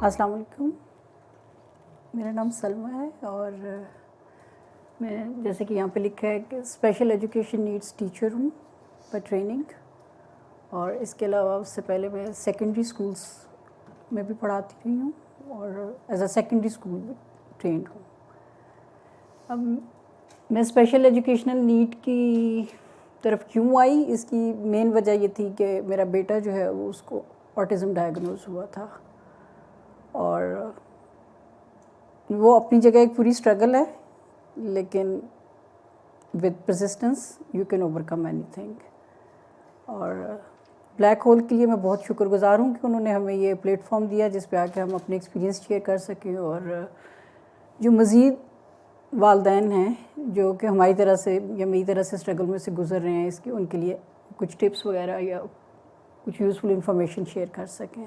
السلام علیکم، میرا نام سلمہ ہے اور میں جیسے کہ یہاں پہ لکھا ہے کہ اسپیشل ایجوکیشن نیڈس ٹیچر ہوں پر ٹریننگ، اور اس کے علاوہ اس سے پہلے میں سیکنڈری اسکولس میں بھی پڑھاتی رہی ہوں اور ایز اے سیکنڈری اسکول بھی ٹرینڈ ہوں۔ اب میں اسپیشل ایجوکیشنل نیڈ کی طرف کیوں آئی، اس کی مین وجہ یہ تھی کہ میرا بیٹا جو ہے وہ اس کو آٹزم ڈائگنوز ہوا تھا، اور وہ اپنی جگہ ایک پوری اسٹرگل ہے، لیکن with persistence you can over come any thing. اور بلیک ہول کے لیے میں بہت شکر گزار ہوں کہ انہوں نے ہمیں یہ پلیٹ فارم دیا جس پہ آ کے ہم اپنے ایکسپیرینس شیئر کر سکیں، اور جو مزید والدین ہیں جو کہ ہماری طرح سے یا میری طرح سے اسٹرگل میں سے گزر رہے ہیں، اس کے ان کے لیے کچھ ٹپس وغیرہ یا کچھ یوزفل انفارمیشن شیئر کر سکیں۔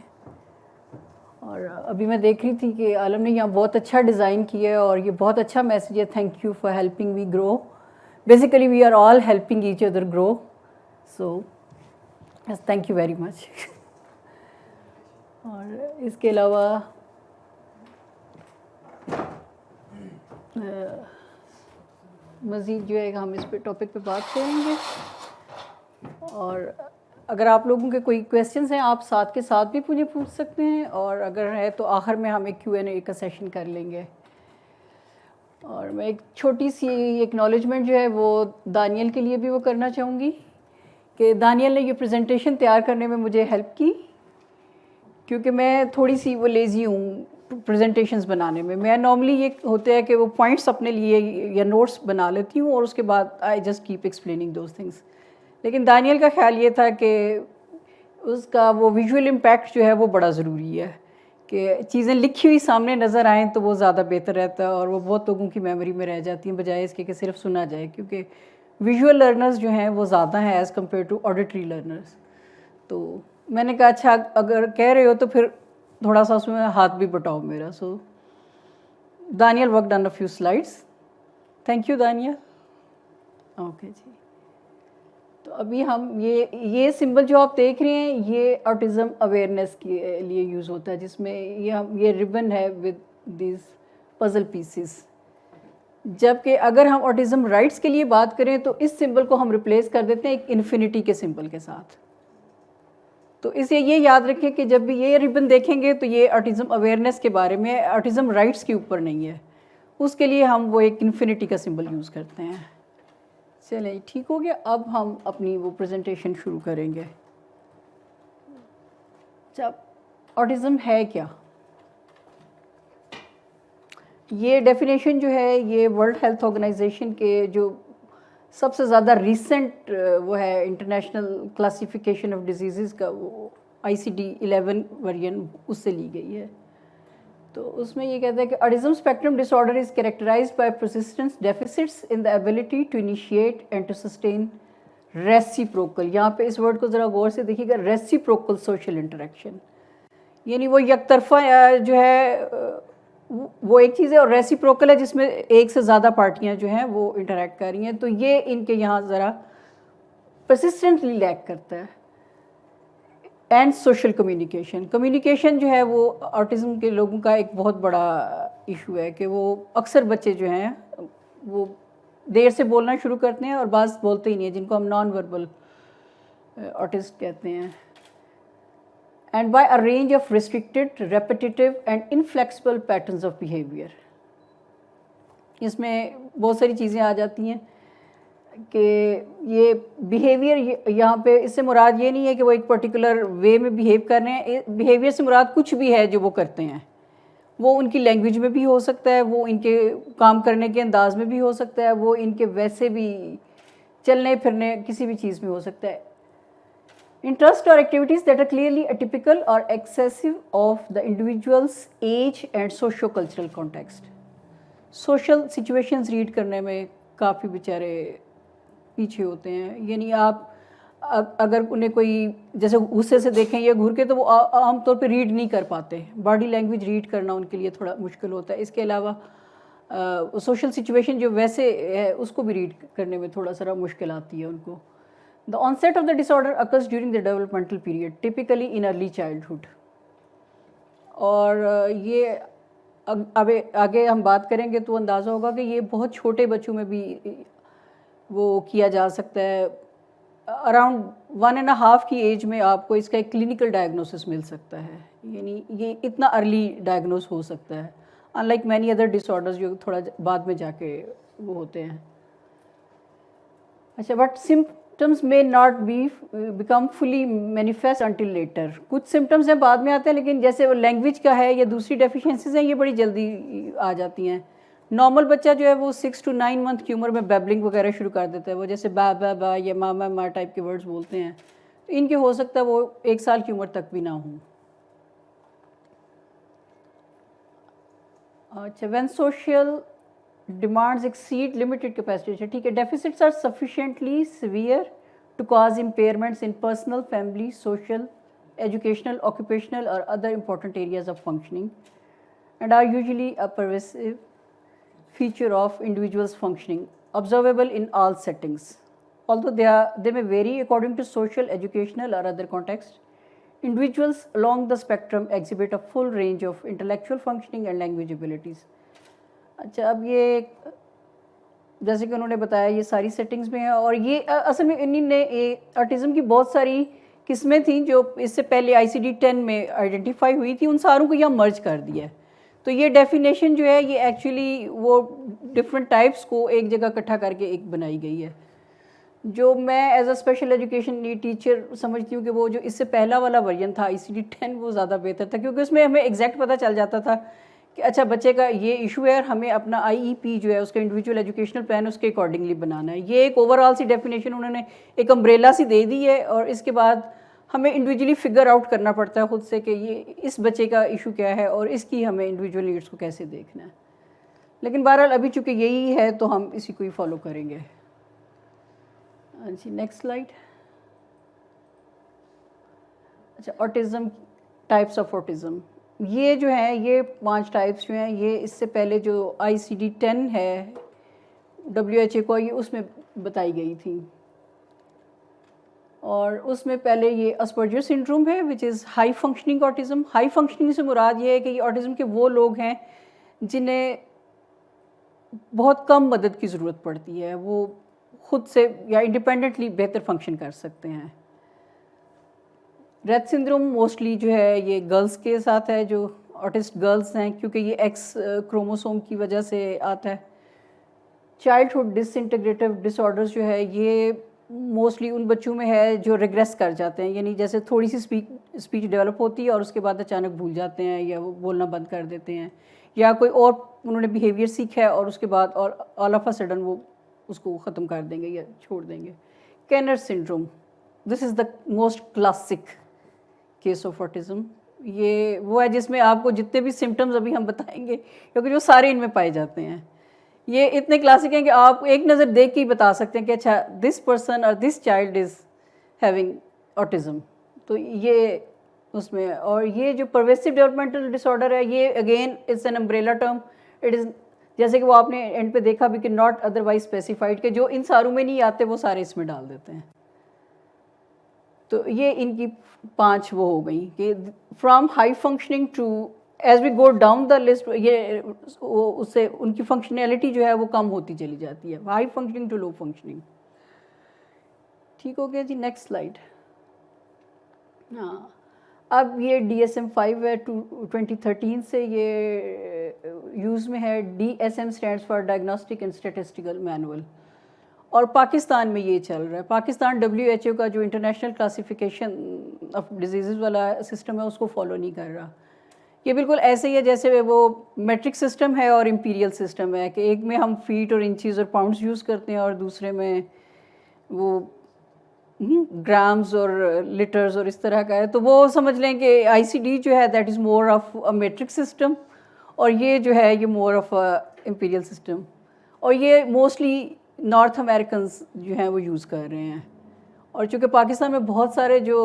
اور ابھی میں دیکھ رہی تھی کہ عالم نے یہاں بہت اچھا ڈیزائن کیا ہے اور یہ بہت اچھا میسیج ہے، thank you for helping we grow, basically we are all helping each other grow, so thank you very much. اور اس کے علاوہ مزید جو ہے ہم اس پہ ٹاپک پہ بات کریں گے، اور اگر آپ لوگوں کے کوئی کویسچنز ہیں آپ ساتھ کے ساتھ بھی مجھے پوچھ سکتے ہیں، اور اگر ہے تو آخر میں ہم ایک Q&A کا سیشن کر لیں گے۔ اور میں ایک چھوٹی سی ایکنالجمنٹ جو ہے وہ دانیل کے لیے بھی وہ کرنا چاہوں گی کہ دانیل نے یہ پریزنٹیشن تیار کرنے میں مجھے ہیلپ کی، کیونکہ میں تھوڑی سی وہ لیزی ہوں پریزنٹیشنز بنانے میں۔ میں نارملی یہ ہوتا ہے کہ وہ پوائنٹس اپنے لیے یا نوٹس بنا لیتی ہوں اور اس کے بعد I just keep explaining those things, لیکن دانیل کا خیال یہ تھا کہ اس کا وہ ویژول امپیکٹ جو ہے وہ بڑا ضروری ہے، کہ چیزیں لکھی ہوئی سامنے نظر آئیں تو وہ زیادہ بہتر رہتا ہے، اور وہ بہت لوگوں کی میموری میں رہ جاتی ہیں بجائے اس کے کہ صرف سنا جائے، کیونکہ ویژول لرنرز جو ہیں وہ زیادہ ہیں as compared to auditory learners. تو میں نے کہا اچھا اگر کہہ رہے ہو تو پھر تھوڑا سا اس میں ہاتھ بھی بٹاؤ میرا۔ So Daniel worked on a few slides. Thank you Daniel. Okay جی، تو ابھی ہم یہ سمبل جو آپ دیکھ رہے ہیں یہ آٹزم اویئرنیس کے لیے یوز ہوتا ہے، جس میں یہ ربن ہے ود دیز پزل پیسز، جبکہ اگر ہم آٹزم رائٹس کے لیے بات کریں تو اس سمبل کو ہم ریپلیس کر دیتے ہیں ایک انفینٹی کے سمبل کے ساتھ۔ تو اس لیے یہ یاد رکھیں کہ جب بھی یہ ربن دیکھیں گے تو یہ آٹزم اویئرنیس کے بارے میں، آٹزم رائٹس کے اوپر نہیں ہے، اس کے لیے ہم وہ ایک انفینٹی کا سمبل یوز کرتے ہیں۔ چلیں ٹھیک ہو گیا، اب ہم اپنی وہ پریزنٹیشن شروع کریں گے۔ جب آٹزم ہے کیا، یہ ڈیفینیشن جو ہے یہ ورلڈ ہیلتھ آرگنائزیشن کے جو سب سے زیادہ ریسنٹ وہ ہے انٹرنیشنل کلاسیفیکیشن آف ڈیزیزز کا، وہ ICD-11 ورژن اس سے لی گئی ہے۔ تو اس میں یہ کہتا ہے کہ autism spectrum disorder is characterised by persistent deficits in the ability to initiate and to sustain reciprocal, یہاں پہ اس ورڈ کو ذرا غور سے دیکھیے گا، ریسیپروکل سوشل انٹریکشن، یعنی وہ یک طرفہ جو ہے وہ ایک چیز ہے، اور ریسیپروکل ہے جس میں ایک سے زیادہ پارٹیاں جو ہیں وہ انٹریکٹ کر رہی ہیں، تو یہ ان کے یہاں ذرا پرسسٹنٹلی لیک کرتا ہے۔ اینڈ سوشل کمیونیکیشن جو ہے وہ آٹزم کے لوگوں کا ایک بہت بڑا ایشو ہے، کہ وہ اکثر بچے جو ہیں وہ دیر سے بولنا شروع کرتے ہیں اور بعض بولتے ہی نہیں ہیں، جن کو ہم نان وربل آٹسٹ کہتے ہیں۔ And by a range of restricted repetitive and inflexible patterns of behaviour, اس میں بہت ساری چیزیں آ جاتی ہیں کہ یہ بیہیویئر یہاں پہ اس سے مراد یہ نہیں ہے کہ وہ ایک پرٹیکولر وے میں بیہیو کر رہے ہیں، بیہیویئر سے مراد کچھ بھی ہے جو وہ کرتے ہیں، وہ ان کی لینگویج میں بھی ہو سکتا ہے، وہ ان کے کام کرنے کے انداز میں بھی ہو سکتا ہے، وہ ان کے ویسے بھی چلنے پھرنے کسی بھی چیز میں ہو سکتا ہے۔ Interest or activities that are clearly atypical or excessive of the individual's age and socio-cultural context. Social situations read کرنے میں کافی بیچارے پیچھے ہوتے ہیں، یعنی آپ اگر انہیں کوئی جیسے غصے سے دیکھیں یا گھور کے تو وہ عام طور پہ ریڈ نہیں کر پاتے، باڈی لینگویج ریڈ کرنا ان کے لیے تھوڑا مشکل ہوتا ہے۔ اس کے علاوہ سوشل سچویشن جو ویسے ہے اس کو بھی ریڈ کرنے میں تھوڑا سا مشکل آتی ہے ان کو۔ The onset of the disorder occurs during the developmental period, typically in early childhood. اور یہ اب آگے ہم بات کریں گے تو اندازہ ہوگا کہ یہ بہت چھوٹے بچوں میں بھی وہ کیا جا سکتا ہے. اراؤنڈ 1.5 کی ایج میں آپ کو اس کا ایک کلینکل ڈائگنوسس مل سکتا ہے, یعنی یہ اتنا ارلی ڈائگنوز ہو سکتا ہے, in like many other disorders جو تھوڑا بعد میں جا کے وہ ہوتے ہیں. اچھا, but symptoms may not become fully manifest until later. کچھ سمٹمس ہیں بعد میں آتے ہیں, لیکن جیسے وہ لینگویج کا ہے یا دوسری ڈیفیشنسیز ہیں یہ بڑی جلدی آ جاتی ہیں. نارمل بچہ جو ہے وہ 6 to 9 منتھ کی عمر میں بیبلنگ وغیرہ شروع کر دیتا ہے, وہ جیسے با با با یا ما ٹائپ کے ورڈز بولتے ہیں, تو ان کے ہو سکتا ہے وہ 1 سال کی عمر تک بھی نہ ہوں. اچھا, when social demands exceed limited capacity. ٹھیک ہے, deficits are sufficiently severe to cause impairments in personal, family, social, educational, occupational or other important areas of functioning and are usually a pervasive feature of individuals' functioning, observable in all settings. Although they may vary according to social, educational or other contexts, individuals along the spectrum exhibit a full range of intellectual functioning and language abilities. اچھا, اب یہ جیسے کہ انہوں نے بتایا یہ ساری سیٹنگز میں ہیں, اور یہ اصل میں انہی نے آٹزم کی بہت ساری قسمیں تھیں جو اس سے پہلے ICD-10 میں آئیڈینٹیفائی ہوئی تھی, ان ساروں کو یہاں مرج کر دیا ہے. تو یہ ڈیفینیشن جو ہے یہ ایکچولی وہ ڈفرینٹ ٹائپس کو ایک جگہ اکٹھا کر کے ایک بنائی گئی ہے, جو میں as a special education teacher سمجھتی ہوں کہ وہ جو اس سے پہلا والا ورژن تھا ICD-10 وہ زیادہ بہتر تھا, کیونکہ اس میں ہمیں ایگزیکٹ پتہ چل جاتا تھا کہ اچھا بچے کا یہ ایشو ہے اور ہمیں اپنا IEP جو ہے اس کا انڈیویجول ایجوکیشنل پلان اس کے اکارڈنگلی بنانا ہے. یہ ایک اوور آل سی ڈیفینیشن انہوں نے ایک امبریلا سی دے دی ہے, اور اس کے بعد ہمیں انڈیویجولی فگر آؤٹ کرنا پڑتا ہے خود سے کہ یہ اس بچے کا ایشو کیا ہے اور اس کی ہمیں انڈیویجول نیڈس کو کیسے دیکھنا ہے. لیکن بہرحال ابھی چونکہ یہی ہے تو ہم اسی کو ہی فالو کریں گے. جی, نیکسٹ سلائڈ. اچھا, آٹزم, ٹائپس آف آٹزم. یہ جو ہیں یہ 5 ٹائپس جو ہیں یہ اس سے پہلے جو ICD-10 ہے WHO کو یہ اس میں بتائی گئی تھی, اور اس میں پہلے یہ اسپرجر سنڈروم ہے which is high functioning autism. High functioning سے مراد یہ ہے کہ یہ آٹزم کے وہ لوگ ہیں جنہیں بہت کم مدد کی ضرورت پڑتی ہے, وہ خود سے یا انڈیپینڈنٹلی بہتر فنکشن کر سکتے ہیں. ریٹ سنڈروم موسٹلی جو ہے یہ گرلز کے ساتھ ہے, جو آٹسٹ گرلز ہیں, کیونکہ یہ ایکس کروموسوم کی وجہ سے آتا ہے. چائلڈ ہوڈ ڈس انٹیگریٹو ڈس آرڈرز جو ہے یہ موسٹلی ان بچوں میں ہے جو ریگریس کر جاتے ہیں, یعنی جیسے تھوڑی سی اسپیچ ڈیولپ ہوتی ہے اور اس کے بعد اچانک بھول جاتے ہیں یا وہ بولنا بند کر دیتے ہیں, یا کوئی اور انہوں نے بیہیویئر سیکھا ہے اور اس کے بعد اور آل آف اے سڈن وہ اس کو ختم کر دیں گے یا چھوڑ دیں گے. Kanner syndrome, this is the most classic case of autism. یہ وہ ہے جس میں آپ کو جتنے بھی سمٹمز ابھی ہم بتائیں گے کیونکہ جو سارے ان میں پائے جاتے ہیں, یہ اتنے کلاسک ہیں کہ آپ ایک نظر دیکھ کے ہی بتا سکتے ہیں کہ اچھا دس پرسن اور this child is having autism. تو یہ اس میں, اور یہ جو پرویسو ڈیولپمنٹل ڈس آرڈر ہے یہ again it's an umbrella term. It is جیسے کہ وہ آپ نے اینڈ پہ دیکھا بھی کہ ناٹ ادروائز اسپیسیفائڈ, کہ جو ان ساروں میں نہیں آتے وہ سارے اس میں ڈال دیتے ہیں. تو یہ ان کی 5 وہ ہو گئی کہ from high functioning to as we go down the list, یہ اس سے ان کی فنکشنلٹی جو ہے وہ کم ہوتی چلی جاتی ہے, high functioning to low functioning. ٹھیک ہو گیا جی, نیکسٹ سلائڈ. ہاں, اب یہ DSM-5 ہے 2013 سے یہ یوز میں ہے. DSM stands for diagnostic and statistical manual, اور پاکستان میں یہ چل رہا ہے. پاکستان WHO کا جو انٹرنیشنل کلاسیفیکیشن آف ڈیزیزز والا سسٹم ہے اس کو فالو نہیں کر رہا. یہ بالکل ایسے ہی ہے جیسے وہ میٹرک سسٹم ہے اور امپیریل سسٹم ہے, کہ ایک میں ہم فیٹ اور انچیز اور پاؤنڈز یوز کرتے ہیں اور دوسرے میں وہ گرامز اور لیٹرز اور اس طرح کا ہے. تو وہ سمجھ لیں کہ ICD جو ہے that is more of a metric system, اور یہ جو ہے یہ more of a imperial system. اور یہ موسٹلی نارتھ امریکنز جو ہیں وہ یوز کر رہے ہیں, اور چونکہ پاکستان میں بہت سارے جو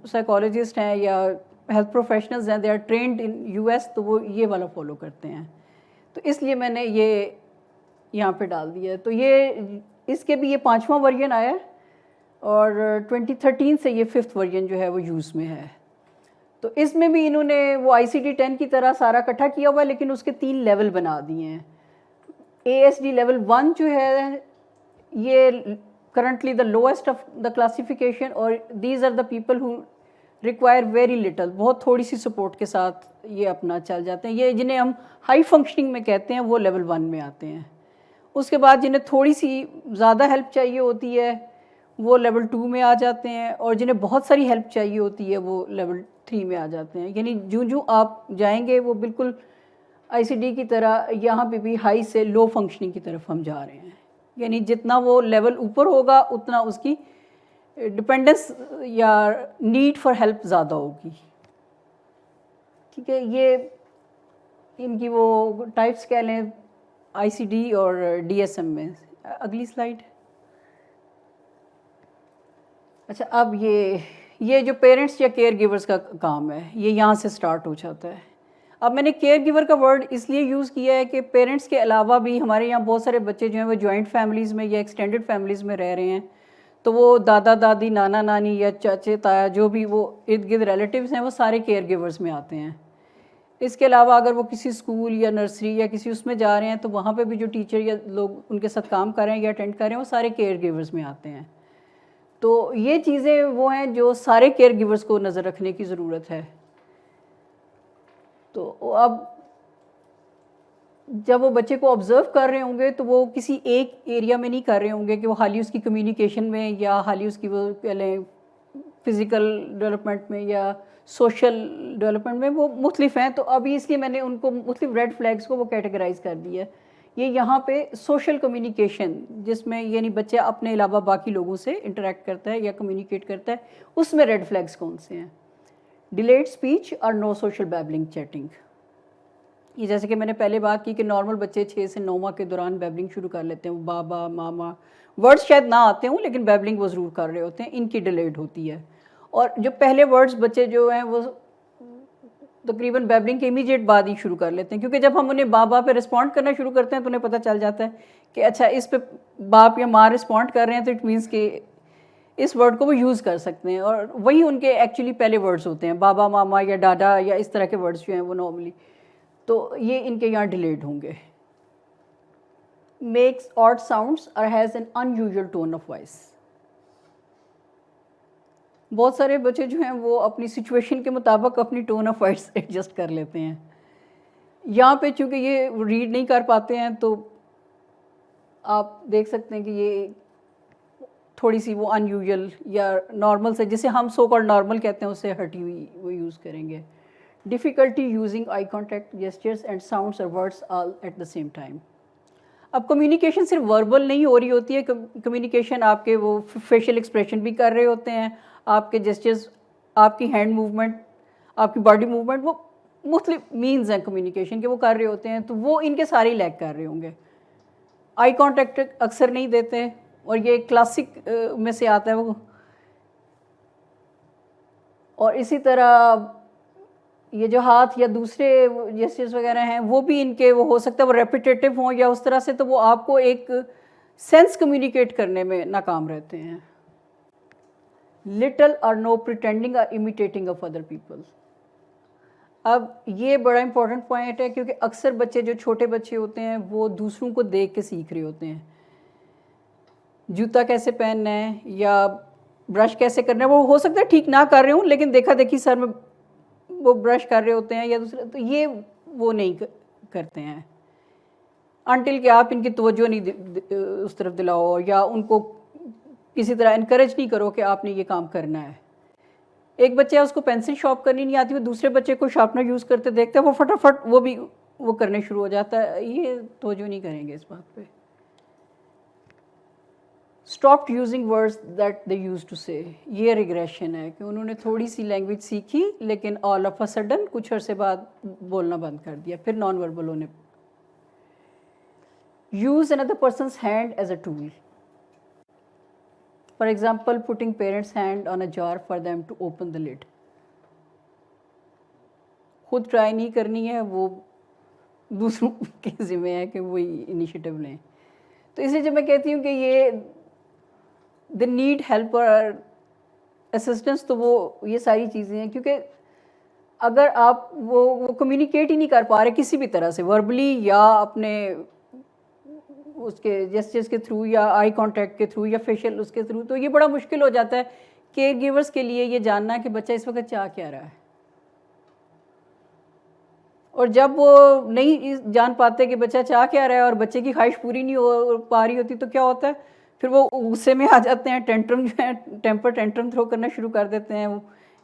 سائیکالوجسٹ ہیں یا ہیلتھ پروفیشنلز ہیں they are trained in US, تو وہ یہ والا فالو کرتے ہیں. تو اس لیے میں نے یہ یہاں پہ ڈال دیا. تو یہ اس کے بھی یہ 5واں ورژن آیا ہے, اور 2013 سے یہ 5th ورژن جو ہے وہ یوز میں ہے. تو اس میں بھی انہوں نے وہ ICT 10 کی طرح سارا اکٹھا کیا ہوا ہے، لیکن اس کے 3 لیول بنا دیے ہیں. ASD لیول 1 جو ہے یہ currently the lowest of the classification, اور these are the people who require very little, بہت تھوڑی سی سپورٹ کے ساتھ یہ اپنا چل جاتے ہیں. یہ جنہیں ہم ہائی فنکشننگ میں کہتے ہیں وہ لیول 1 میں آتے ہیں. اس کے بعد جنہیں تھوڑی سی زیادہ ہیلپ چاہیے ہوتی ہے وہ لیول 2 میں آ جاتے ہیں، اور جنہیں بہت ساری ہیلپ چاہیے ہوتی ہے وہ لیول 3 میں آ جاتے ہیں. یعنی جو آپ جائیں گے وہ بالکل ICD کی طرح یہاں پہ بھی ہائی سے لو فنکشننگ کی طرف ہم جا رہے ہیں. یعنی جتنا وہ لیول اوپر ہوگا اتنا اس کی ڈپینڈنس یا نیڈ فار ہیلپ زیادہ ہوگی. ٹھیک ہے، یہ ان کی وہ ٹائپس کہہ لیں ICD اور DSM میں. اگلی سلائیڈ. اچھا، اب یہ جو پیرنٹس یا کیئر گیورز کا کام ہے یہ یہاں سے سٹارٹ ہو جاتا ہے. اب میں نے کیئر گیور کا ورڈ اس لیے یوز کیا ہے کہ پیرنٹس کے علاوہ بھی ہمارے یہاں بہت سارے بچے جو ہیں وہ جوائنٹ فیملیز میں یا ایکسٹینڈڈ فیملیز میں رہ رہے ہیں. تو وہ دادا دادی، نانا نانی یا چاچے تایا جو بھی وہ ارد گرد ریلیٹیوز ہیں وہ سارے کیئر گیورز میں آتے ہیں. اس کے علاوہ اگر وہ کسی اسکول یا نرسری یا کسی اس میں جا رہے ہیں تو وہاں پہ بھی جو ٹیچر یا لوگ ان کے ساتھ کام کر رہے ہیں یا اٹینڈ کر رہے ہیں وہ سارے کیئر گیورز میں آتے ہیں. تو یہ چیزیں وہ ہیں جو سارے کیئر گیورز کو نظر رکھنے کی ضرورت ہے. تو اب جب وہ بچے کو آبزرو کر رہے ہوں گے تو وہ کسی ایک ایریا میں نہیں کر رہے ہوں گے کہ وہ خالی اس کی کمیونیکیشن میں یا خالی اس کی وہ کہہ لیں فزیکل ڈیولپمنٹ میں یا سوشل ڈیولپمنٹ میں، وہ مختلف ہیں. تو ابھی اس لیے میں نے ان کو مختلف ریڈ فلیگز کو وہ کیٹیگرائز کر دیا ہے. یہ یہاں پہ سوشل کمیونیکیشن جس میں یعنی بچہ اپنے علاوہ باقی لوگوں سے انٹریکٹ کرتا ہے یا کمیونیکیٹ کرتا ہے، اس میں ریڈ فلیگز کون سے ہیں. ڈیلیڈ اسپیچ اور نو سوشل بیبلنگ چیٹنگ. یہ جیسے کہ میں نے پہلے بات کی کہ نارمل بچے 6 سے 9 ماہ کے دوران بیبلنگ شروع کر لیتے ہیں. بابا، ماما، ورڈز شاید نہ آتے ہوں لیکن بیبلنگ وہ ضرور کر رہے ہوتے ہیں. ان کی ڈیلیڈ ہوتی ہے. اور جو پہلے ورڈز بچے جو ہیں وہ تقریباً بیبلنگ کے امیجیٹ بعد ہی شروع کر لیتے ہیں، کیونکہ جب ہم انہیں بابا پہ رسپونڈ کرنا شروع کرتے ہیں تو انہیں پتہ چل جاتا ہے کہ اچھا اس پہ باپ یا ماں رسپونڈ کر رہے ہیں تو اٹ مینس کہ اس ورڈ کو وہ یوز کر سکتے ہیں. اور وہی ان کے ایکچولی پہلے ورڈز ہوتے ہیں، بابا، ماما یا ڈاڈا یا اس طرح کے ورڈز جو ہیں وہ نارملی. تو یہ ان کے یہاں ڈیلیڈ ہوں گے. میکس آڈ ساؤنڈس اور has an in usual tone of voice. بہت سارے بچے جو ہیں وہ اپنی سچویشن کے مطابق اپنی ٹون آف وائس ایڈجسٹ کر لیتے ہیں. یہاں پہ چونکہ یہ ریڈ نہیں کر پاتے ہیں تو آپ دیکھ سکتے ہیں کہ یہ تھوڑی سی وہ ان یوزول یا نارمل سے، جسے ہم سو کالڈ نارمل کہتے ہیں، اس سے ہٹی ہوئی وہ یوز کریں گے. Difficulty using eye contact, gestures and sounds اور words all at the same time. اب کمیونیکیشن صرف وربل نہیں ہو رہی ہوتی ہے، کمیونیکیشن آپ کے وہ فیشیل ایکسپریشن بھی کر رہے ہوتے ہیں، آپ کے جیسچرز، آپ کی ہینڈ موومنٹ، آپ کی باڈی موومنٹ، وہ مختلف مینز ہیں کمیونیکیشن کے وہ کر رہے ہوتے ہیں. تو وہ ان کے سارے لیک کر رہے ہوں گے. آئی کانٹیکٹ اکثر نہیں دیتے، اور یہ کلاسک میں سے آتا ہے وہ. اور اسی طرح یہ جو ہاتھ یا دوسرے جیسچرز وغیرہ ہیں وہ بھی ان کے وہ ہو سکتا ہے وہ ریپیٹیٹو ہوں یا اس طرح سے، تو وہ آپ کو ایک سینس کمیونیکیٹ کرنے میں ناکام رہتے ہیں. لٹل اور نو پریٹینڈنگ اور امیٹیٹنگ آف ادر پیپل. اب یہ بڑا امپورٹنٹ پوائنٹ ہے کیونکہ اکثر بچے جو چھوٹے بچے ہوتے ہیں وہ دوسروں کو دیکھ کے سیکھ رہے ہوتے ہیں. جوتا کیسے پہننا ہے یا برش کیسے کرنا ہے، وہ ہو سکتا ہے ٹھیک نہ کر رہے ہوں لیکن دیکھا دیکھی سر میں وہ برش کر رہے ہوتے ہیں یا دوسرے، تو یہ وہ نہیں کرتے ہیں انٹل کہ آپ ان کی توجہ نہیں اس طرف دلاؤ یا ان کو کسی طرح انکریج نہیں کرو کہ آپ نے یہ کام کرنا ہے. ایک بچہ ہے اس کو پینسل شارپ کرنی نہیں آتی، وہ دوسرے بچے کو شارپنر یوز کرتے دیکھتا ہے وہ فٹافٹ وہ بھی وہ کرنے شروع ہو جاتا ہے. یہ توجہ نہیں کریں گے اس بات پہ. Stopped using words that they used to say. یہ ریگریشن ہے کہ انہوں نے تھوڑی سی لینگویج سیکھی لیکن آل آف اے سڈن کچھ عرصے بعد بولنا بند کر دیا، پھر نان وربل ہونے. Use another person's hand as a tool. For example putting parents hand on a jar for them to open the lid. خود ٹرائی نہیں کرنی ہے، وہ دوسروں کے ذمہ ہے کہ وہی انیشیٹو لیں. تو اس لیے جب میں کہتی ہوں کہ یہ دے نیڈ ہیلپ اور اسسٹنس، تو وہ یہ ساری چیزیں ہیں کیونکہ اگر آپ وہ کمیونیکیٹ ہی نہیں کر پا رہے کسی بھی طرح سے وربلی یا اپنے اس کے جسچرز کے تھرو یا آئی کانٹیکٹ کے تھرو یا فیشل اس کے تھرو، تو یہ بڑا مشکل ہو جاتا ہے کیئر گیورس کے لیے یہ جاننا کہ بچہ اس وقت چاہ کیا رہا ہے. اور جب وہ نہیں جان پاتے کہ بچہ چاہ کیا رہا ہے اور بچے کی خواہش پوری نہیں ہو پا رہی ہوتی، تو کیا ہوتا ہے پھر وہ غصے میں آ جاتے ہیں، ٹینٹرم جو ہے ٹیمپر ٹینٹرم تھرو کرنا شروع کر دیتے ہیں، وہ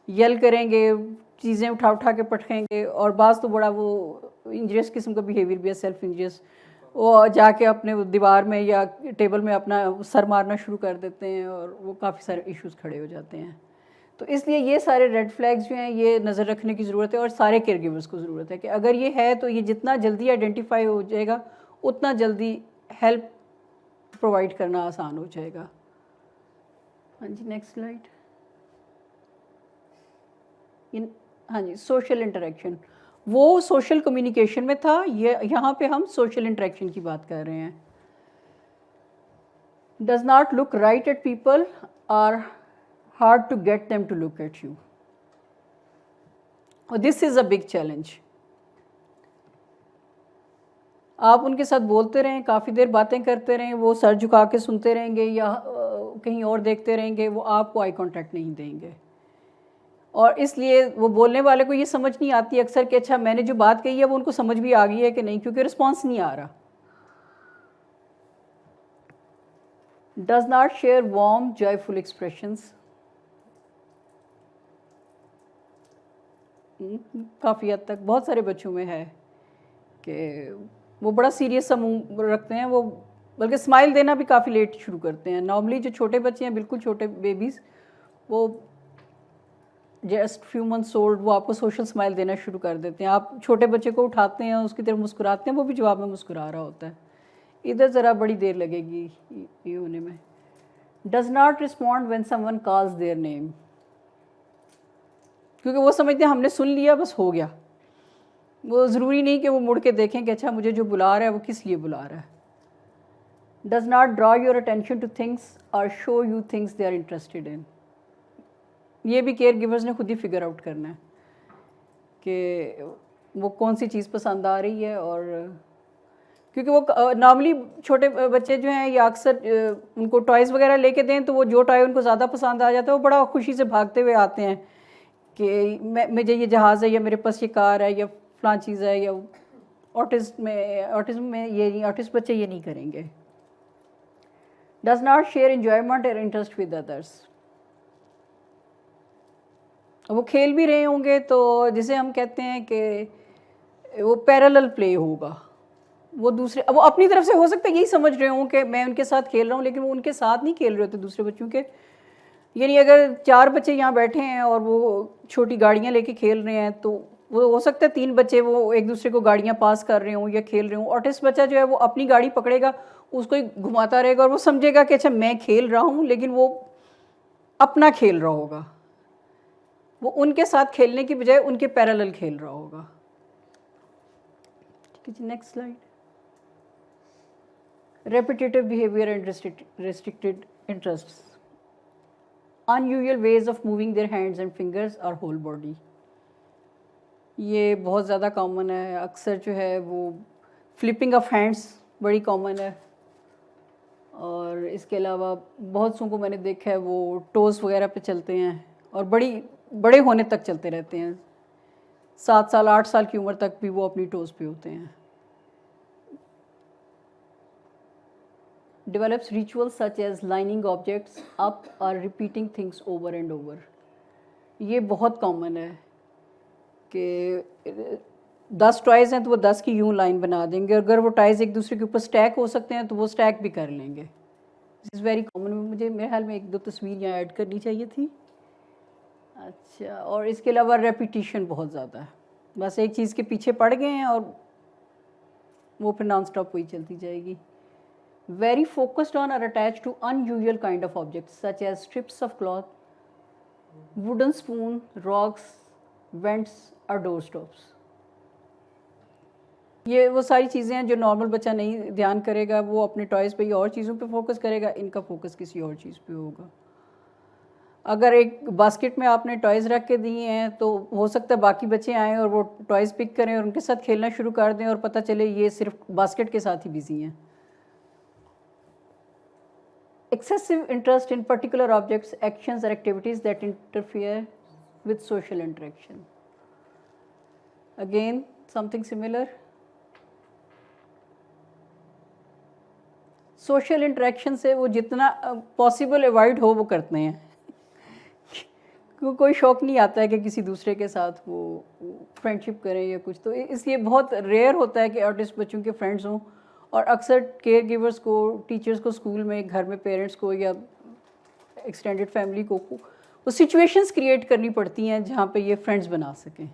یل کریں گے، چیزیں اٹھا اٹھا کے پٹکیں گے، اور بعض تو بڑا وہ انجریس قسم کا بیہیویئر بھی ہے، سیلف انجریس. وہ جا کے اپنے دیوار میں یا ٹیبل میں اپنا سر مارنا شروع کر دیتے ہیں، اور وہ کافی سارے ایشوز کھڑے ہو جاتے ہیں. تو اس لیے یہ سارے ریڈ فلیگز جو ہیں یہ نظر رکھنے کی ضرورت ہے، اور سارے کیئر گیورس کو ضرورت ہے کہ اگر یہ ہے تو یہ جتنا جلدی آئیڈینٹیفائی ہو جائے گا اتنا جلدی ہیلپ پرووائڈ کرنا آسان ہو جائے گا. ہاں جی نیکسٹ سلائڈ. ہاں جی سوشل انٹریکشن، وہ سوشل کمیونیکیشن میں تھا، یہاں پہ ہم سوشل انٹریکشن کی بات کر رہے ہیں. Does not look right at people are hard to get them to look at you. This is a big challenge. آپ ان کے ساتھ بولتے رہیں، کافی دیر باتیں کرتے رہیں، وہ سر جھکا کے سنتے رہیں گے یا کہیں اور دیکھتے رہیں گے، وہ آپ کو آئی کانٹیکٹ نہیں دیں گے. اور اس لیے وہ بولنے والے کو یہ سمجھ نہیں آتی اکثر کہ اچھا میں نے جو بات کہی ہے وہ ان کو سمجھ بھی آ گئی ہے کہ نہیں، کیونکہ رسپانس نہیں آ رہا. Does not share warm, joyful expressions. کافی حد تک بہت سارے بچوں میں ہے کہ وہ بڑا سیریس سا منہ رکھتے ہیں، وہ بلکہ اسمائل دینا بھی کافی لیٹ شروع کرتے ہیں. نارملی جو چھوٹے بچے ہیں، بالکل چھوٹے بیبیز، وہ جسٹ فیو منتھس اولڈ، وہ آپ کو سوشل اسمائل دینا شروع کر دیتے ہیں. آپ چھوٹے بچے کو اٹھاتے ہیں، اس کی طرف مسکراتے ہیں، وہ بھی جواب میں مسکرا رہا ہوتا ہے. ادھر ذرا بڑی دیر لگے گی یہ ہونے میں. Does not respond when someone calls their name, کیونکہ وہ سمجھتے ہیں ہم نے سن لیا بس ہو گیا. وہ ضروری نہیں کہ وہ مڑ کے دیکھیں کہ اچھا مجھے جو بلا رہا ہے وہ کس لیے بلا رہا ہے. Does not draw your attention to things اور show you things they are interested in. یہ بھی کیئر گیورز نے خود ہی فگر آؤٹ کرنا ہے کہ وہ کون سی چیز پسند آ رہی ہے. اور کیونکہ وہ نارملی چھوٹے بچے جو ہیں یا اکثر ان کو ٹوائز وغیرہ لے کے دیں تو وہ جو ٹوائے ان کو زیادہ پسند آ جاتا ہے وہ بڑا خوشی سے بھاگتے ہوئے آتے ہیں کہ مجھے یہ جہاز ہے یا میرے پاس یہ کار ہے یا فلاں چیز ہے. یا آٹزم میں یہ نہیں، آٹسٹ بچے یہ نہیں کریں گے. ڈز ناٹ شیئر انجوائمنٹ اور انٹرسٹ ود ادرس. وہ کھیل بھی رہے ہوں گے تو جسے ہم کہتے ہیں کہ وہ پیرالل پلے ہوگا، وہ دوسرے وہ اپنی طرف سے ہو سکتا ہے یہی سمجھ رہے ہوں کہ میں ان کے ساتھ کھیل رہا ہوں، لیکن وہ ان کے ساتھ نہیں کھیل رہے ہوتے دوسرے بچوں کے. یعنی اگر 4 بچے یہاں بیٹھے ہیں اور وہ چھوٹی گاڑیاں لے کے کھیل رہے ہیں تو وہ ہو سکتا ہے 3 بچے وہ ایک دوسرے کو گاڑیاں پاس کر رہے ہوں یا کھیل رہے ہوں. آٹسٹ بچہ جو ہے وہ اپنی گاڑی پکڑے گا، اس کو گھماتا رہے گا اور وہ سمجھے گا کہ اچھا میں کھیل رہا ہوں، لیکن وہ اپنا کھیل رہا ہوگا. وہ ان کے ساتھ کھیلنے کی بجائے ان کے پیرالل کھیل رہا ہوگا. ٹھیک ہے جی next slide. Repetitive behaviour and restricted interests. unusual ways of moving their hands and fingers or whole body. یہ بہت زیادہ کامن ہے. اکثر جو ہے وہ فلپنگ آف ہینڈس بڑی کامن ہے. اور اس کے علاوہ بہت سوں کو میں نے دیکھا ہے وہ ٹوز وغیرہ پہ چلتے ہیں اور بڑے ہونے تک چلتے رہتے ہیں. 7 سال 8 سال کی عمر تک بھی وہ اپنی ٹوز پہ ہوتے ہیں. Develops rituals such as lining objects up or repeating things over and over. یہ بہت کامن ہے کہ 10 ٹوائز ہیں تو وہ 10 کی یوں لائن بنا دیں گے. اگر وہ ٹوائز ایک دوسرے کے اوپر سٹیک ہو سکتے ہیں تو وہ سٹیک بھی کر لیں گے. دس از ویری کامن. مجھے میرے خیال میں 1-2 تصویر یہاں ایڈ کرنی چاہیے تھی. اچھا، اور اس کے علاوہ ریپیٹیشن بہت زیادہ ہے. بس ایک چیز کے پیچھے پڑ گئے ہیں اور وہ پھر نان اسٹاپ وہی چلتی جائے گی. Very focused on or attached to unusual kind of objects such as strips of cloth, wooden spoon, rocks, vents or doorstops. یہ وہ ساری چیزیں ہیں جو نارمل بچہ نہیں دھیان کرے گا. وہ اپنے ٹوائز پہ یا اور چیزوں پہ فوکس کرے گا. ان کا فوکس کسی اور چیز پہ ہوگا. اگر ایک باسکٹ میں آپ نے ٹوائز رکھ کے دیے ہیں تو ہو سکتا ہے باقی بچے آئیں اور وہ ٹوائز پک کریں اور ان کے ساتھ کھیلنا شروع کر دیں اور پتہ چلے یہ صرف باسکٹ کے ساتھ ہی بزی ہیں. Excessive interest in particular objects, actions or activities that interfere with social interaction. Again, something similar. Social interaction سے وہ جتنا پاسبل اوائڈ ہو وہ کرتے ہیں. کوئی شوق نہیں آتا ہے کہ کسی دوسرے کے ساتھ وہ فرینڈ شپ کریں یا کچھ, تو اس لیے بہت ریئر ہوتا ہے کہ آرٹسٹ بچوں کے فرینڈز ہوں. اور اکثر کیئر گیورس کو, ٹیچرس کو اسکول میں, گھر میں پیرنٹس کو یا ایکسٹینڈیڈ فیملی کو وہ سچویشنز کریٹ کرنی پڑتی ہیں جہاں پہ یہ فرینڈز بنا سکیں.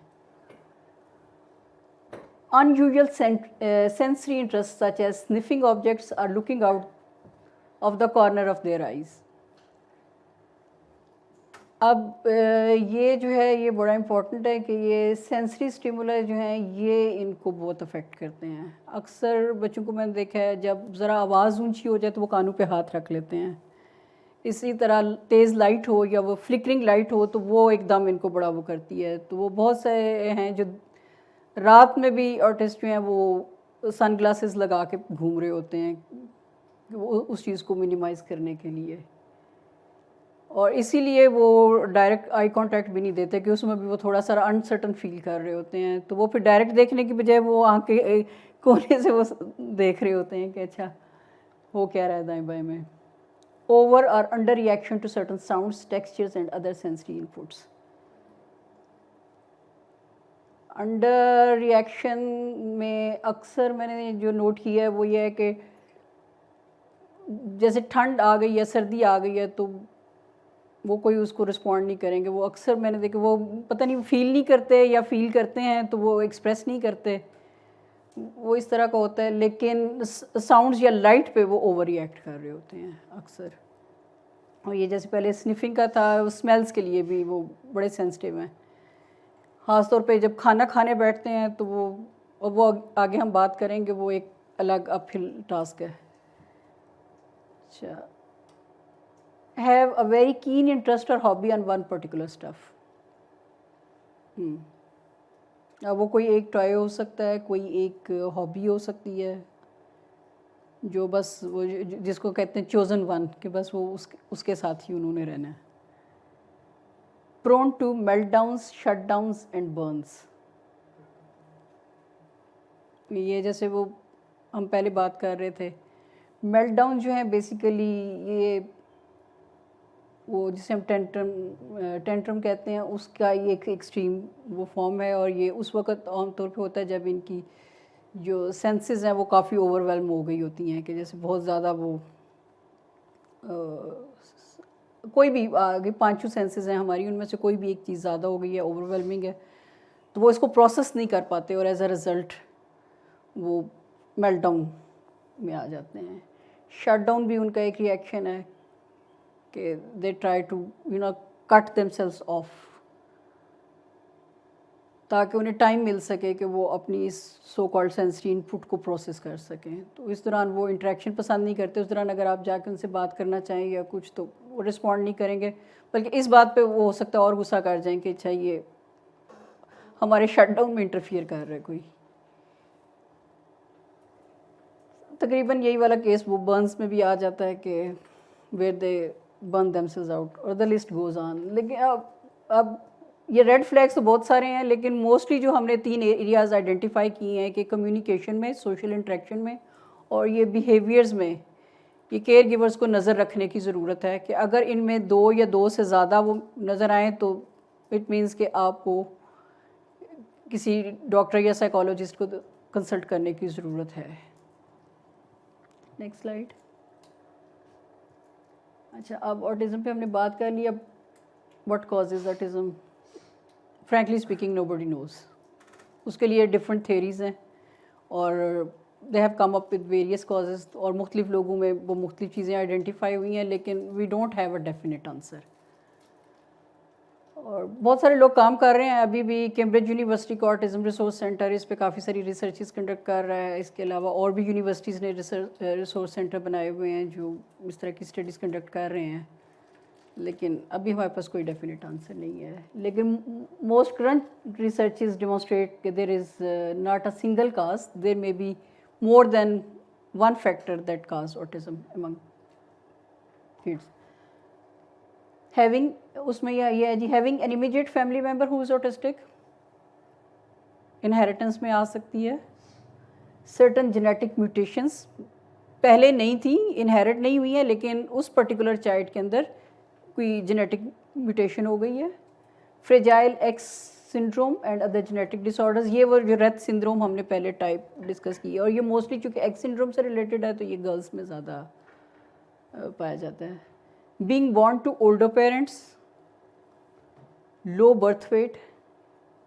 Unusual sensory interests such as sniffing objects or looking out of the corner of their eyes. اب یہ جو ہے یہ بڑا امپورٹنٹ ہے کہ یہ سینسری اسٹیمولا جو ہیں یہ ان کو بہت افیکٹ کرتے ہیں. اکثر بچوں کو میں نے دیکھا ہے جب ذرا آواز اونچی ہو جائے تو وہ کانوں پہ ہاتھ رکھ لیتے ہیں. اسی طرح تیز لائٹ ہو یا وہ فلکرنگ لائٹ ہو تو وہ ایک دم ان کو بڑا وہ کرتی ہے. تو وہ بہت سے ہیں جو رات میں بھی آرٹسٹ جو ہیں وہ سن گلاسز لگا کے گھوم رہے ہوتے ہیں اس چیز کو منیمائز کرنے کے لیے. اور اسی لیے وہ ڈائریکٹ آئی کانٹیکٹ بھی نہیں دیتے کہ اس میں بھی وہ تھوڑا سا انسرٹن فیل کر رہے ہوتے ہیں. تو وہ پھر ڈائریکٹ دیکھنے کی بجائے وہ آنکھ کے کونے سے وہ دیکھ رہے ہوتے ہیں کہ اچھا ہو کیا رہا ہے دائیں بائیں میں. اوور اور under reaction to certain sounds, textures and other sensory inputs. Under reaction میں اکثر میں نے جو نوٹ کیا ہے وہ یہ ہے کہ جیسے ٹھنڈ آ گئی یا سردی آ گئی ہے تو وہ کوئی اس کو رسپونڈ نہیں کریں گے. وہ اکثر میں نے دیکھا وہ پتہ نہیں فیل نہیں کرتے یا فیل کرتے ہیں تو وہ ایکسپریس نہیں کرتے, وہ اس طرح کا ہوتا ہے. لیکن ساؤنڈز یا لائٹ پہ وہ اوور ریئیکٹ کر رہے ہوتے ہیں اکثر. اور یہ جیسے پہلے سنیفنگ کا تھا, اسمیلز کے لیے بھی وہ بڑے سینسٹیو ہیں, خاص طور پہ جب کھانا کھانے بیٹھتے ہیں تو وہ آگے ہم بات کریں گے, وہ ایک الگ اپ ہل ٹاسک ہے. اچھا, have a very keen interest or hobby on one particular stuff. اب وہ کوئی ایک ٹوائے ہو سکتا ہے, کوئی ایک ہابی ہو سکتی ہے جو بس وہ جس کو کہتے ہیں چوزن ون, کہ بس وہ اس کے ساتھ ہی انہوں نے رہنا ہے. prone to meltdowns, shutdowns and burns. یہ جیسے وہ ہم پہلے بات کر رہے تھے, میلٹ ڈاؤن جو ہیں بیسیکلی یہ وہ جسے ہم ٹینٹرم کہتے ہیں اس کا یہ ایک ایکسٹریم وہ فارم ہے. اور یہ اس وقت عام طور پہ ہوتا ہے جب ان کی جو سینسز ہیں وہ کافی اوور ویلم ہو گئی ہوتی ہیں, کہ جیسے بہت زیادہ وہ کوئی بھی آگے پانچوں سینسز ہیں ہماری, ان میں سے کوئی بھی ایک چیز زیادہ ہو گئی ہے, اوور ویلمنگ ہے, تو وہ اس کو پروسیس نہیں کر پاتے اور ایز اے رزلٹ وہ میلٹ ڈاؤن میں آ جاتے ہیں. شٹ ڈاؤن بھی ان کا ایک ریئیکشن ہے کہ they try to cut themselves off, تاکہ انہیں ٹائم مل سکے کہ وہ اپنی اس سو کالڈ سینسری ان پٹ کو پروسیس کر سکیں. تو اس دوران وہ انٹریکشن پسند نہیں کرتے. اس دوران اگر آپ جا کے ان سے بات کرنا چاہیں یا کچھ تو وہ رسپونڈ نہیں کریں گے, بلکہ اس بات پہ وہ ہو سکتا ہے اور غصہ کر جائیں کہ اچھا یہ ہمارے شٹ ڈاؤن میں انٹرفیئر کر رہا ہے کوئی. تقریباً یہی والا کیس وہ برنس میں بھی آ جاتا ہے کہ where they burn themselves out, اور دا لسٹ گوز آن. لیکن اب یہ ریڈ فلیگس تو بہت سارے ہیں, لیکن موسٹلی جو ہم نے 3 ایریاز آئیڈینٹیفائی کیے ہیں کہ کمیونیکیشن میں, سوشل انٹریکشن میں اور یہ بیہیویئرز میں, یہ کیئر گیورز کو نظر رکھنے کی ضرورت ہے کہ اگر ان میں 2 یا 2 سے زیادہ وہ نظر آئیں تو اٹ مینس کہ آپ کو کسی ڈاکٹر یا سائیکالوجسٹ کو کنسلٹ کرنے کی ضرورت ہے. Next slide. اچھا, اب آٹزم پہ ہم نے بات کر لی. اب what causes autism, frankly speaking nobody knows. اس کے لیے ڈفرینٹ تھیریز ہیں اور they have come up with various causes, اور مختلف لوگوں میں وہ مختلف چیزیں آئیڈینٹیفائی ہوئی ہیں, لیکن we don't have a definite answer. اور بہت سارے لوگ کام کر رہے ہیں ابھی بھی. کیمبرج یونیورسٹی کا آٹزم ریسورس سینٹر اس پہ کافی ساری ریسرچز کنڈکٹ کر رہا ہے. اس کے علاوہ اور بھی یونیورسٹیز نے ریسورس سینٹر بنائے ہوئے ہیں جو اس طرح کی اسٹڈیز کنڈکٹ کر رہے ہیں. لیکن ابھی ہمارے پاس کوئی ڈیفینیٹ آنسر نہیں ہے. لیکن موسٹ کرنٹ ریسرچز ڈیمانسٹریٹ کہ there is not a single cause, there may be more than one factor that cause autism among kids. Having اس میں یہ ہے جی, having an immediate family member who is autistic, inheritance میں آ سکتی ہے. certain genetic mutations پہلے نہیں تھیں, انہیرٹ نہیں ہوئی ہیں, لیکن اس پرٹیکولر چائلڈ کے اندر کوئی جینیٹک میوٹیشن ہو گئی ہے. Fragile X syndrome and other genetic disorders, یہ وہ جو ریت سنڈروم ہم نے پہلے ٹائپ ڈسکس کی ہے, اور یہ موسٹلی چونکہ ایکس سنڈروم سے ریلیٹڈ ہے تو یہ گرلس میں زیادہ پایا جاتا ہے. Being born to older parents, low birth weight,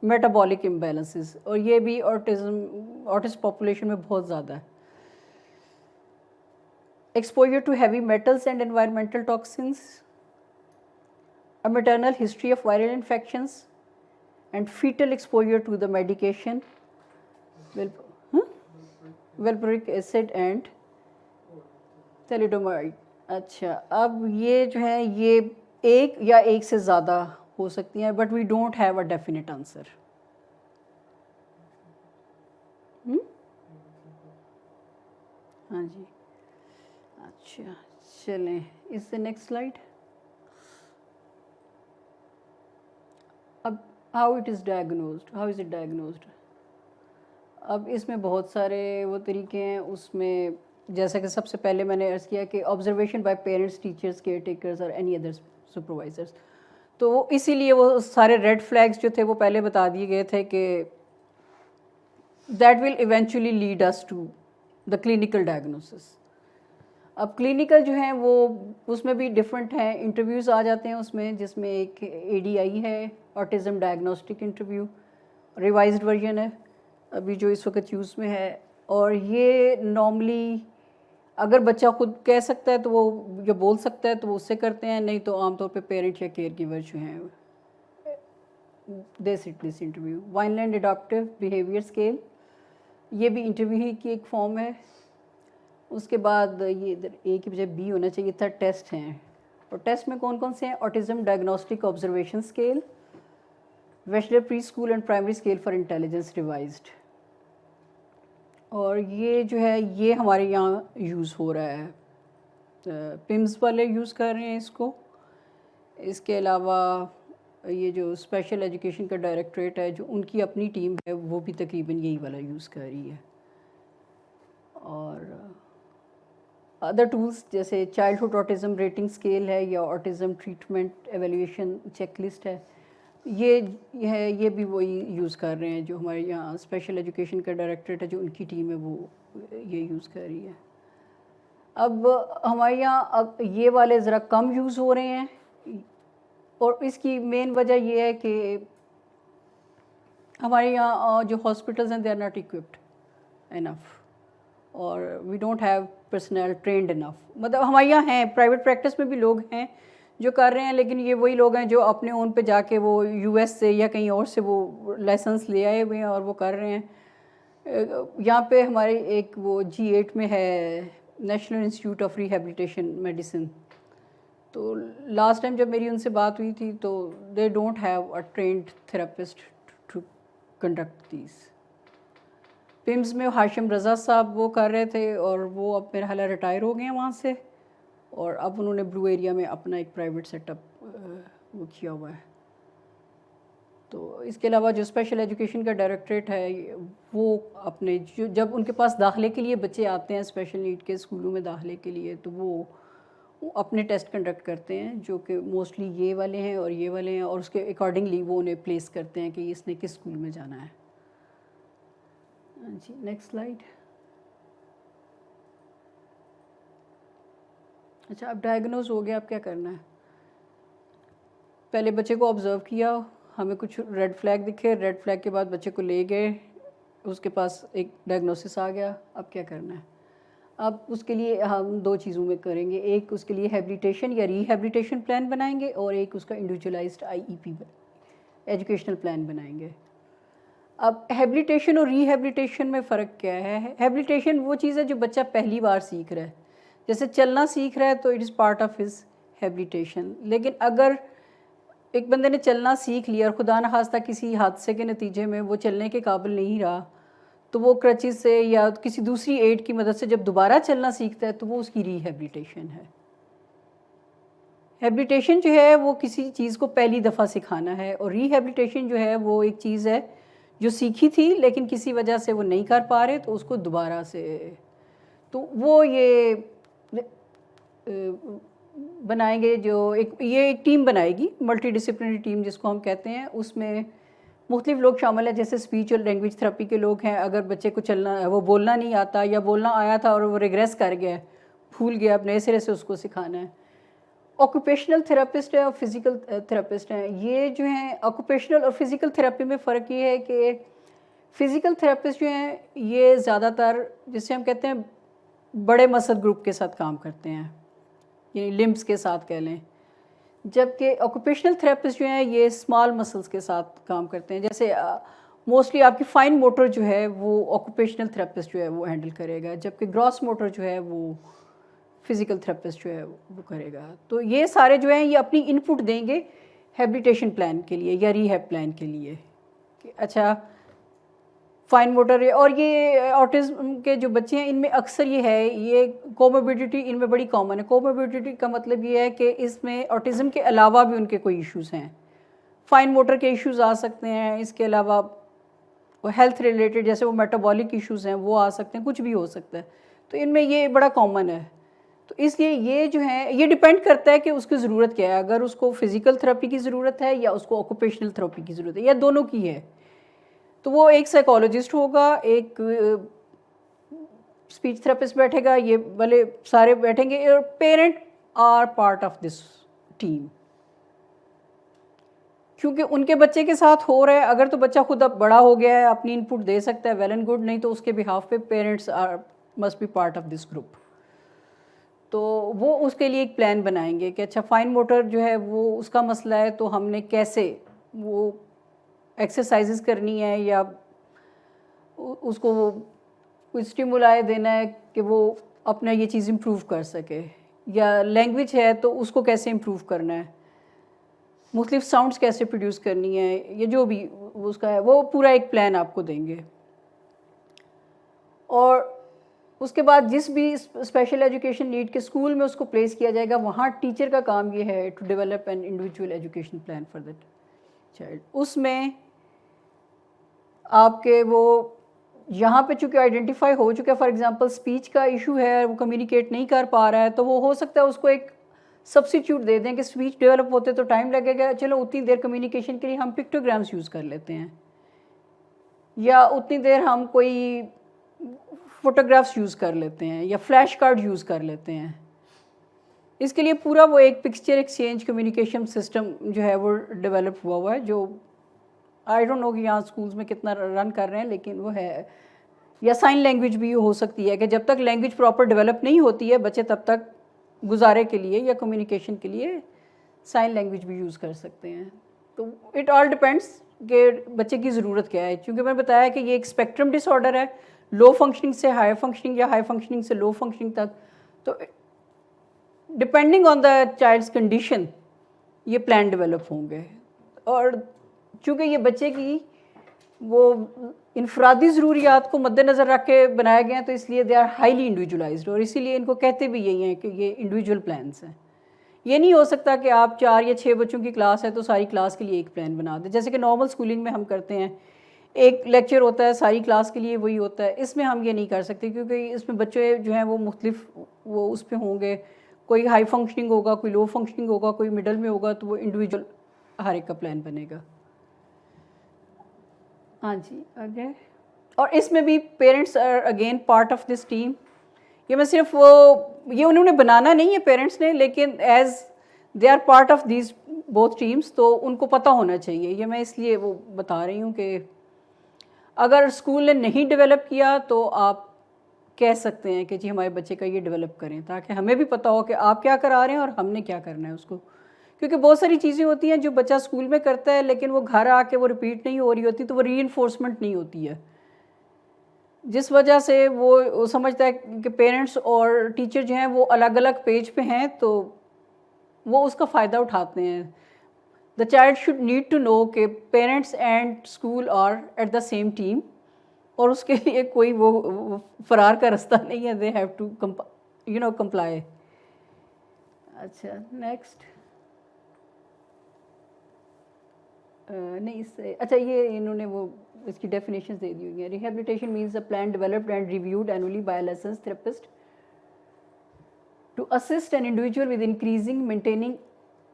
metabolic imbalances, اور یہ بھی آٹسٹ پاپولیشن میں بہت زیادہ ہے. exposure to heavy metals and environmental toxins, a maternal history of viral infections, and fetal exposure to the medication, valproic acid and thalidomide. اچھا, اب یہ جو ہے یہ ایک یا ایک سے زیادہ ہو سکتی ہیں, but we don't have a definite answer. ہاں جی, اچھا چلیں اس سے نیکسٹ سلائڈ. اب how it is diagnosed, how is it diagnosed. اب اس میں بہت سارے وہ طریقے ہیں. اس میں جیسا کہ سب سے پہلے میں نے عرض کیا کہ observation by parents, teachers, care takers اور اینی ادر سپروائزرس. تو اسی لیے وہ سارے ریڈ فلیگس جو تھے وہ پہلے بتا دیے گئے تھے کہ that will eventually lead us to the clinical diagnosis. اب کلینکل جو ہیں وہ اس میں بھی ڈفرینٹ ہیں, انٹرویوز آ جاتے ہیں اس میں, جس میں ایک ADI ہے, autism diagnostic interview, revised version ہے ابھی جو اس وقت یوز میں ہے. اور یہ نارملی اگر بچہ خود کہہ سکتا ہے تو وہ جو بول سکتا ہے تو وہ اس سے کرتے ہیں, نہیں تو عام طور پہ پیرنٹ یا کیئر گیور جو ہیں they set this interview. Vineland adaptive behaviour scale, یہ بھی انٹرویو ہی کی ایک فارم ہے. اس کے بعد یہ ادھر اے کی بجائے بی ہونا چاہیے تھا, ٹیسٹ ہیں. اور ٹیسٹ میں کون کون سے ہیں؟ Autism diagnostic observation scale, Wechsler preschool and primary scale for intelligence revised. اور یہ جو ہے یہ ہمارے یہاں یوز ہو رہا ہے, پمز والے یوز کر رہے ہیں اس کو. اس کے علاوہ یہ جو اسپیشل ایجوکیشن کا ڈائریکٹریٹ ہے, جو ان کی اپنی ٹیم ہے, وہ بھی تقریباً یہی والا یوز کر رہی ہے. اور ادر ٹولس جیسے چائلڈہڈ آٹزم ریٹنگ اسکیل ہے, یا autism treatment evaluation check list ہے, یہ بھی وہی یوز کر رہے ہیں جو ہمارے یہاں اسپیشل ایجوکیشن کا ڈائریکٹریٹ ہے, جو ان کی ٹیم ہے وہ یہ یوز کر رہی ہے. اب ہمارے یہاں اب یہ والے ذرا کم یوز ہو رہے ہیں, اور اس کی مین وجہ یہ ہے کہ ہمارے یہاں جو ہاسپٹلز ہیں they are not equipped enough, اور we don't have personnel trained enough. مطلب ہمارے یہاں ہیں, پرائیویٹ پریکٹس میں بھی لوگ ہیں جو کر رہے ہیں, لیکن یہ وہی لوگ ہیں جو اپنے اون پہ جا کے وہ US سے یا کہیں اور سے وہ لائسنس لے آئے ہوئے ہیں اور وہ کر رہے ہیں. یہاں پہ ہمارے ایک وہ G8 میں ہے National Institute of Rehabilitation Medicine. تو لاسٹ ٹائم جب میری ان سے بات ہوئی تھی تو they don't have a trained therapist to conduct these. PIMS میں ہاشم رضا صاحب وہ کر رہے تھے, اور وہ اب میرا حال ریٹائر ہو گئے ہیں وہاں سے, اور اب انہوں نے بلو ایریا میں اپنا ایک پرائیویٹ سیٹ اپ وہ کیا ہوا ہے. تو اس کے علاوہ جو اسپیشل ایجوکیشن کا ڈائریکٹریٹ ہے وہ اپنے جب ان کے پاس داخلے کے لیے بچے آتے ہیں اسپیشل نیڈ کے اسکولوں میں داخلے کے لیے, تو وہ اپنے ٹیسٹ کنڈکٹ کرتے ہیں جو کہ موسٹلی یہ والے ہیں اور یہ والے ہیں, اور اس کے اکارڈنگلی وہ انہیں پلیس کرتے ہیں کہ اس نے کس اسکول میں جانا ہے. جی نیکسٹ سلائیڈ. اچھا, اب ڈائگنوز ہو گیا, اب کیا کرنا ہے؟ پہلے بچے کو آبزرو کیا, ہمیں کچھ ریڈ فلیگ دکھے, ریڈ فلیگ کے بعد بچے کو لے گئے, اس کے پاس ایک ڈائگنوسس آ گیا. اب کیا کرنا ہے؟ اب اس کے لیے ہم دو چیزوں میں کریں گے, ایک اس کے لیے ہیبلیٹیشن یا ریہیبلیٹیشن پلان بنائیں گے, اور ایک اس کا انڈیویجولائزڈ IEP ایجوکیشنل پلان بنائیں گے. اب ہیبلیٹیشن اور ریہیبلیٹیشن میں فرق کیا ہے؟ ہیبلیٹیشن وہ چیز ہے جو بچہ پہلی بار سیکھ رہا ہے, جیسے چلنا سیکھ رہا ہے تو it is part of his habilitation. لیکن اگر ایک بندے نے چلنا سیکھ لیا اور خدا نخواستہ کسی حادثے کے نتیجے میں وہ چلنے کے قابل نہیں رہا, تو وہ کرچز سے یا کسی دوسری ایڈ کی مدد سے جب دوبارہ چلنا سیکھتا ہے تو وہ اس کی ری ہیبلیٹیشن ہے. ہیبلیٹیشن جو ہے وہ کسی چیز کو پہلی دفعہ سکھانا ہے, اور ری ہیبلیٹیشن جو ہے وہ ایک چیز ہے جو سیکھی تھی لیکن کسی وجہ سے وہ نہیں کر پا رہے تو اس کو دوبارہ سے, تو وہ یہ بنائیں گے جو یہ ایک ٹیم بنائے گی, ملٹی ڈسپلنری ٹیم جس کو ہم کہتے ہیں. اس میں مختلف لوگ شامل ہیں, جیسے اسپیچ اور لینگویج تھراپی کے لوگ ہیں. اگر بچے کو وہ بولنا نہیں آتا یا بولنا آیا تھا اور وہ ریگریس کر گیا, بھول گیا, اب نئے سرے سے اس کو سکھانا ہے. آکوپیشنل تھراپسٹ ہے اور فزیکل تھراپسٹ ہیں. یہ جو ہیں آکوپیشنل اور فزیکل تھراپی میں فرق یہ ہے کہ فزیکل تھراپسٹ جو ہیں یہ زیادہ تر جسے ہم کہتے ہیں بڑے مسل گروپ کے ساتھ کام کرتے ہیں, یعنی لمبس کے ساتھ کہہ لیں, جبکہ آکوپیشنل تھراپسٹ جو ہیں یہ اسمال مسلس کے ساتھ کام کرتے ہیں. جیسے موسٹلی آپ کی فائن موٹر جو ہے وہ آکوپیشنل تھراپسٹ جو ہے وہ ہینڈل کرے گا, جبکہ گراس موٹر جو ہے وہ فزیکل تھراپسٹ جو ہے وہ کرے گا. تو یہ سارے جو ہیں یہ اپنی ان پٹ دیں گے ہیبلیٹیشن پلان کے لیے یا ری ہیب پلان کے لیے کہ اچھا فائن موٹر. اور یہ آٹزم کے جو بچے ہیں ان میں اکثر یہ ہے, یہ کوموربیڈیٹی ان میں بڑی کامن ہے. کوموربیڈیٹی کا مطلب یہ ہے کہ اس میں آٹزم کے علاوہ بھی ان کے کوئی ایشوز ہیں. فائن موٹر کے ایشوز آ سکتے ہیں, اس کے علاوہ ہیلتھ ریلیٹڈ جیسے وہ میٹابولک ایشوز ہیں وہ آ سکتے ہیں, کچھ بھی ہو سکتا ہے. تو ان میں یہ بڑا کامن ہے. تو اس لیے یہ جو ہے یہ ڈپینڈ کرتا ہے کہ اس کی ضرورت کیا ہے, اگر اس کو فزیکل تھراپی کی ضرورت ہے یا اس کو آکوپیشنل تھراپی کی ضرورت ہے یا دونوں کی ہے. تو وہ ایک سائیکالوجسٹ ہوگا, ایک اسپیچ تھراپسٹ بیٹھے گا, یہ بھلے سارے بیٹھیں گے, اور parent are part of this team, کیونکہ ان کے بچے کے ساتھ ہو رہا ہے. اگر تو بچہ خود اب بڑا ہو گیا ہے اپنی ان پٹ دے سکتا ہے ویل اینڈ گڈ, نہیں تو اس کے بہاف پہ parents must be part of this group. تو وہ اس کے لیے ایک پلان بنائیں گے کہ اچھا فائن موٹر جو ہے وہ اس کا مسئلہ ہے تو ہم نے کیسے وہ ایکسرسائزز کرنی ہے یا اس کو وہ کوئی اسٹیمولائے دینا ہے کہ وہ اپنا یہ چیز امپروو کر سکے, یا لینگویج ہے تو اس کو کیسے امپروو کرنا ہے, مختلف ساؤنڈس کیسے پروڈیوس کرنی ہے, یہ جو بھی اس کا ہے وہ پورا ایک پلان آپ کو دیں گے. اور اس کے بعد جس بھی اسپیشل ایجوکیشن نیڈ کے اسکول میں اس کو پلیس کیا جائے گا, وہاں ٹیچر کا کام یہ ہے to develop an individual education plan for that child. اس میں آپ کے وہ یہاں پہ چونکہ آئیڈینٹیفائی ہو چکا ہے, فار ایگزامپل اسپیچ کا ایشو ہے, وہ کمیونیکیٹ نہیں کر پا رہا ہے, تو وہ ہو سکتا ہے اس کو ایک سبسٹیٹیوٹ دے دیں کہ اسپیچ ڈیولپ ہوتے تو ٹائم لگے گا, چلو اتنی دیر کمیونیکیشن کے لیے ہم پکٹوگرامس یوز کر لیتے ہیں, یا اتنی دیر ہم کوئی فوٹوگرافس یوز کر لیتے ہیں, یا فلیش کارڈ یوز کر لیتے ہیں. اس کے لیے پورا وہ ایک پکچر ایکسچینج کمیونیکیشن سسٹم جو ہے وہ ڈیولپ ہوا ہے, جو آئی ڈونٹ نو کہ یہاں اسکولس میں کتنا رن کر رہے ہیں, لیکن وہ ہے. یا سائن لینگویج بھی ہو سکتی ہے کہ جب تک لینگویج پراپر ڈیولپ نہیں ہوتی ہے بچے تب تک گزارے کے لیے یا کمیونیکیشن کے لیے سائن لینگویج بھی یوز کر سکتے ہیں. تو اٹ آل ڈپینڈس کہ بچے کی ضرورت کیا ہے. چونکہ میں نے بتایا کہ یہ ایک اسپیکٹرم ڈس آرڈر ہے, لو فنکشننگ سے ہائی فنکشننگ یا ہائی فنکشننگ سے لو فنکشننگ تک. تو depending on the childs condition یہ پلان ڈیولپ ہوں گے. اور چونکہ یہ بچے کی وہ انفرادی ضروریات کو مد نظر رکھ کے بنائے گئے ہیں, تو اس لیے دے آر ہائیلی انڈیویجولائزڈ, اور اسی لیے ان کو کہتے بھی یہی ہیں کہ یہ انڈیویجول پلانس ہیں. یہ نہیں ہو سکتا کہ آپ 4 یا 6 بچوں کی کلاس ہے تو ساری کلاس کے لیے ایک پلان بنا دیں, جیسے کہ نارمل اسکولنگ میں ہم کرتے ہیں, ایک لیکچر ہوتا ہے ساری کلاس کے لیے وہی ہوتا ہے. اس میں ہم یہ نہیں کر سکتے کیونکہ اس میں بچے جو ہیں وہ مختلف وہ اس پہ ہوں گے, کوئی ہائی فنکشننگ ہوگا, کوئی لو فنکشننگ ہوگا, کوئی مڈل میں ہوگا, تو وہ انڈیویجول ہر ایک کا پلان بنے گا. ہاں جی آگے. اور اس میں بھی parents are again part of this team. یہ میں صرف وہ یہ انہوں نے بنانا نہیں ہے پیرنٹس نے, لیکن as they are part of these both teams, تو ان کو پتہ ہونا چاہیے. یہ میں اس لیے وہ بتا رہی ہوں کہ اگر اسکول نے نہیں ڈیولپ کیا تو آپ کہہ سکتے ہیں کہ جی ہمارے بچے کا یہ ڈیولپ کریں, تاکہ ہمیں بھی پتہ ہو کہ آپ کیا کرا رہے ہیں اور ہم نے کیا کرنا ہے اس کو. کیونکہ بہت ساری چیزیں ہوتی ہیں جو بچہ اسکول میں کرتا ہے لیکن وہ گھر آ کے وہ ریپیٹ نہیں ہو رہی ہوتی, تو وہ ری انفورسمنٹ نہیں ہوتی ہے, جس وجہ سے وہ سمجھتا ہے کہ پیرنٹس اور ٹیچر جو ہیں وہ الگ الگ پیج پہ ہیں, تو وہ اس کا فائدہ اٹھاتے ہیں. The child should need to know کہ parents and school are at the same team, اور اس کے لیے کوئی وہ فرار کا رستہ نہیں ہے. They have to comply. اچھا نیکسٹ. نہیں اس سے اچھا یہ انہوں نے وہ اس کی ڈیفینیشنز دے دی ہوئی ہیں. Rehabilitation means a plan developed and reviewed annually by license therapist to assist an individual with increasing maintaining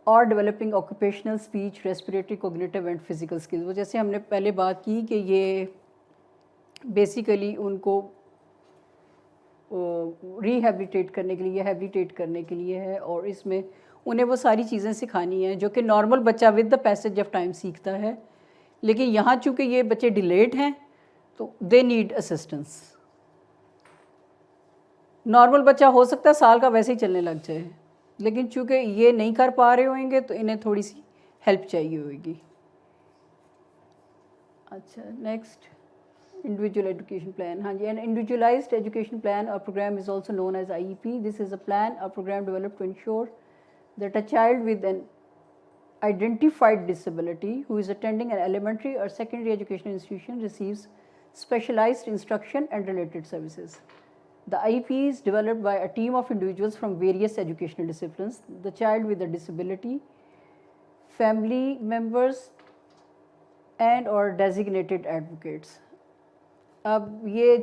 اور developing occupational speech respiratory cognitive and physical skills. وہ جیسے ہم نے پہلے بات کی کہ یہ بیسیکلی ان کو ریہیبلیٹیٹ کرنے کے لیے یا ہیبلیٹیٹ کرنے کے لیے ہے, اور اس میں انہیں وہ ساری چیزیں سکھانی ہیں جو کہ نارمل بچہ with the passage of time سیکھتا ہے. لیکن یہاں چونکہ یہ بچے ڈیلیڈ ہیں تو دے نیڈ اسسٹنس. نارمل بچہ ہو سکتا ہے سال کا ویسے ہی چلنے لگ جائے, لیکن چونکہ یہ نہیں کر پا رہے ہوئیں گے تو انہیں تھوڑی سی ہیلپ چاہیے ہوئے گی. اچھا نیکسٹ. Individual education plan. ہاں جی, an individualized education plan or program is also known as IEP. This is a plan or program developed to ensure that a child with an identified disability who is attending an elementary or secondary education institution receives specialized instruction and related services. The IEP is developed by a team of individuals from various educational disciplines. The child with a disability, family members and or designated advocates. اب یہ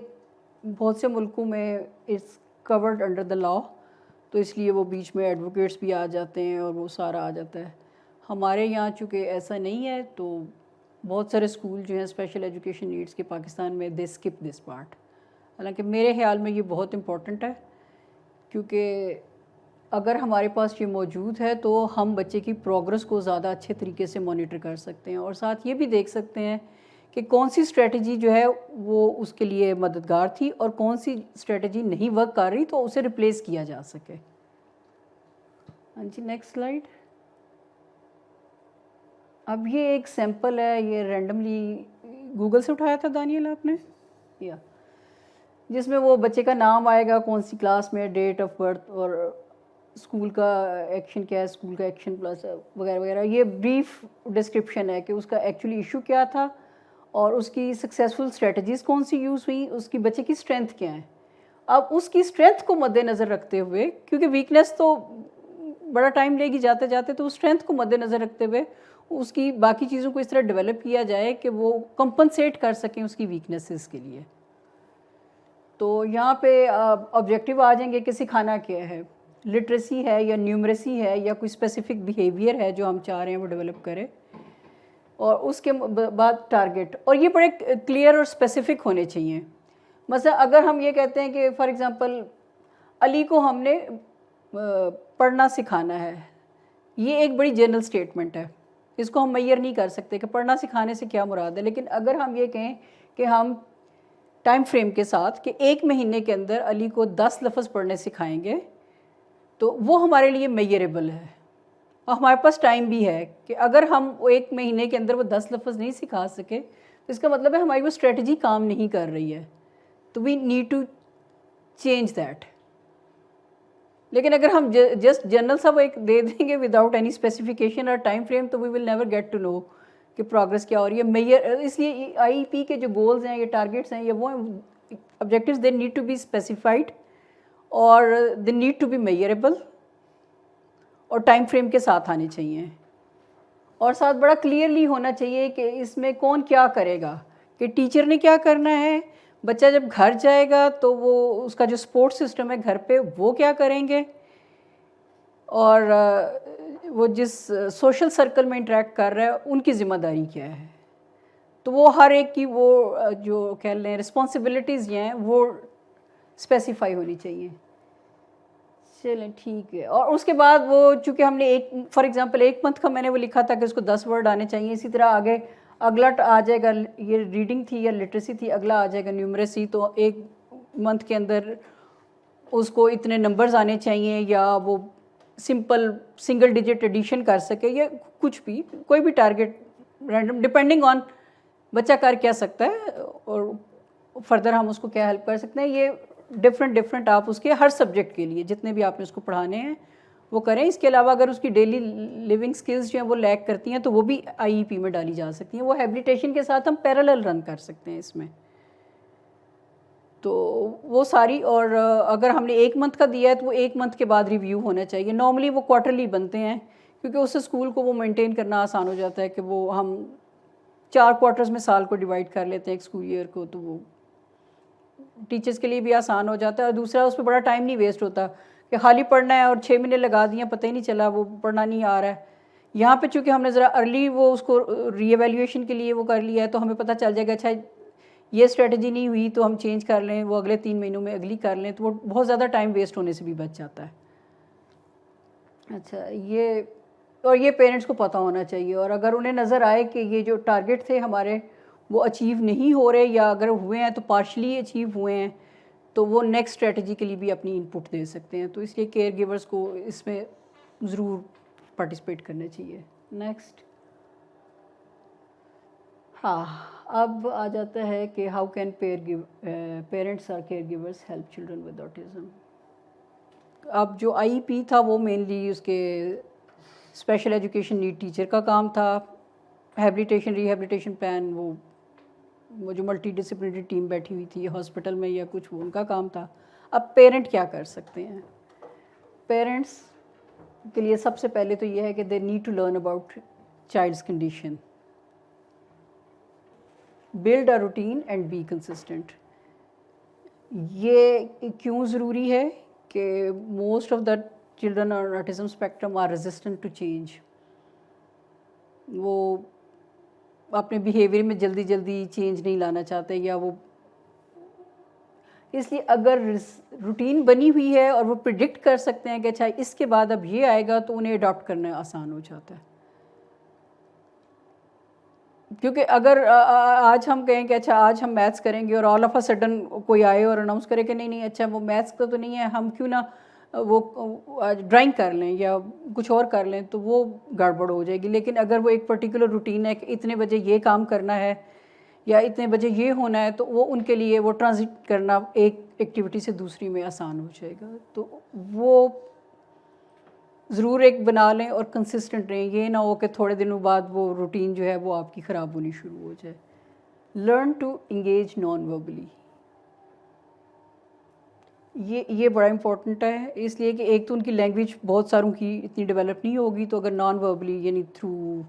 بہت سے ملکوں میں it's covered under the law, تو اس لیے وہ بیچ میں ایڈوکیٹس بھی آ جاتے ہیں اور وہ سارا آ جاتا ہے. ہمارے یہاں چونکہ ایسا نہیں ہے تو بہت سارے اسکول جو ہیں اسپیشل ایجوکیشن نیڈس کے پاکستان میں دے اسکپ دس پارٹ. حالانکہ میرے خیال میں یہ بہت امپورٹنٹ ہے, کیونکہ اگر ہمارے پاس یہ موجود ہے تو ہم بچے کی پروگرس کو زیادہ اچھے طریقے سے مانیٹر کر سکتے ہیں, اور ساتھ یہ بھی دیکھ سکتے ہیں کہ کون سی اسٹریٹجی جو ہے وہ اس کے لیے مددگار تھی اور کون سی اسٹریٹجی نہیں ورک کر رہی تو اسے ریپلیس کیا جا سکے. ہاں جی نیکسٹ سلائیڈ. اب یہ ایک سیمپل ہے, یہ رینڈملی گوگل سے اٹھایا تھا دانیل آپ نے, یا جس میں وہ بچے کا نام آئے گا, کون سی کلاس میں, ڈیٹ آف برتھ, اور اسکول کا ایکشن کیا ہے, اسکول کا ایکشن پلس وغیرہ وغیرہ. یہ بریف ڈسکرپشن ہے کہ اس کا ایکچولی ایشو کیا تھا اور اس کی سکسیزفل اسٹریٹجیز کون سی یوز ہوئیں, اس کی بچے کی اسٹرینتھ کیا ہے. اب اس کی اسٹرینتھ کو مد نظر رکھتے ہوئے, کیونکہ ویکنیس تو بڑا ٹائم لے گی جاتے جاتے, تو اسٹرینتھ کو مد نظر رکھتے ہوئے اس کی باقی چیزوں کو اس طرح ڈیولپ کیا جائے کہ وہ کمپنسیٹ کر سکیں اس کی ویکنیسز کے لیے. تو یہاں پہ آبجیکٹیو آ جائیں گے کہ سکھانا کیا ہے, لٹریسی ہے یا نیومریسی ہے یا کوئی اسپیسیفک بیہیویئر ہے جو ہم چاہ رہے ہیں وہ ڈیولپ کرے, اور اس کے بعد ٹارگیٹ. اور یہ بڑے کلیئر اور اسپیسیفک ہونے چاہیے. مثلا اگر ہم یہ کہتے ہیں کہ فار ایگزامپل علی کو ہم نے پڑھنا سکھانا ہے, یہ ایک بڑی جنرل اسٹیٹمنٹ ہے, اس کو ہم میئر نہیں کر سکتے کہ پڑھنا سکھانے سے کیا مراد ہے. لیکن اگر ہم یہ کہیں کہ ہم ٹائم فریم کے ساتھ کہ 1 مہینے کے اندر علی کو 10 لفظ پڑھنے سکھائیں گے, تو وہ ہمارے لیے میئریبل ہے. اور ہمارے پاس ٹائم بھی ہے کہ اگر ہم 1 مہینے کے اندر وہ 10 لفظ نہیں سکھا سکے تو اس کا مطلب ہے ہماری وہ اسٹریٹجی کام نہیں کر رہی ہے, تو we need to change that. لیکن اگر ہم جسٹ جنرل سا وہ ایک دے دیں گے وداؤٹ اینی اسپیسیفکیشن اور ٹائم فریم, تو we will never get to know کہ پروگرس کیا ہو رہی ہے. میئر اس لیے آئی پی کے جو گولز ہیں, یہ ٹارگیٹس ہیں, یہ وہ objectives they need to be specified اور they need to be measurable اور ٹائم فریم کے ساتھ آنے چاہیے, اور ساتھ بڑا کلیئرلی ہونا چاہیے کہ اس میں کون کیا کرے گا, کہ ٹیچر نے کیا کرنا ہے, بچہ جب گھر جائے گا تو وہ اس کا جو سپورٹ سسٹم ہے گھر پہ وہ کیا کریں گے, اور وہ جس سوشل سرکل میں انٹریکٹ کر رہا ہے ان کی ذمہ داری کیا ہے. تو وہ ہر ایک کی وہ جو کہہ لیں رسپانسبلٹیز ہیں وہ اسپیسیفائی ہونی چاہیے. چلیں ٹھیک ہے. اور اس کے بعد وہ چونکہ ہم نے ایک فار ایگزامپل 1 منتھ کا میں نے وہ لکھا تھا کہ اس کو 10 ورڈ آنے چاہیے, اسی طرح آگے اگلا آ جائے گا, یہ ریڈنگ تھی یا لٹریسی تھی, اگلا آ جائے گا نیومریسی. تو 1 منتھ کے اندر اس کو اتنے نمبرز آنے چاہیے, یا وہ سمپل سنگل ڈیجٹ ایڈیشن کر سکے, یا کچھ بھی کوئی بھی ٹارگیٹ رینڈم ڈپینڈنگ آن بچہ کر کیا سکتا ہے اور فردر ہم اس کو کیا ہیلپ کر سکتے ہیں. یہ ڈفرینٹ آپ اس کے ہر سبجیکٹ کے لیے جتنے بھی آپ نے اس کو پڑھانے ہیں وہ کریں. اس کے علاوہ اگر اس کی ڈیلی لیونگ سکلز جو ہیں وہ لیک کرتی ہیں تو وہ بھی آئی ای پی میں ڈالی جا سکتی ہیں. وہ ہیبلیٹیشن کے ساتھ ہم پیرالل رن کر سکتے ہیں اس میں. تو وہ ساری, اور اگر ہم نے 1 منتھ کا دیا ہے تو وہ 1 منتھ کے بعد ریویو ہونا چاہیے. نارملی وہ کوارٹرلی بنتے ہیں کیونکہ اس سے اسکول کو وہ مینٹین کرنا آسان ہو جاتا ہے کہ وہ ہم 4 کوارٹرز میں سال کو ڈیوائڈ کر لیتے ہیں ایک اسکول ایئر کو, تو وہ ٹیچرز کے لیے بھی آسان ہو جاتا ہے. اور دوسرا اس پہ بڑا ٹائم نہیں ویسٹ ہوتا کہ خالی پڑھنا ہے اور 6 مہینے لگا دیا, پتہ ہی نہیں چلا, وہ پڑھنا نہیں آ رہا ہے. یہاں پہ چونکہ ہم نے ذرا ارلی وہ اس کو ری ایویلیویشن کے لیے وہ کر لیا ہے تو ہمیں پتہ چل جائے گا اچھا یہ اسٹریٹجی نہیں ہوئی تو ہم چینج کر لیں, وہ اگلے 3 مہینوں میں اگلی کر لیں, تو وہ بہت زیادہ ٹائم ویسٹ ہونے سے بھی بچ جاتا ہے. اچھا, یہ پیرنٹس کو پتہ ہونا چاہیے. اور اگر انہیں نظر آئے کہ یہ جو ٹارگیٹ تھے ہمارے وہ اچیو نہیں ہو رہے, یا اگر ہوئے ہیں تو پارشلی اچیو ہوئے ہیں, تو وہ نیکسٹ اسٹریٹجی کے لیے بھی اپنی ان پٹ دے سکتے ہیں. تو اس لیے کیئر گیورس کو اس میں ضرور پارٹیسپیٹ کرنا چاہیے. نیکسٹ, ہاں, اب آ جاتا ہے کہ ہاؤ کین پیرنٹس اور care givers help children with autism. اب جو آئی ای پی تھا وہ مینلی اس کے اسپیشل ایجوکیشن نیڈ ٹیچر کا کام تھا. ہیبلیٹیشن ری ہیبلیٹیشن پلان وہ جو ملٹی ڈسپلنری ٹیم بیٹھی ہوئی تھی ہاسپٹل میں یا کچھ, وہ ان کا کام تھا. اب پیرنٹ کیا کر سکتے ہیں؟ پیرنٹس کے لیے سب سے پہلے تو یہ ہے کہ they need to learn about child's condition, build a routine and be consistent. یہ کیوں ضروری ہے کہ most of the children on autism spectrum are resistant to change. وہ اپنے بیہیویئر میں جلدی جلدی چینج نہیں لانا چاہتے, یا وہ اس لیے اگر روٹین بنی ہوئی ہے اور وہ پریڈکٹ کر سکتے ہیں کہ اچھا اس کے بعد اب یہ آئے گا, تو انہیں اڈاپٹ کرنا آسان ہو جاتا ہے. کیونکہ اگر آج ہم کہیں کہ اچھا آج ہم میتھس کریں گے اور آل آف اے سڈن کوئی آئے اور اناؤنس کرے کہ نہیں اچھا وہ میتھس کا تو نہیں ہے, ہم کیوں نہ وہ ڈرائنگ کر لیں یا کچھ اور کر لیں, تو وہ گڑبڑ ہو جائے گی. لیکن اگر وہ ایک پرٹیکولر روٹین ہے کہ اتنے بجے یہ کام کرنا ہے یا اتنے بجے یہ ہونا ہے, تو وہ ان کے لیے وہ ٹرانزٹ کرنا ایک ایکٹیویٹی سے دوسری میں آسان ہو جائے گا. تو وہ ضرور ایک بنا لیں اور کنسسٹنٹ رہیں. یہ نہ ہو کہ تھوڑے دنوں بعد وہ روٹین جو ہے وہ آپ کی خراب ہونی شروع ہو جائے. Learn to engage non verbally, یہ بڑا امپورٹنٹ ہے. اس لیے کہ ایک تو ان کی لینگویج بہت ساروں کی اتنی ڈیولپ نہیں ہوگی, تو اگر نان وربلی یعنی تھرو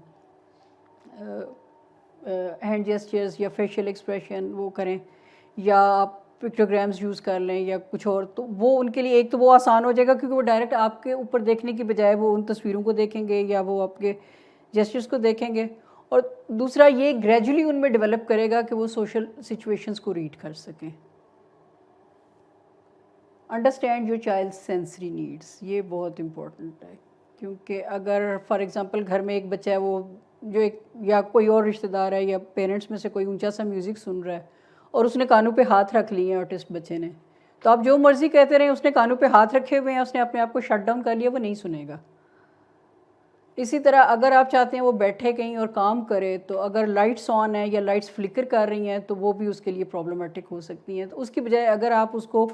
ہینڈ جیسچرز یا فیشیل ایکسپریشن وہ کریں, یا آپ پکٹوگرامز یوز کر لیں یا کچھ اور, تو وہ ان کے لیے ایک تو وہ آسان ہو جائے گا کیونکہ وہ ڈائریکٹ آپ کے اوپر دیکھنے کی بجائے وہ ان تصویروں کو دیکھیں گے یا وہ آپ کے جیسچرز کو دیکھیں گے. اور دوسرا یہ گریجولی ان میں ڈیولپ کرے گا کہ وہ سوشل سچویشنز کو ریڈ کر سکیں. Understand your child sensory needs, یہ بہت امپورٹنٹ ہے. کیونکہ اگر فار ایگزامپل گھر میں ایک بچہ ہے وہ جو ایک یا کوئی اور رشتہ دار ہے یا پیرنٹس میں سے کوئی اونچا سا میوزک سن رہا ہے اور اس نے کانوں پہ ہاتھ رکھ لیے ہیں آرٹسٹ بچے نے, تو آپ جو مرضی کہتے رہیں, اس نے کانوں پہ ہاتھ رکھے ہوئے ہیں, اس نے اپنے آپ کو شٹ ڈاؤن کر لیا, وہ نہیں سنے گا. اسی طرح اگر آپ چاہتے ہیں وہ بیٹھے کہیں اور کام کرے, تو اگر لائٹس آن ہیں یا لائٹس فلکر کر رہی ہیں تو وہ بھی اس کے لیے پرابلمٹک ہو سکتی ہیں. تو اس کی بجائے اگر آپ اس کو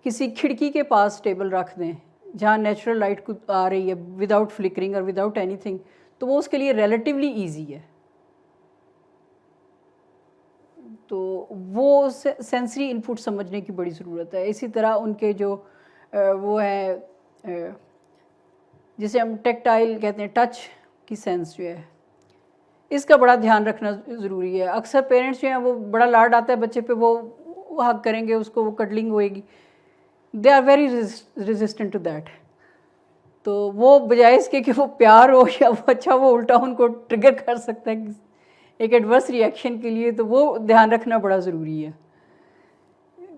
کسی کھڑکی کے پاس ٹیبل رکھ دیں جہاں نیچرل لائٹ آ رہی ہے وداؤٹ فلکرنگ اور وداؤٹ اینی تھنگ, تو وہ اس کے لیے ریلیٹیولی ایزی ہے. تو وہ سینسری انپٹ سمجھنے کی بڑی ضرورت ہے. اسی طرح ان کے جو وہ ہے جسے ہم ٹیکٹائل کہتے ہیں, ٹچ کی سینس جو ہے, اس کا بڑا دھیان رکھنا ضروری ہے. اکثر پیرنٹس جو ہیں وہ بڑا لاڈ آتا ہے بچے پہ, وہ ہگ کریں گے اس کو, وہ کڈلنگ ہوئے گی, they are very resistant to that. تو وہ بجائے اس کے کہ وہ پیار ہو یا وہ اچھا, وہ الٹا ان کو ٹریگر کر سکتا ہے ایک ایڈورس ری ایکشن کے لیے. تو وہ دھیان رکھنا بڑا ضروری ہے.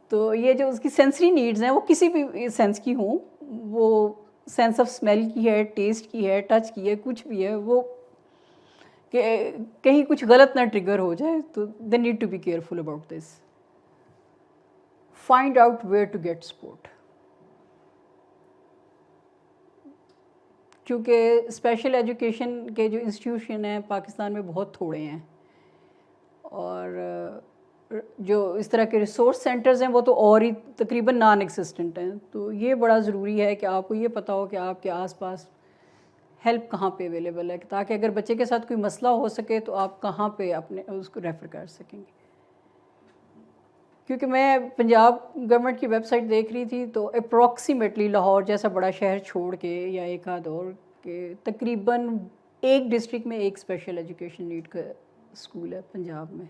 تو یہ جو اس کی سینسری نیڈز ہیں وہ کسی بھی سینس کی ہوں, وہ سینس آف اسمیل کی ہے, ٹیسٹ کی ہے, ٹچ کی ہے, کچھ بھی ہے, وہ کہ کہیں کچھ غلط نہ ٹریگر ہو جائے. تو they need to be careful about this. Find out where to get support. کیونکہ اسپیشل ایجوکیشن کے جو انسٹیٹیوشن ہیں پاکستان میں بہت تھوڑے ہیں, اور جو اس طرح کے ریسورس سینٹرز ہیں وہ تو اور ہی تقریباً نان ایگزسٹنٹ ہیں. تو یہ بڑا ضروری ہے کہ آپ کو یہ پتہ ہو کہ آپ کے آس پاس ہیلپ کہاں پہ اویلیبل ہے, تاکہ اگر بچے کے ساتھ کوئی مسئلہ ہو سکے تو آپ کہاں پہ اپنے اس کو ریفر کر سکیں گے. کیونکہ میں پنجاب گورنمنٹ کی ویب سائٹ دیکھ رہی تھی تو اپروکسیمیٹلی لاہور جیسا بڑا شہر چھوڑ کے یا ایک آدھ اور کے تقریباً ایک ڈسٹرکٹ میں ایک اسپیشل ایجوکیشن نیڈ کا اسکول ہے پنجاب میں,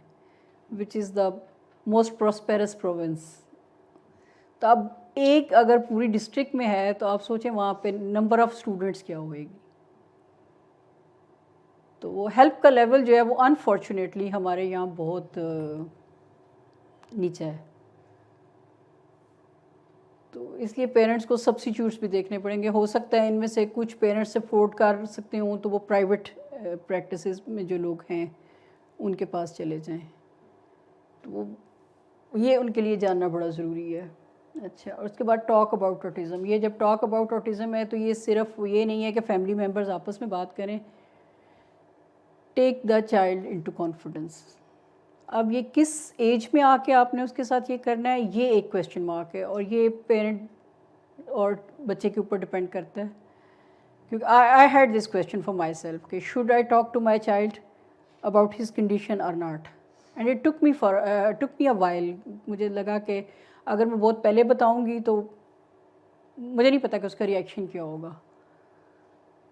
وچ از دا موسٹ پراسپیرس پروونس. تو اب ایک اگر پوری ڈسٹرکٹ میں ہے تو آپ سوچیں وہاں پہ نمبر آف اسٹوڈنٹس کیا ہوئے گی. تو وہ ہیلپ کا لیول جو ہے وہ انفارچونیٹلی ہمارے یہاں بہت نیچا ہے. تو اس لیے پیرنٹس کو سبسٹیٹیوٹس بھی دیکھنے پڑیں گے. ہو سکتا ہے ان میں سے کچھ پیرنٹس افورڈ کر سکتے ہوں تو وہ پرائیویٹ پریکٹسز میں جو لوگ ہیں ان کے پاس چلے جائیں. تو وہ یہ ان کے لیے جاننا بڑا ضروری ہے. اچھا, اور اس کے بعد ٹاک اباؤٹ آٹزم. یہ جب ٹاک اباؤٹ آٹزم ہے تو یہ صرف یہ نہیں ہے کہ فیملی ممبرز آپس میں بات کریں. ٹیک دا چائلڈ انٹو کانفیڈنس. اب یہ کس ایج میں آ کے آپ نے اس کے ساتھ یہ کرنا ہے, یہ ایک کویسچن مارک ہے, اور یہ پیرنٹ اور بچے کے اوپر ڈپینڈ کرتا ہے. کیونکہ I had this question for myself کہ should I talk to my child about his condition اور not, and it took me a while. مجھے لگا کہ اگر میں بہت پہلے بتاؤں گی تو مجھے نہیں پتا کہ اس کا ریئیکشن کیا ہوگا.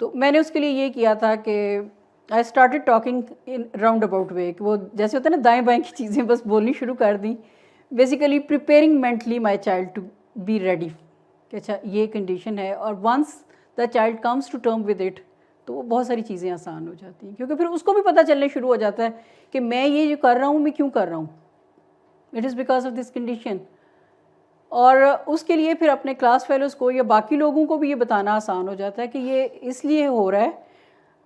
تو میں نے اس کے لیے یہ کیا تھا کہ I started talking in round about way, کہ وہ جیسے ہوتا ہے نا دائیں بائیں کی چیزیں بس بولنی شروع کر دیں. Basically preparing mentally my child to be ready کہ اچھا یہ کنڈیشن ہے, اور once the child comes to term with it تو وہ بہت ساری چیزیں آسان ہو جاتی ہیں. کیونکہ پھر اس کو بھی پتہ چلنے شروع ہو جاتا ہے کہ میں یہ جو کر رہا ہوں میں کیوں کر رہا ہوں, it is because of this condition. اور اس کے لیے پھر اپنے کلاس فیلوز کو یا باقی لوگوں کو بھی یہ بتانا آسان ہو جاتا ہے کہ یہ اس لیے ہو رہا ہے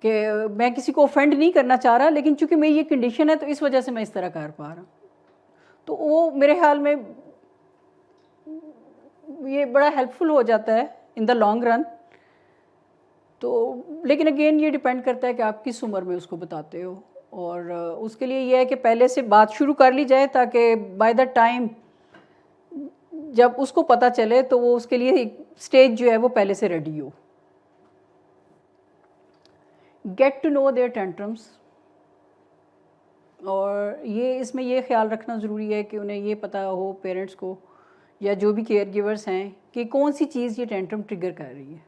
کہ میں کسی کو اوفینڈ نہیں کرنا چاہ رہا, لیکن چونکہ میں یہ کنڈیشن ہے تو اس وجہ سے میں اس طرح کر پا رہا ہوں. تو وہ میرے خیال میں یہ بڑا ہیلپ فل ہو جاتا ہے ان دا لانگ رن. تو لیکن اگین یہ ڈپینڈ کرتا ہے کہ آپ کس عمر میں اس کو بتاتے ہو, اور اس کے لیے یہ ہے کہ پہلے سے بات شروع کر لی جائے تاکہ بائی دا ٹائم جب اس کو پتہ چلے تو وہ اس کے لیے اسٹیج جو ہے وہ پہلے سے ریڈی ہو. Get to know their tantrums, اور یہ اس میں یہ خیال رکھنا ضروری ہے کہ انہیں یہ پتہ ہو پیرنٹس کو یا جو بھی کیئر گیورس ہیں کہ کون سی چیز یہ ٹینٹرم ٹریگر کر رہی ہے.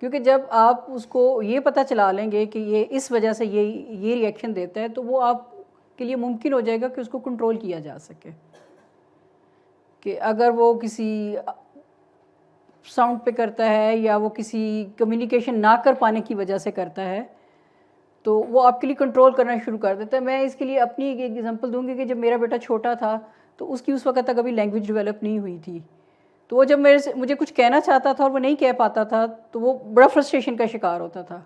کیونکہ جب آپ اس کو یہ پتہ چلا لیں گے کہ یہ اس وجہ سے یہ ریئیکشن دیتا ہے تو وہ آپ کے لیے ممکن ہو جائے گا کہ اس کو کنٹرول کیا جا سکے. کہ اگر وہ کسی ساؤنڈ پہ کرتا ہے یا وہ کسی کمیونیکیشن نہ کر پانے کی وجہ سے کرتا ہے تو وہ آپ کے لیے کنٹرول کرنا شروع کر دیتا ہے. میں اس کے لیے اپنی ایک ایگزامپل دوں گی کہ جب میرا بیٹا چھوٹا تھا تو اس کی اس وقت تک ابھی لینگویج ڈیولپ نہیں ہوئی تھی. تو وہ جب مجھے کچھ کہنا چاہتا تھا اور وہ نہیں کہہ پاتا تھا تو وہ بڑا فرسٹریشن کا شکار ہوتا تھا.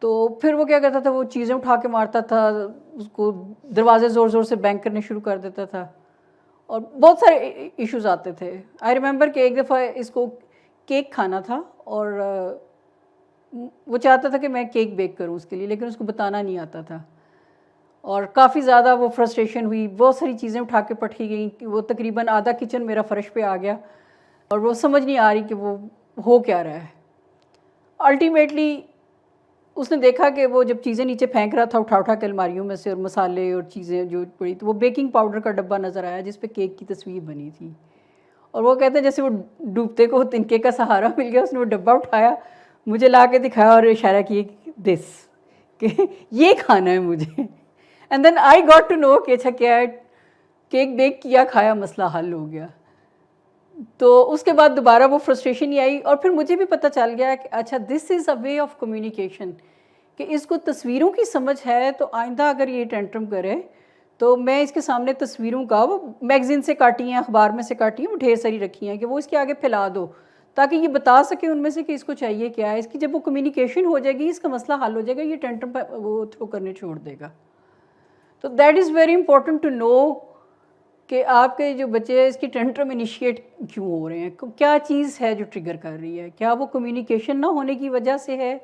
تو پھر وہ کیا کرتا تھا, وہ چیزیں اٹھا کے مارتا تھا, اس کو دروازے زور زور سے بینگ کرنے شروع کر دیتا تھا, اور بہت سارے ایشوز آتے تھے. آئی ریممبر کہ ایک دفعہ اس کو کیک کھانا تھا اور وہ چاہتا تھا کہ میں کیک بیک کروں اس کے لیے, لیکن اس کو بتانا نہیں آتا تھا, اور کافی زیادہ وہ فرسٹریشن ہوئی. بہت ساری چیزیں اٹھا کے پٹکی گئیں کہ وہ تقریباً آدھا کچن میرا فرش پہ آ گیا, اور وہ سمجھ نہیں آ رہی کہ وہ ہو کیا رہا ہے. الٹیمیٹلی اس نے دیکھا کہ وہ جب چیزیں نیچے پھینک رہا تھا اٹھا کے الماریوں میں سے, اور مسالے اور چیزیں جو پڑی, تو وہ بیکنگ پاؤڈر کا ڈبہ نظر آیا جس پہ کیک کی تصویر بنی تھی. اور وہ کہتے ہیں جیسے وہ ڈوبتے کو تنکے کا سہارا مل گیا, اس نے وہ ڈبہ اٹھایا, مجھے لا کے دکھایا اور اشارہ کیے دس کہ یہ کھانا ہے مجھے. And then I got to know کہ اچھا کیا ہے, کیک بیک کیا, کھایا, مسئلہ حل ہو گیا. تو اس کے بعد دوبارہ وہ فرسٹریشن ہی آئی, اور پھر مجھے بھی پتہ چل گیا کہ اچھا دس is a way of communication, کہ اس کو تصویروں کی سمجھ ہے تو آئندہ اگر یہ ٹینٹرم کرے تو میں اس کے سامنے تصویروں کا, وہ میگزین سے کاٹی ہیں, اخبار میں سے کاٹی ہیں, وہ ڈھیر ساری رکھی ہیں, کہ وہ اس کے آگے پھیلا دو تاکہ یہ بتا سکے ان میں سے کہ اس کو چاہیے کیا ہے. اس کی جب وہ کمیونیکیشن ہو جائے گی اس کا مسئلہ حل ہو جائے گا, یہ ٹینٹرم وہ تھرو کرنے چھوڑ دے گا. تو that is very important to know کہ آپ کے جو بچے ہیں اس کی ٹینٹرم انیشیٹ کیوں ہو رہے ہیں, کیا چیز ہے جو ٹریگر کر رہی ہے. کیا وہ کمیونیکیشن نہ ہونے کی وجہ سے ہے,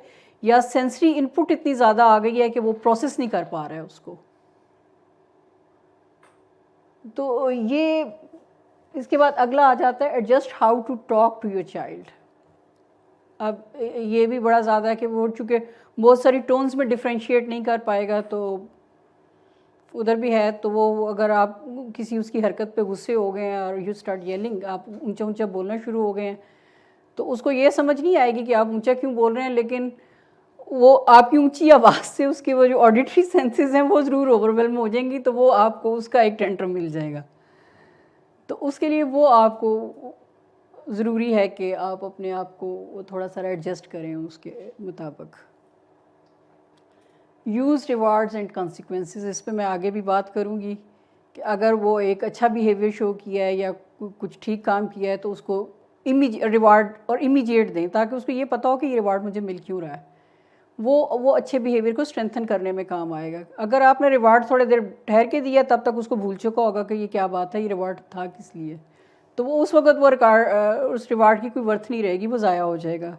یا سینسری ان پٹ اتنی زیادہ آ گئی ہے کہ وہ پروسیس نہیں کر پا رہا ہے اس کو. تو یہ اس کے بعد اگلا آ جاتا ہے adjust how to talk to your child. اب یہ بھی بڑا زیادہ ہے کہ وہ چونکہ بہت ساری ٹونز میں ڈفرینشیٹ نہیں کر پائے گا تو ادھر بھی ہے. تو وہ اگر آپ کسی اس کی حرکت پہ غصے ہو گئے ہیں اور یو اسٹارٹ یلنگ, آپ اونچا اونچا بولنا شروع ہو گئے ہیں, تو اس کو یہ سمجھ نہیں آئے گی کہ آپ اونچا کیوں بول رہے ہیں, لیکن وہ آپ کی اونچی آواز سے اس کے وہ جو آڈیٹری سینسز ہیں وہ ضرور اوور ویلم ہو جائیں گی, تو وہ آپ کو اس کا ایک ٹینٹرم مل جائے گا. تو اس کے لیے وہ آپ کو ضروری ہے کہ آپ اپنے آپ کو تھوڑا سا ایڈجسٹ کریں اس کے مطابق. یوز ریوارڈز اینڈ کانسیکوینسز, اس پہ میں آگے بھی بات کروں گی کہ اگر وہ ایک اچھا بیہیویئر شو کیا ہے یا کچھ ٹھیک کام کیا ہے تو اس کو ریوارڈ اور امیجیٹ دیں تاکہ اس کو یہ پتہ ہو کہ یہ ریوارڈ مجھے مل کیوں رہا ہے. وہ اچھے بیہیویئر کو اسٹرینتھن کرنے میں کام آئے گا. اگر آپ نے ریوارڈ تھوڑے دیر ٹھہر کے دیا تب تک اس کو بھول چکا ہوگا کہ یہ کیا بات ہے, یہ ریوارڈ تھا کس لیے, تو وہ اس وقت وہ اس ریوارڈ کی کوئی ورتھ نہیں رہے گی, وہ ضائع ہو جائے گا.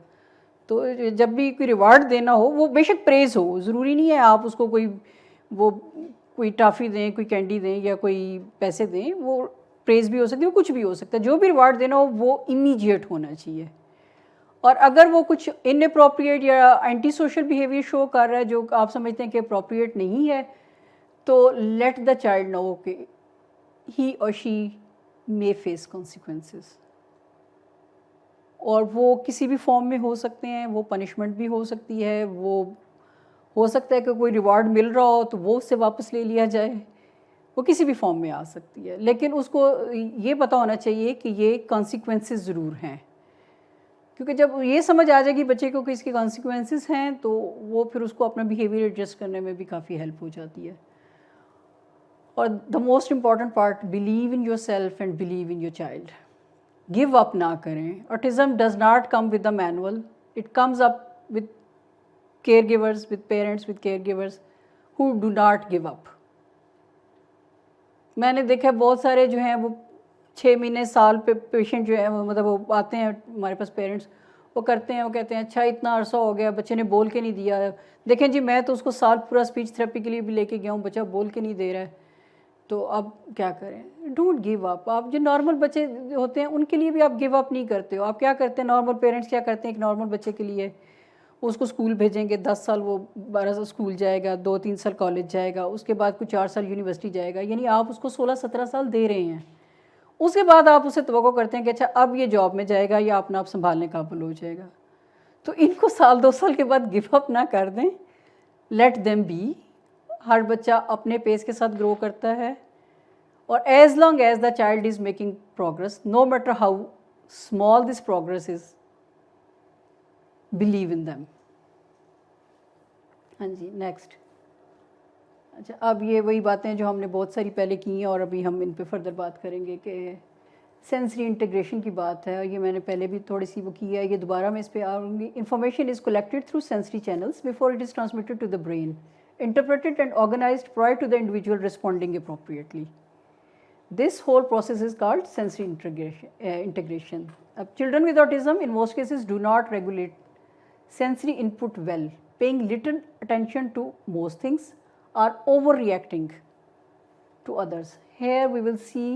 تو جب بھی کوئی ریوارڈ دینا ہو وہ بے شک پریز ہو, ضروری نہیں ہے آپ اس کو کوئی ٹافی دیں, کوئی کینڈی دیں یا کوئی پیسے دیں, وہ پریز بھی ہو سکتی ہے, وہ کچھ بھی ہو سکتا ہے. جو بھی ریوارڈ دینا ہو وہ امیجیٹ ہونا چاہیے. اور اگر وہ کچھ ان اپروپریٹ یا اینٹی سوشل بیہیویئر شو کر رہا ہے جو آپ سمجھتے ہیں کہ اپروپریٹ نہیں ہے, تو لیٹ دا چائلڈ نو کہ ہی اور شی may face consequences. اور وہ کسی بھی فارم میں ہو سکتے ہیں, وہ پنشمنٹ بھی ہو سکتی ہے, وہ ہو سکتا ہے کہ کوئی ریوارڈ مل رہا ہو تو وہ اس سے واپس لے لیا جائے, وہ کسی بھی فارم میں آ سکتی ہے. لیکن اس کو یہ پتہ ہونا چاہیے کہ یہ کانسیکوینسز ضرور ہیں, کیونکہ جب یہ سمجھ آ جائے گی بچے کو کہ اس کے کانسیکوینسز ہیں تو وہ پھر اس کو اپنا بیہیویئر ایڈجسٹ کرنے میں بھی کافی ہیلپ ہو جاتی ہے. اور the most important part, believe in your self and believe in your child. Give up نہ کریں. Autism does not come with the manual, it comes up with care givers, with parents, with care givers who do not give up. میں نے دیکھا بہت سارے جو ہیں وہ 6 مہینے سال پہ پیشنٹ جو ہیں مطلب وہ آتے ہیں ہمارے پاس پیرنٹس, وہ کرتے ہیں, وہ کہتے ہیں اچھا اتنا عرصہ ہو گیا بچے نے بول کے نہیں دیا. دیکھیں جی میں تو اس کو سال پورا اسپیچ تھراپی کے لیے بھی لے کے گیا ہوں, بچہ بول کے نہیں دے رہا ہے, تو اب کیا کریں. Don't give up. آپ جو نارمل بچے ہوتے ہیں ان کے لیے بھی آپ گیو اپ نہیں کرتے ہو. آپ کیا کرتے ہیں, نارمل پیرنٹس کیا کرتے ہیں ایک نارمل بچے کے لیے, اس کو اسکول بھیجیں گے, 10 سال وہ 12 سال اسکول جائے گا, 2-3 سال کالج جائے گا, اس کے بعد کچھ 4 سال یونیورسٹی جائے گا, یعنی آپ اس کو 16-17 سال دے رہے ہیں. اس کے بعد آپ اسے توقع کرتے ہیں کہ اچھا اب یہ جاب میں جائے گا یا اپنا آپ سنبھالنے قابل ہو جائے گا. تو ان کو 1-2 سال کے بعد گیو اپ نہ کر دیں, لیٹ دیم بی. ہر بچہ اپنے پیس کے ساتھ گرو کرتا ہے, اور as long as the child is making progress, no matter how small this progress is, believe in them. ہاں جی نیکسٹ. اچھا اب یہ وہی باتیں جو ہم نے بہت ساری پہلے کی ہیں اور ابھی ہم ان پہ فردر بات کریں گے کہ سینسری انٹیگریشن کی بات ہے, اور یہ میں نے پہلے بھی تھوڑی سی وہ کی ہے, یہ دوبارہ میں اس پہ آؤں گی. Information is collected through sensory channels before it is transmitted to the brain, interpreted and organised prior to the individual responding appropriately. This whole process is called sensory integration. Children with autism in most cases do not regulate sensory input well, paying little attention to most things, or overreacting to others. Here we will see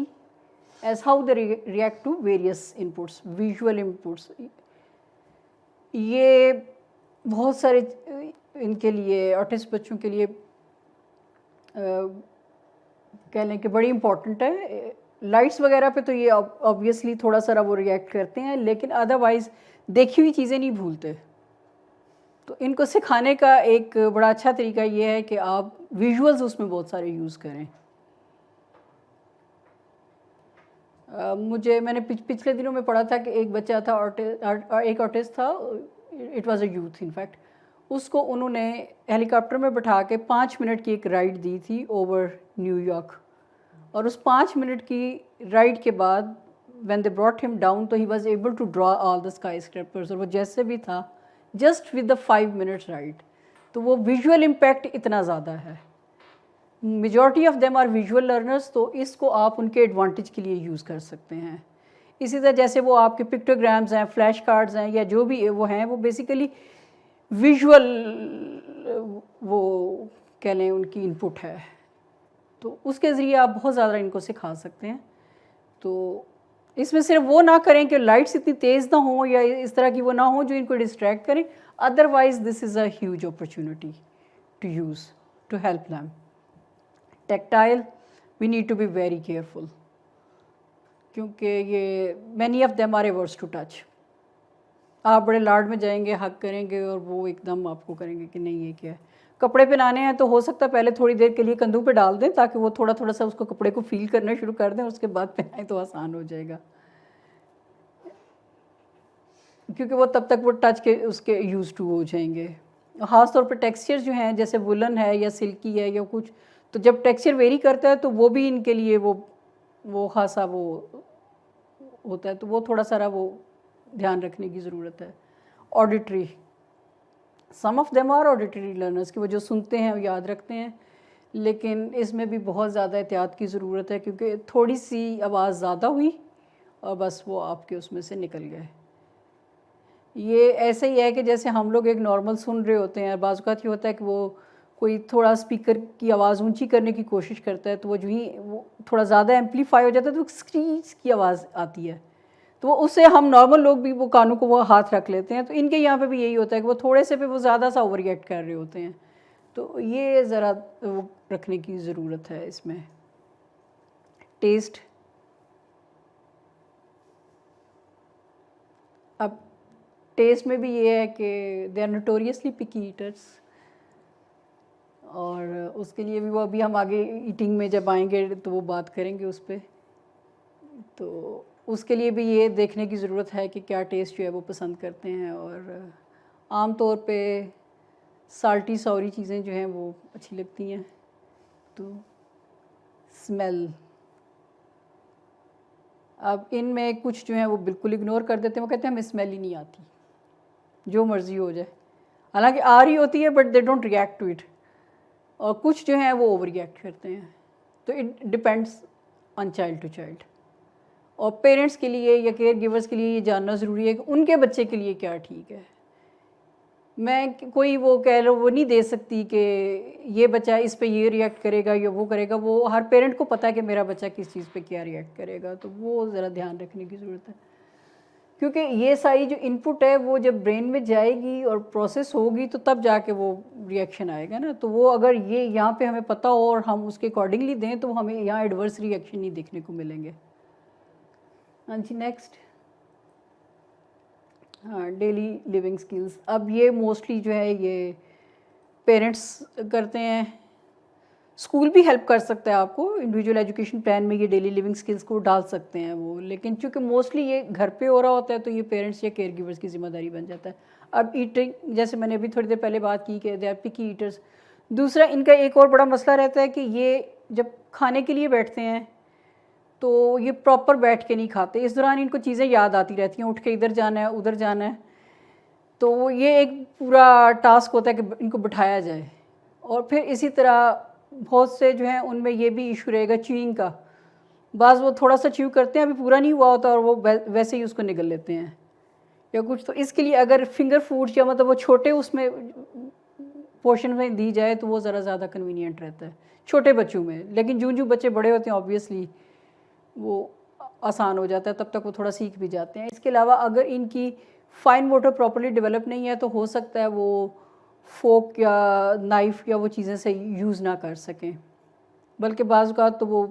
as how they react to various inputs, visual inputs. یہ بہت سارے ان کے لیے artist بچوں کے لیے کہہ لیں کہ بڑی امپورٹنٹ ہے. لائٹس وغیرہ پہ تو یہ آبویسلی تھوڑا سا وہ ریئیکٹ کرتے ہیں, لیکن ادروائز دیکھی ہوئی چیزیں نہیں بھولتے. تو ان کو سکھانے کا ایک بڑا اچھا طریقہ یہ ہے کہ آپ ویژولز اس میں بہت سارے یوز کریں. میں نے پچھلے دنوں میں پڑھا تھا کہ ایک بچہ تھا, ایک آٹسٹ تھا, it was a youth in fact. اس کو انہوں نے ہیلی کاپٹر میں بٹھا کے 5 منٹ کی ایک رائڈ دی تھی اوور نیو یارک, اور اس 5 منٹ کی رائڈ کے بعد when they brought him down تو he was able to draw all the اسکائی اسکریپرز, اور وہ جیسے بھی تھا just with the 5 minutes ride. تو وہ ویژول امپیکٹ اتنا زیادہ ہے. Majority of them are visual learners, تو اس کو آپ ان کے ایڈوانٹیج کے لیے یوز کر سکتے ہیں. اسی طرح جیسے وہ آپ کے پکٹوگرامز ہیں, فلیش کارڈز ہیں, یا جو بھی وہ ہیں, وہ بیسیکلی ویژول وہ کہہ لیں ان کی انپٹ ہے. تو اس کے ذریعے آپ بہت زیادہ ان کو سکھا سکتے ہیں. تو اس میں صرف وہ نہ کریں کہ لائٹس اتنی تیز نہ ہوں یا اس طرح کی وہ نہ ہوں جو ان کو ڈسٹریکٹ کریں. Otherwise this is a huge opportunity to use to help them. Tactile we need to be very careful کیونکہ یہ many of them are averse to touch. آپ بڑے لاڈ میں جائیں گے, ہگ کریں گے اور وہ ایک دم آپ کو کریں گے کہ نہیں یہ کیا ہے. کپڑے پہنانے ہیں تو ہو سکتا ہے پہلے تھوڑی دیر کے لیے کندھوں پہ ڈال دیں تاکہ وہ تھوڑا تھوڑا سا اس کو کپڑے کو فیل کرنا شروع کر دیں, اس کے بعد پہنائیں تو آسان ہو جائے گا, کیونکہ وہ تب تک وہ ٹچ کے اس کے یوز ٹو ہو جائیں گے. خاص طور پہ ٹیکسچر جو ہیں جیسے وولن ہے یا سلکی ہے یا کچھ, تو جب ٹیکسچر ویری کرتا ہے تو وہ بھی ان کے لیے وہ خاصا وہ ہوتا ہے, تو وہ تھوڑا سارا وہ دھیان رکھنے کی ضرورت ہے. Auditory, some of them are auditory learners کہ وہ جو سنتے ہیں وہ یاد رکھتے ہیں, لیکن اس میں بھی بہت زیادہ احتیاط کی ضرورت ہے کیونکہ تھوڑی سی آواز زیادہ ہوئی اور بس وہ آپ کے اس میں سے نکل گئے. یہ ایسے ہی ہے کہ جیسے ہم لوگ ایک نارمل سن رہے ہوتے ہیں, بعض اوقات یہ ہوتا ہے کہ وہ کوئی تھوڑا اسپیکر کی آواز اونچی کرنے کی کوشش کرتا ہے تو وہ جو ہی وہ تھوڑا زیادہ ایمپلیفائی ہو جاتا ہے تو اسکریچ کی آواز آتی ہے, تو وہ اس سے ہم نارمل لوگ بھی وہ کانوں کو وہ ہاتھ رکھ لیتے ہیں. تو ان کے یہاں پہ بھی یہی ہوتا ہے کہ وہ تھوڑے سے پہ وہ زیادہ سا اوور ریئیکٹ کر رہے ہوتے ہیں, تو یہ ذرا وہ رکھنے کی ضرورت ہے اس میں. ٹیسٹ, اب ٹیسٹ میں بھی یہ ہے کہ دے آر نوٹوریسلی پکی ایٹرس, اور اس کے لیے بھی وہ ابھی ہم آگے ایٹنگ میں جب آئیں گے تو وہ بات کریں گے اس پہ. تو اس کے لیے بھی یہ دیکھنے کی ضرورت ہے کہ کیا ٹیسٹ جو ہے وہ پسند کرتے ہیں, اور عام طور پہ سالٹی سوری چیزیں جو ہیں وہ اچھی لگتی ہیں. تو اسمیل, اب ان میں کچھ جو ہیں وہ بالکل اگنور کر دیتے ہیں, وہ کہتے ہیں ہمیں اسمیل ہی نہیں آتی جو مرضی ہو جائے, حالانکہ آ رہی ہوتی ہے but they don't react to it. اور کچھ جو ہیں وہ اوور ریئیکٹ کرتے ہیں. تو it depends on child to child. اور پیرنٹس کے لیے یا کیئر گیورس کے لیے یہ جاننا ضروری ہے کہ ان کے بچے کے لیے کیا ٹھیک ہے. میں کوئی وہ کہہ لو وہ نہیں دے سکتی کہ یہ بچہ اس پہ یہ ریئیکٹ کرے گا یا وہ کرے گا. وہ ہر پیرنٹ کو پتہ ہے کہ میرا بچہ کس چیز پہ کیا ریئیکٹ کرے گا, تو وہ ذرا دھیان رکھنے کی ضرورت ہے. کیونکہ یہ ساری جو ان پٹ ہے وہ جب برین میں جائے گی اور پروسیس ہوگی تو تب جا کے وہ ریئیکشن آئے گا نا. تو وہ اگر یہ یہاں پہ ہمیں پتہ ہو اور ہم اس کے اکارڈنگلی دیں تو ہمیں یہاں ایڈورس ریئیکشن نہیں دیکھنے کو ملیں گے. ہاں جی نیکسٹ, ہاں ڈیلی لیونگ سکلز. اب یہ موسٹلی جو ہے یہ پیرنٹس کرتے ہیں. اسکول بھی ہیلپ کر سکتا ہے آپ کو, انڈیویجول ایجوکیشن پلان میں یہ ڈیلی لیونگ سکلز کو ڈال سکتے ہیں وہ, لیکن چونکہ موسٹلی یہ گھر پہ ہو رہا ہوتا ہے تو یہ پیرنٹس یا کیئر گیورس کی ذمہ داری بن جاتا ہے. اب ایٹنگ, جیسے میں نے ابھی تھوڑی دیر پہلے بات کی کہ دے آر پکی ایٹرس. دوسرا ان کا ایک اور بڑا مسئلہ رہتا ہے کہ یہ جب کھانے کے لیے بیٹھتے ہیں تو یہ پراپر بیٹھ کے نہیں کھاتے. اس دوران ان کو چیزیں یاد آتی رہتی ہیں, اٹھ کے ادھر جانا ہے ادھر جانا ہے, تو یہ ایک پورا ٹاسک ہوتا ہے کہ ان کو بٹھایا جائے. اور پھر اسی طرح بہت سے جو ہیں ان میں یہ بھی ایشو رہے گا چیوئنگ کا. بعض وہ تھوڑا سا چیو کرتے ہیں, ابھی پورا نہیں ہوا ہوتا اور وہ ویسے ہی اس کو نگل لیتے ہیں یا کچھ. تو اس کے لیے اگر فنگر فوڈس یا مطلب وہ چھوٹے اس میں پورشن میں دی جائے تو وہ ذرا زیادہ کنوینئنٹ رہتا ہے چھوٹے بچوں میں. لیکن جو بچے بڑے ہوتے ہیں آبویسلی وہ آسان ہو جاتا ہے, تب تک وہ تھوڑا سیکھ بھی جاتے ہیں. اس کے علاوہ اگر ان کی فائن موٹر پراپرلی ڈیولپ نہیں ہے تو ہو سکتا ہے وہ فورک یا نائف یا وہ چیزیں سے یوز نہ کر سکیں, بلکہ بعض اوقات تو وہ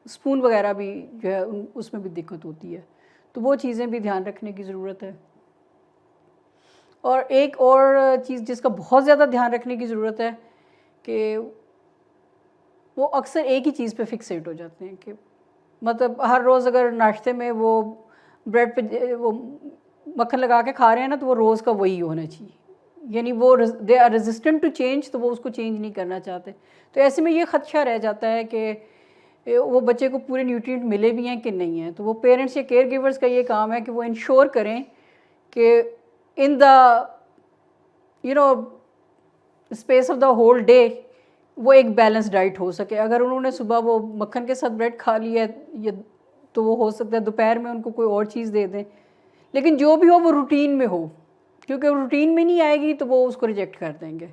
اسپون وغیرہ بھی جو ہے اس میں بھی دقت ہوتی ہے. تو وہ چیزیں بھی دھیان رکھنے کی ضرورت ہے. اور ایک اور چیز جس کا بہت زیادہ دھیان رکھنے کی ضرورت ہے کہ وہ اکثر ایک ہی چیز پہ فکسیٹ ہو جاتے ہیں, کہ مطلب ہر روز اگر ناشتے میں وہ بریڈ پہ وہ مکھن لگا کے کھا رہے ہیں نا تو وہ روز کا وہی ہونا چاہیے, یعنی وہ they are resistant to change, تو وہ اس کو چینج نہیں کرنا چاہتے. تو ایسے میں یہ خدشہ رہ جاتا ہے کہ وہ بچے کو پورے نیوٹرینٹ ملے بھی ہیں کہ نہیں ہیں. تو وہ پیرنٹس یا کیئر گیورس کا یہ کام ہے کہ وہ انشور کریں کہ in the space of the whole day وہ ایک بیلنس ڈائٹ ہو سکے. اگر انہوں نے صبح وہ مکھن کے ساتھ بریڈ کھا لیا ہے تو وہ ہو سکتا ہے دوپہر میں ان کو کوئی اور چیز دے دیں, لیکن جو بھی ہو وہ روٹین میں ہو, کیونکہ روٹین میں نہیں آئے گی تو وہ اس کو ریجیکٹ کر دیں گے.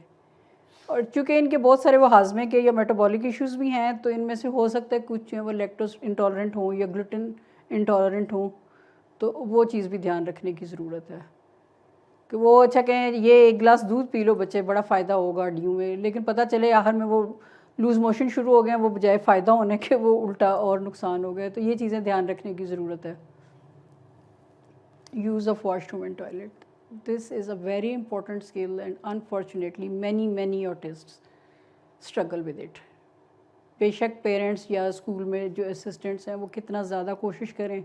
اور چونکہ ان کے بہت سارے وہ ہاضمے کے یا میٹابولک ایشوز بھی ہیں، تو ان میں سے ہو سکتا ہے کچھ جو ہیں وہ لیکٹوز انٹالرنٹ ہوں یا گلوٹن انٹالرنٹ ہوں، تو وہ چیز بھی دھیان رکھنے کی ضرورت ہے کہ وہ اچھا کہیں یہ ایک گلاس دودھ پی لو بچے، بڑا فائدہ ہوگا ہڈیوں میں، لیکن پتہ چلے آخر میں وہ لوز موشن شروع ہو گئے ہیں، وہ بجائے فائدہ ہونے کے وہ الٹا اور نقصان ہو گئے. تو یہ چیزیں دھیان رکھنے کی ضرورت ہے. Use of washroom and toilet, this is a very important skill and unfortunately many autists struggle with it. بے شک پیرنٹس یا اسکول میں جو اسسٹنٹس ہیں وہ کتنا زیادہ کوشش کریں،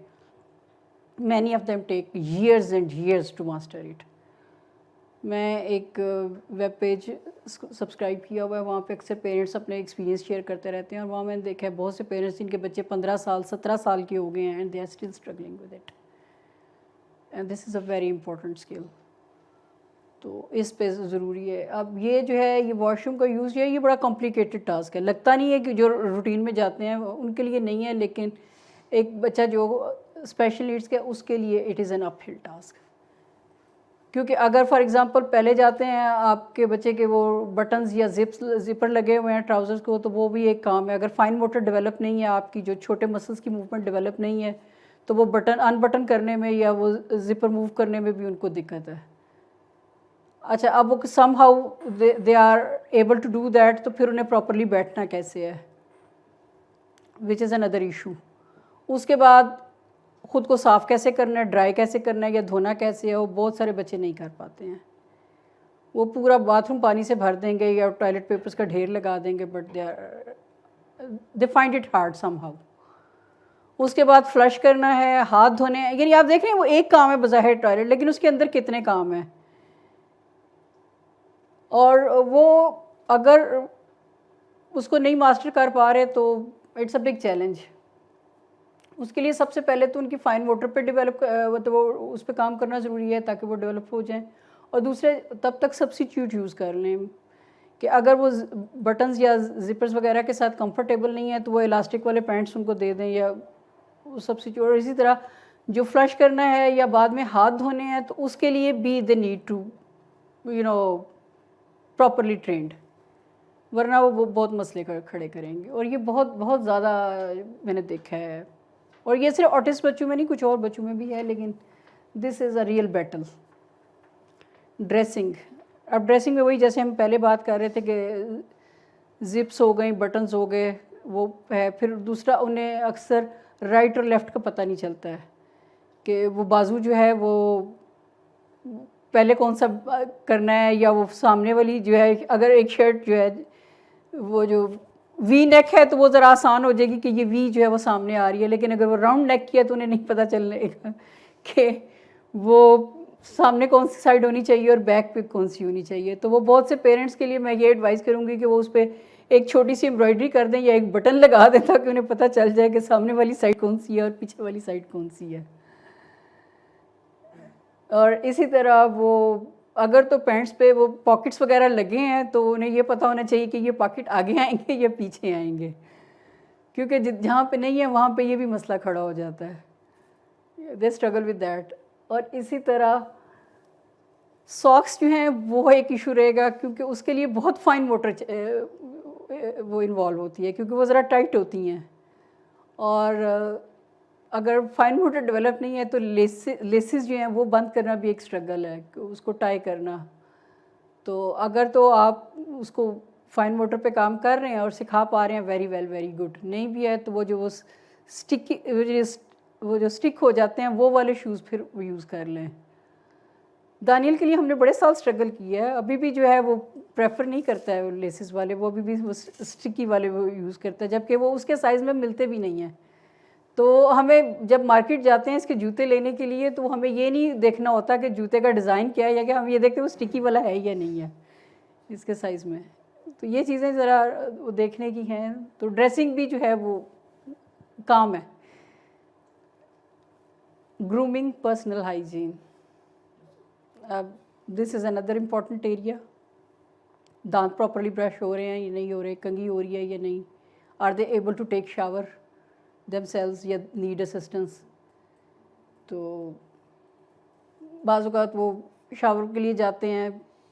many of them take years and years to master it. میں ایک ویب پیج سبسکرائب کیا ہوا ہے، وہاں پہ اکثر پیرنٹس اپنے ایکسپیرینس شیئر کرتے رہتے ہیں، اور وہاں میں نے دیکھا ہے بہت سے پیرنٹس جن کے بچے 15 سال 17 سال کے ہو گئے ہیں and they are still struggling with it, and this is a very important skill. تو اس پہ ضروری ہے. اب یہ جو ہے یہ واش روم کا یوز جو ہے یہ بڑا کمپلیکیٹڈ ٹاسک ہے، لگتا نہیں ہے کہ جو روٹین میں جاتے ہیں ان کے لیے نہیں ہے، لیکن ایک بچہ جو اسپیشل نیڈس کا اس کے لیے اٹ از این اپ ہل ٹاسک. کیونکہ اگر فار ایگزامپل پہلے جاتے ہیں آپ کے بچے کے وہ بٹنز یا زپر لگے ہوئے ہیں ٹراؤزرز کو، تو وہ بھی ایک کام ہے. اگر فائن موٹر ڈیولپ نہیں ہے، آپ کی جو چھوٹے مسلس کی موومنٹ ڈیولپ نہیں ہے، تو وہ بٹن ان بٹن کرنے میں یا وہ زپر موو کرنے میں بھی ان کو دقت ہے. اچھا اب وہ somehow they are able to do that, تو پھر انہیں پراپرلی بیٹھنا کیسے ہے، وچ از اندر ایشو. اس کے بعد خود کو صاف کیسے کرنا ہے، ڈرائی کیسے کرنا ہے یا دھونا کیسے ہے، وہ بہت سارے بچے نہیں کر پاتے ہیں. وہ پورا باتھ روم پانی سے بھر دیں گے یا ٹوائلٹ پیپرز کا ڈھیر لگا دیں گے، but they find it hard somehow. اس کے بعد فلش کرنا ہے، ہاتھ دھونے ہیں، یعنی آپ دیکھ رہے ہیں وہ ایک کام ہے بظاہر ٹوائلٹ، لیکن اس کے اندر کتنے کام ہیں. اور وہ اگر اس کو نہیں ماسٹر کر پا رہے تو اٹس اے بگ چیلنج. اس کے لیے سب سے پہلے تو ان کی فائن موٹر پہ ڈیولپ اس پہ کام کرنا ضروری ہے تاکہ وہ ڈیولپ ہو جائیں. اور دوسرے تب تک سبسٹیٹیوٹ یوز کر لیں کہ اگر وہ بٹنز یا زپرز وغیرہ کے ساتھ کمفرٹیبل نہیں ہے تو وہ الاسٹک والے پینٹس ان کو دے دیں یا سبسٹیٹیوٹ. اور اسی طرح جو فلش کرنا ہے یا بعد میں ہاتھ دھونے ہیں تو اس کے لیے بھی they need to properly trained, ورنہ وہ بہت مسئلے کھڑے کریں گے. اور یہ بہت بہت زیادہ میں نے دیکھا ہے، اور یہ صرف آٹسٹ بچوں میں نہیں کچھ اور بچوں میں بھی ہے، لیکن دس is a real battle. Dressing, اب ڈریسنگ میں وہی جیسے ہم پہلے بات کر رہے تھے کہ زپس ہو گئیں، بٹنز ہو گئے، وہ ہے. پھر دوسرا انہیں اکثر رائٹ اور لیفٹ کا پتہ نہیں چلتا ہے کہ وہ بازو جو ہے وہ پہلے کون سا کرنا ہے، یا وہ سامنے والی جو ہے اگر ایک شرٹ جو ہے وہ جو وی نیک ہے تو وہ ذرا آسان ہو جائے گی کہ یہ وی جو ہے وہ سامنے آ رہی ہے، لیکن اگر وہ راؤنڈ نیک کی ہے تو انہیں نہیں پتہ چلنے گا کہ وہ سامنے کون سی سائڈ ہونی چاہیے اور بیک پہ کون سی ہونی چاہیے. تو وہ بہت سے پیرنٹس کے لیے میں یہ ایڈوائز کروں گی کہ وہ اس پہ ایک چھوٹی سی امبرائڈری کر دیں یا ایک بٹن لگا دیں تاکہ انہیں پتہ چل جائے کہ سامنے والی سائڈ کون سی ہے اور پیچھے والی سائڈ کون سی ہے. اور اسی طرح وہ اگر تو پینٹس پہ وہ پاکٹس وغیرہ لگے ہیں تو انہیں یہ پتہ ہونا چاہیے کہ یہ پاکٹ آگے آئیں گے یا پیچھے آئیں گے، کیونکہ جہاں پہ نہیں ہے وہاں پہ یہ بھی مسئلہ کھڑا ہو جاتا ہے. دے اسٹرگل ود دیٹ. اور اسی طرح ساکس جو ہیں وہ ایک ایشو رہے گا، کیونکہ اس کے لیے بہت فائن موٹر وہ انوالو ہوتی ہے، کیونکہ وہ ذرا ٹائٹ ہوتی ہیں. اور اگر فائن موٹر ڈیولپ نہیں ہے تو لیسز جو ہیں وہ بند کرنا بھی ایک اسٹرگل ہے، اس کو ٹائی کرنا. تو اگر تو آپ اس کو فائن موٹر پہ کام کر رہے ہیں اور سکھا پا رہے ہیں ویری گڈ. نہیں بھی ہے تو وہ جو اسٹک ہو جاتے ہیں وہ والے شوز پھر وہ یوز کر لیں. دانیل کے لیے ہم نے بڑے سال اسٹرگل کیا ہے، ابھی بھی جو ہے وہ پریفر نہیں کرتا ہے لیسز والے، وہ ابھی بھی وہ اسٹکی والے وہ یوز کرتا ہے، جبکہ وہ اس کے سائز میں ملتے بھی نہیں ہیں. تو ہمیں جب مارکیٹ جاتے ہیں اس کے جوتے لینے کے لیے تو ہمیں یہ نہیں دیکھنا ہوتا کہ جوتے کا ڈیزائن کیا ہے، یا کہ ہم یہ دیکھتے ہیں وہ اسٹکی والا ہے یا نہیں ہے اس کے سائز میں. تو یہ چیزیں ذرا دیکھنے کی ہیں. تو ڈریسنگ بھی جو ہے وہ کام ہے. گرومنگ، پرسنل ہائیجین، دس از اندر امپورٹنٹ ایریا. دانت پراپرلی برش ہو رہے ہیں یا نہیں ہو رہے، کنگھی ہو رہی ہے یا نہیں، are they able to take shower themselves یا نیڈ اسسٹنس. تو بعض اوقات وہ شاور کے لیے جاتے ہیں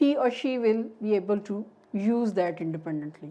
he or she will be able to use that independently.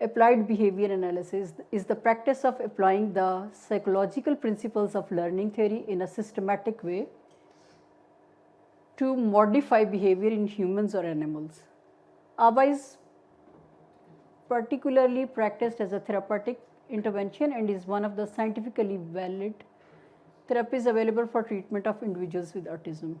Applied behavior analysis is the practice of applying the psychological principles of learning theory in a systematic way to modify behavior in humans or animals. ABA is particularly practiced as a therapeutic intervention and is one of the scientifically valid therapies available for treatment of individuals with autism.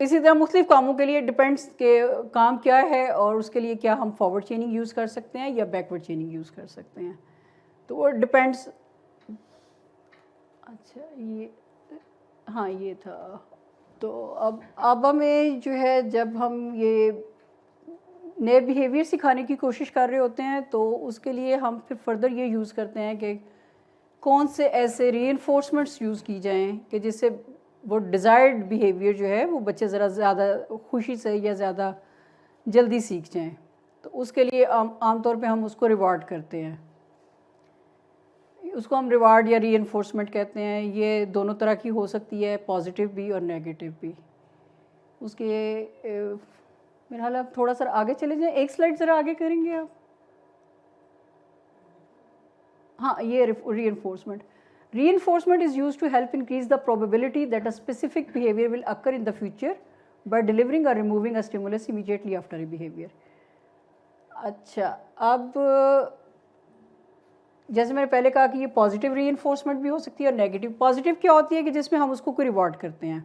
اسی طرح مختلف کاموں کے لیے depends کہ کام کیا ہے اور اس کے لیے کیا ہم فارورڈ چیننگ یوز کر سکتے ہیں یا بیکورڈ چیننگ یوز کر سکتے ہیں. تو وہ ڈپینڈس. اچھا یہ ہاں یہ تھا. تو اب آبا میں جو ہے جب ہم یہ نئے بیہیویئر سکھانے کی کوشش کر رہے ہوتے ہیں تو اس کے لیے ہم پھر فردر یہ یوز کرتے ہیں کہ کون سے ایسے ری انفورسمنٹس یوز کی جائیں کہ جس سے وہ ڈیزائرڈ بیہیویئر جو ہے وہ بچے ذرا زیادہ خوشی سے یا زیادہ جلدی سیکھ جائیں. تو اس کے لیے عام طور پہ ہم اس کو ریوارڈ کرتے ہیں. اس کو ہم ریوارڈ یا ری انفورسمنٹ کہتے ہیں. یہ دونوں طرح کی ہو سکتی ہے, پازیٹیو بھی اور نیگیٹو بھی. اس کے میرا حال آپ تھوڑا سا آگے چلے جائیں, ایک سلائڈ ذرا آگے کریں گے آپ. ہاں یہ ری enforcement. Reinforcement is used to help increase the probability that a specific behavior will occur in the future by delivering or removing a stimulus immediately after a behavior. اچھا اب جیسے میں نے پہلے کہا کہ یہ پازیٹیو ری انفورسمنٹ بھی ہو سکتی ہے اور نیگیٹو. پازیٹیو کیا ہوتی ہے کہ جس میں ہم اس کو کوئی ریوارڈ کرتے ہیں.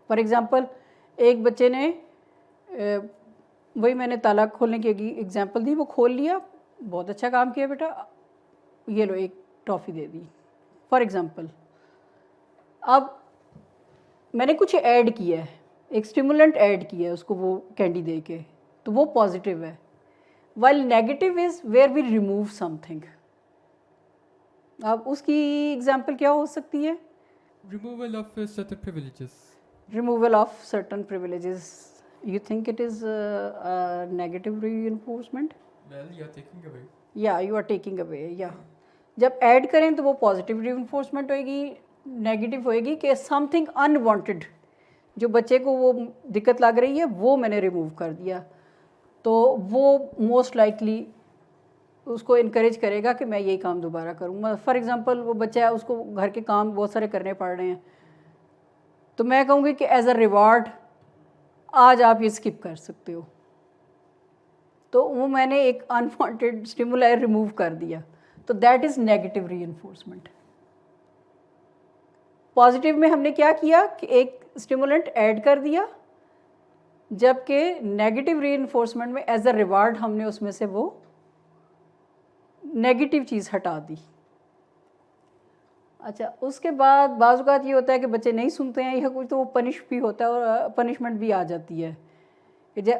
فار ایگزامپل ایک بچے نے وہی میں نے تالا کھولنے کی ایگزامپل دی, وہ کھول لیا, بہت اچھا کام کیا بیٹا, یہ لو ایک toffee they the for example. اب میں نے کچھ ایڈ کیا ہے, ایک اسٹیمولنٹ ایڈ کیا ہے اس کو وہ کینڈی دے کے, تو وہ پازیٹیو ہے. While negative is where we remove something. اب اس کی ایگزامپل کیا ہو سکتی ہے؟ Removal of certain privileges. Removal of certain privileges. You think it is a negative reinforcement? Well, you are taking away. Yeah, you are taking away. Yeah. جب add کریں تو وہ پازیٹیو ری انفورسمنٹ ہوئے گی. نیگیٹو ہوئے گی کہ سم تھنگ ان وانٹیڈ, جو بچے کو وہ دقت لگ رہی ہے وہ میں نے ریموو کر دیا, تو وہ موسٹ لائکلی اس کو انکریج کرے گا کہ میں یہی کام دوبارہ کروں. فار ایگزامپل وہ بچہ ہے, اس کو گھر کے کام بہت سارے کرنے پڑ رہے ہیں, تو میں کہوں گی کہ ایز اے ریوارڈ آج آپ یہ اسکپ کر سکتے ہو. تو وہ میں نے ایک انوانٹیڈ اسٹیمولائی ریموو کر دیا, تو that is negative reinforcement. Positive میں ہم نے کیا کیا کہ ایک اسٹیمولنٹ ایڈ کر دیا, جبکہ نیگیٹو ری انفورسمنٹ میں ایز اے ریوارڈ ہم نے اس میں سے وہ نیگیٹو چیز ہٹا دی. اچھا اس کے بعد بعض اوقات یہ ہوتا ہے کہ بچے نہیں سنتے ہیں یا کچھ, تو وہ پنش بھی ہوتا ہے اور پنشمنٹ بھی آ جاتی ہے.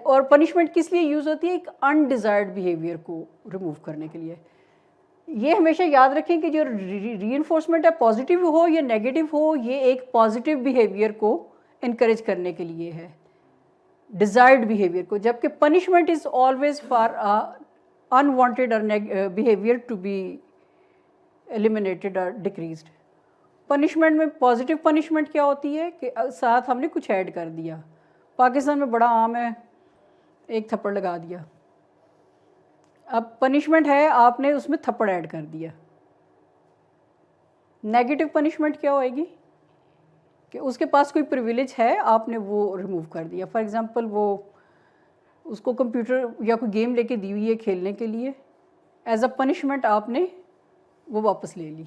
اور پنشمنٹ کس لیے یوز ہوتی ہے؟ ایک انڈیزائرڈ بیہیویئر کو ریموو کرنے کے لیے. یہ ہمیشہ یاد رکھیں کہ جو ری انفورسمنٹ ہے پازیٹیو ہو یا نیگیٹو ہو, یہ ایک پازیٹیو بیہیویئر کو انکریج کرنے کے لیے ہے, ڈیزائرڈ بیہیویئر کو, جبکہ punishment is always for unwanted or behavior to be eliminated or decreased. Punishment میں پازیٹیو پنشمنٹ کیا ہوتی ہے کہ ساتھ ہم نے کچھ ایڈ کر دیا. پاکستان میں بڑا عام ہے, ایک تھپڑ لگا دیا. اب پنشمنٹ ہے, آپ نے اس میں تھپڑ ایڈ کر دیا. نیگیٹو پنشمنٹ کیا ہوئے گی کہ اس کے پاس کوئی پریویلیج ہے, آپ نے وہ ریموو کر دیا. فار ایگزامپل وہ اس کو کمپیوٹر یا کوئی گیم لے کے دی ہوئی ہے کھیلنے کے لیے, ایز اے پنشمنٹ آپ نے وہ واپس لے لی.